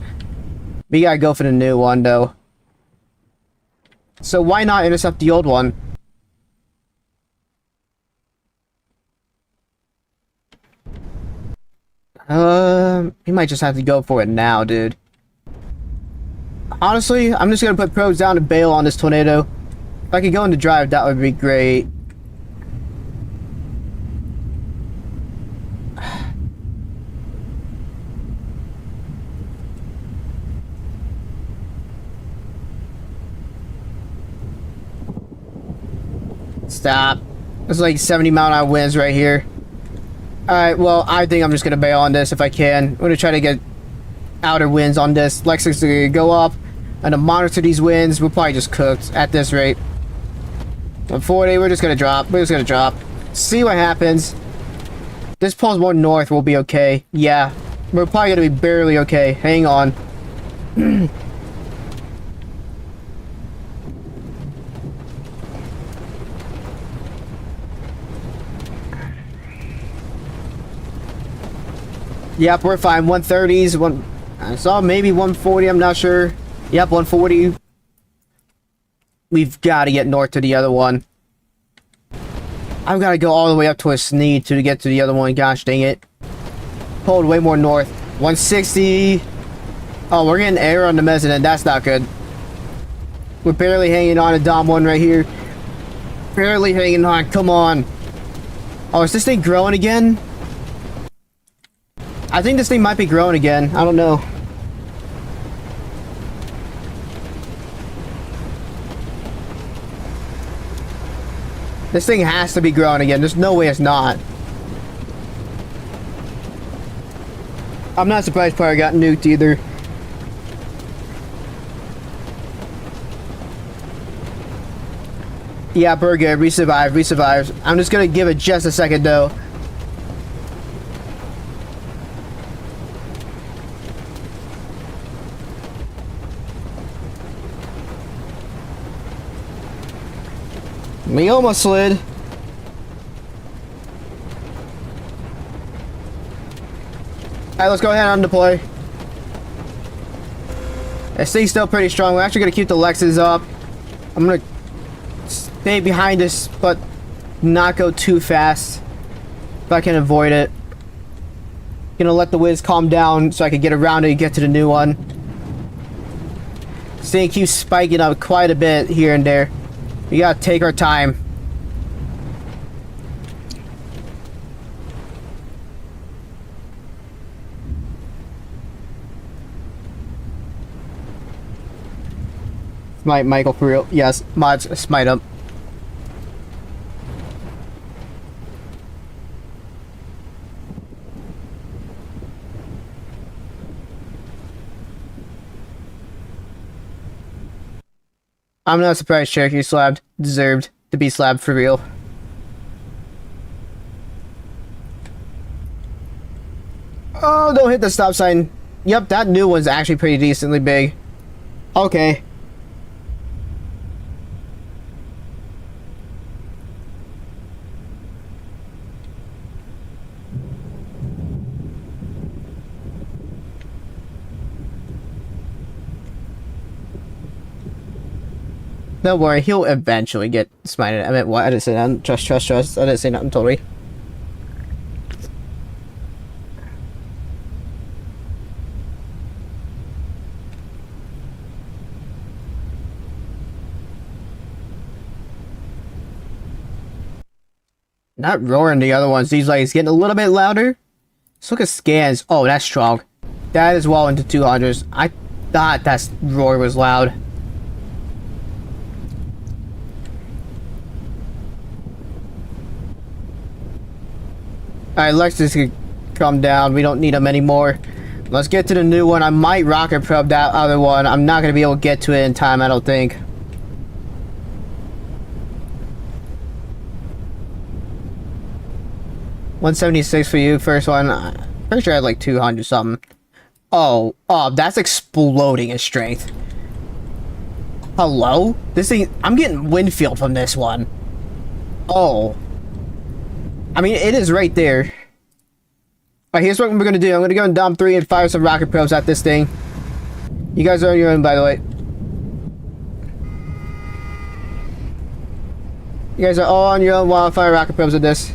We gotta go for the new one, though. So why not intercept the old one? We might just have to go for it now, dude. Honestly, I'm just gonna put probes down to bail on this tornado. If I could go into drive, that would be great. Stop. It's like 70-mile-an-hour winds right here. Alright, well, I think I'm just gonna bail on this if I can. I'm gonna try to get outer winds on this. Lexus gonna go up, and to monitor these winds, we're probably just cooked at this rate. On 40, we're just gonna drop. We're just gonna drop. See what happens. This pulls more north, we'll be okay. Yeah, we're probably gonna be barely okay. Hang on. Yep, we're fine. 130s. I saw maybe 140. I'm not sure. Yep, 140. We've got to get north to the other one. I've got to go all the way up to a Sneed to get to the other one. Gosh dang it. Pulled way more north. 160. Oh, we're getting air on the mezzanine. That's not good. We're barely hanging on to Dom 1 right here. Barely hanging on. Come on. Oh, is this thing growing again? I think this thing might be growing again. I don't know. This thing has to be growing again. There's no way it's not. I'm not surprised Pyre got nuked either. Yeah, we're good. We survived. We survived. I'm just gonna give it just a second though. We almost slid. Alright, let's go ahead and deploy. This thing's still pretty strong. We're actually going to keep the Lexus up. I'm going to stay behind this, but not go too fast if I can avoid it. Gonna let the winds calm down so I can get around it and get to the new one. This thing keeps spiking up quite a bit here and there. We gotta take our time. Smite Michael for real. Yes, mods smite him. I'm not surprised Cherokee slabbed. Deserved to be slabbed for real. Oh, don't hit the stop sign. Yep, that new one's actually pretty decently big. Okay. Don't worry, he'll eventually get smited. I meant what? I didn't say that. Trust, trust, trust. I didn't say nothing totally. Not roaring the other ones. These like it's getting a little bit louder. Let's look at scans. Oh, that's strong. That is well into 200s. I thought that roar was loud. Alright, Lexus can come down. We don't need them anymore. Let's get to the new one. I might rocket probe that other one. I'm not going to be able to get to it in time, I don't think. $176 for you, first one. Pretty sure I had like 200 something. Oh, that's exploding in strength. Hello? This thing, I'm getting wind field from this one. Oh. I mean, it is right there. Alright, here's what we're gonna do. I'm gonna go in Dom 3 and fire some rocket probes at this thing. You guys are on your own, by the way. You guys are all on your own while I fire rocket probes at this.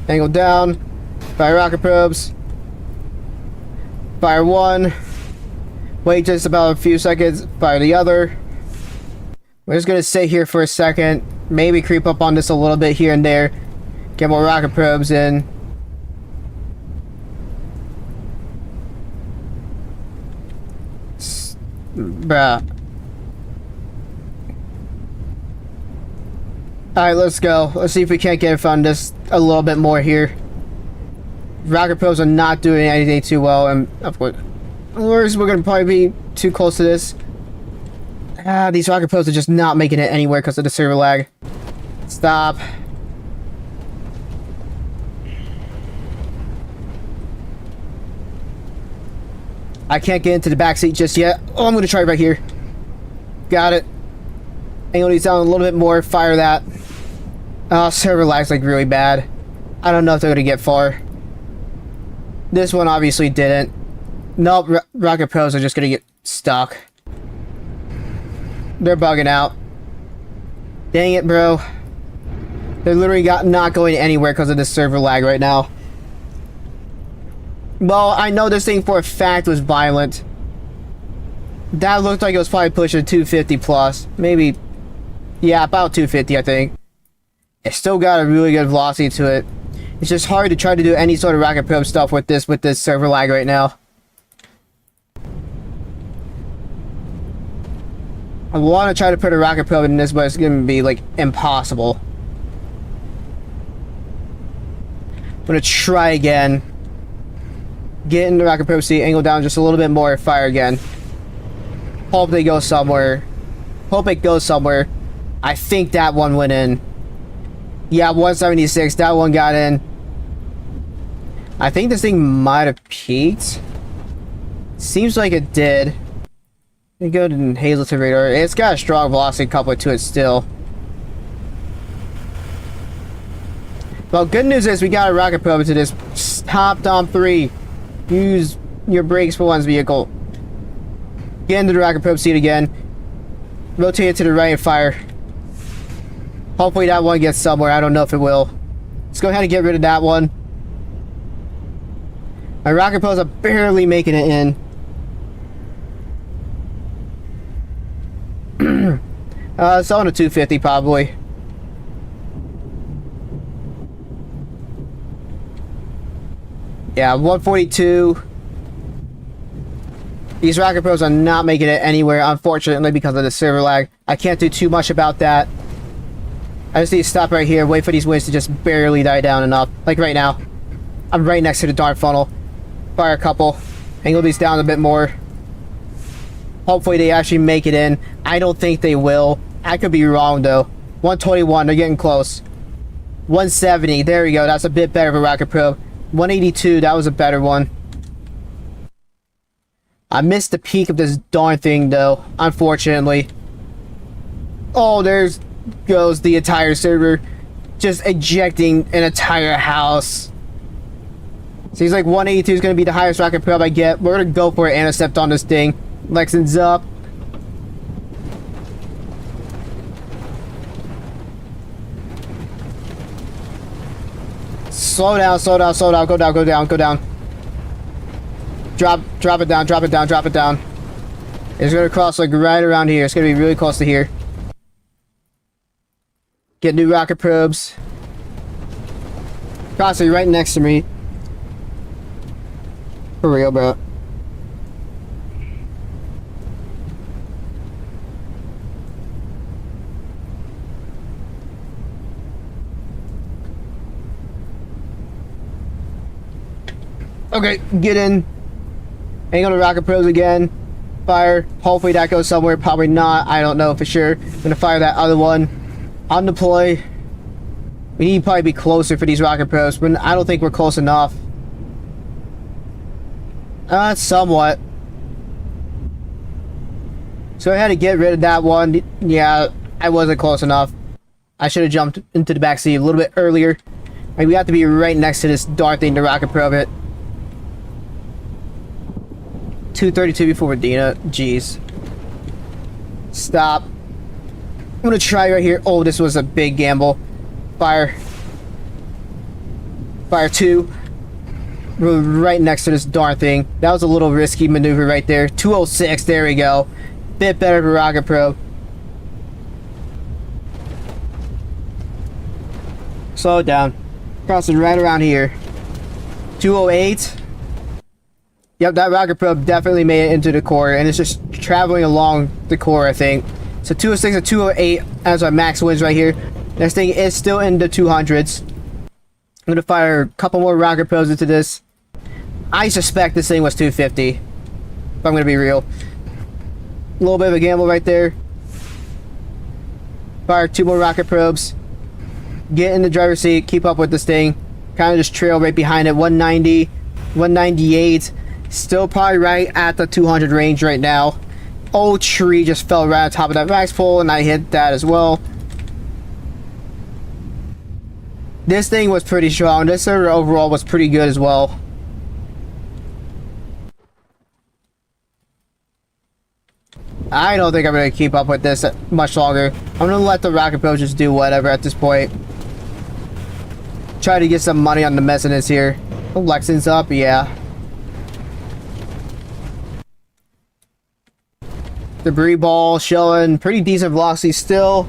Angle down. Fire rocket probes. Fire one. Wait just about a few seconds. Fire the other. We're just gonna sit here for a second. Maybe creep up on this a little bit here and there. Get more rocket probes in. Bruh. Alright, let's go. Let's see if we can't get in front of this a little bit more here. Rocket probes are not doing anything too well, and of course, we're gonna probably be too close to this. These rocket probes are just not making it anywhere because of the server lag. Stop. I can't get into the backseat just yet. Oh, I'm gonna try right here. Got it. Angle these down a little bit more. Fire that. Oh, server lag's like really bad. I don't know if they're gonna get far. This one obviously didn't. Nope, rocket probes are just gonna get stuck. They're bugging out. Dang it, bro. They're literally not going anywhere because of this server lag right now. Well, I know this thing for a fact was violent. That looked like it was probably pushing 250 plus. Maybe, yeah, about 250, I think. It still got a really good velocity to it. It's just hard to try to do any sort of rocket probe stuff with this server lag right now. I want to try to put a rocket probe in this, but it's going to be like impossible. I'm going to try again. Get in the rocket probe seat, angle down just a little bit more, fire again. Hope they go somewhere. Hope it goes somewhere. I think that one went in. Yeah, 176. That one got in. I think this thing might have peaked. Seems like it did. Let me go to Hazelton radar. It's got a strong velocity coupled to it still. Well, good news is we got a rocket probe into this. Stop Dom 3. Use your brakes for one's vehicle. Get into the rocket probe seat again. Rotate it to the right and fire. Hopefully that one gets somewhere. I don't know if it will. Let's go ahead and get rid of that one. My rocket probes are barely making it in. It's on a 250 probably. Yeah, 142. These rocket probes are not making it anywhere, unfortunately, because of the server lag. I can't do too much about that. I just need to stop right here, wait for these winds to just barely die down enough. Like right now. I'm right next to the darn funnel. Fire a couple. Angle these down a bit more. Hopefully they actually make it in. I don't think they will. I could be wrong though. 121, they're getting close. 170, there we go. That's a bit better of a rocket probe. 182, that was a better one. I missed the peak of this darn thing though, unfortunately. Oh, there's goes the entire server. Just ejecting an entire house. Seems like 182 is going to be the highest rocket probe I get. We're going to go for an intercept on this thing. Lexington's up. Slow down, slow down, slow down. Go down, go down, go down. Drop it down, drop it down, drop it down. It's going to cross like right around here. It's going to be really close to here. Get new rocket probes. Crossing right next to me. For real, bro. Okay, get in. Angle the rocket probes again. Fire. Hopefully that goes somewhere. Probably not. I don't know for sure. I'm gonna fire that other one. On deploy. We need to probably be closer for these rocket probes, but I don't think we're close enough. Somewhat. So I had to get rid of that one. Yeah, I wasn't close enough. I should have jumped into the backseat a little bit earlier. Like, we have to be right next to this darn thing to rocket probe it. 232 before Medina. Jeez. Stop. I'm gonna try right here. Oh, this was a big gamble. Fire. Fire 2. We're right next to this darn thing. That was a little risky maneuver right there. 206. There we go. Bit better of a rocket probe. Slow it down. Crossing right around here. 208. Yep, that rocket probe definitely made it into the core, and it's just traveling along the core, I think. So 206 and 208 as our max wins right here. This thing is still in the 200s. I'm gonna fire a couple more rocket probes into this. I suspect this thing was 250. If I'm gonna be real. A little bit of a gamble right there. Fire 2 more rocket probes. Get in the driver's seat, keep up with this thing. Kind of just trail right behind it. 190, 198. Still probably right at the 200 range right now. Old tree just fell right on top of that max pole, and I hit that as well. This thing was pretty strong. This server overall was pretty good as well. I don't think I'm going to keep up with this much longer. I'm going to let the rocket probe just do whatever at this point. Try to get some money on the messiness here. Oh, Lexington's up, yeah. Debris ball showing pretty decent velocity still.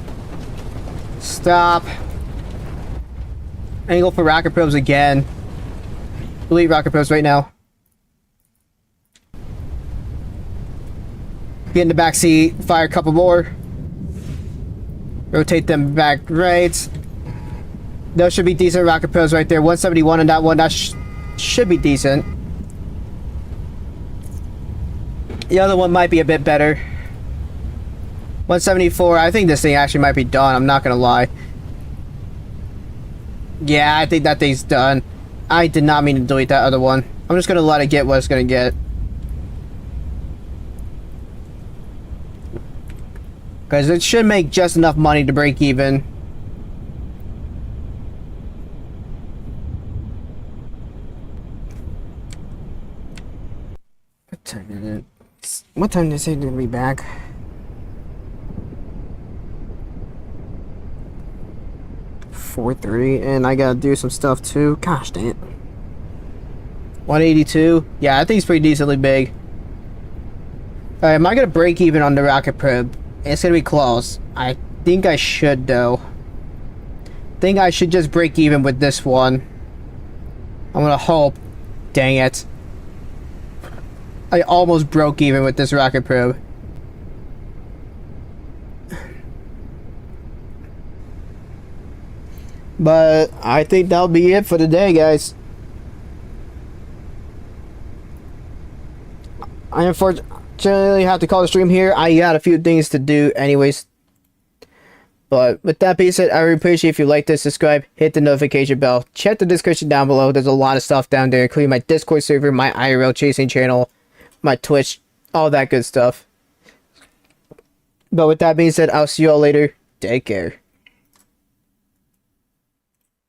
Stop. Angle for rocket probes again. Delete rocket probes right now. Get in the back seat. Fire a couple more. Rotate them back right. Those should be decent rocket probes right there. 171 on that one. That should be decent. The other one might be a bit better. 174. I think this thing actually might be done. I'm not gonna lie. Yeah, I think that thing's done. I did not mean to delete that other one. I'm just gonna let it get what it's gonna get. Because it should make just enough money to break even. What time did they say they're gonna be back? .430, and I gotta do some stuff too. Gosh dang it. 182. Yeah, I think it's pretty decently big. Alright, am I gonna break even on the rocket probe? It's gonna be close. I think I should though. Think I should just break even with this one. I'm gonna hope. Dang it. I almost broke even with this rocket probe. But I think that'll be it for today, guys. I unfortunately have to call the stream here. I got a few things to do anyways. But with that being said, I really appreciate if you like this, subscribe, hit the notification bell. Check the description down below. There's a lot of stuff down there, including my Discord server, my IRL Chasing Channel, my Twitch, all that good stuff. But with that being said, I'll see you all later. Take care.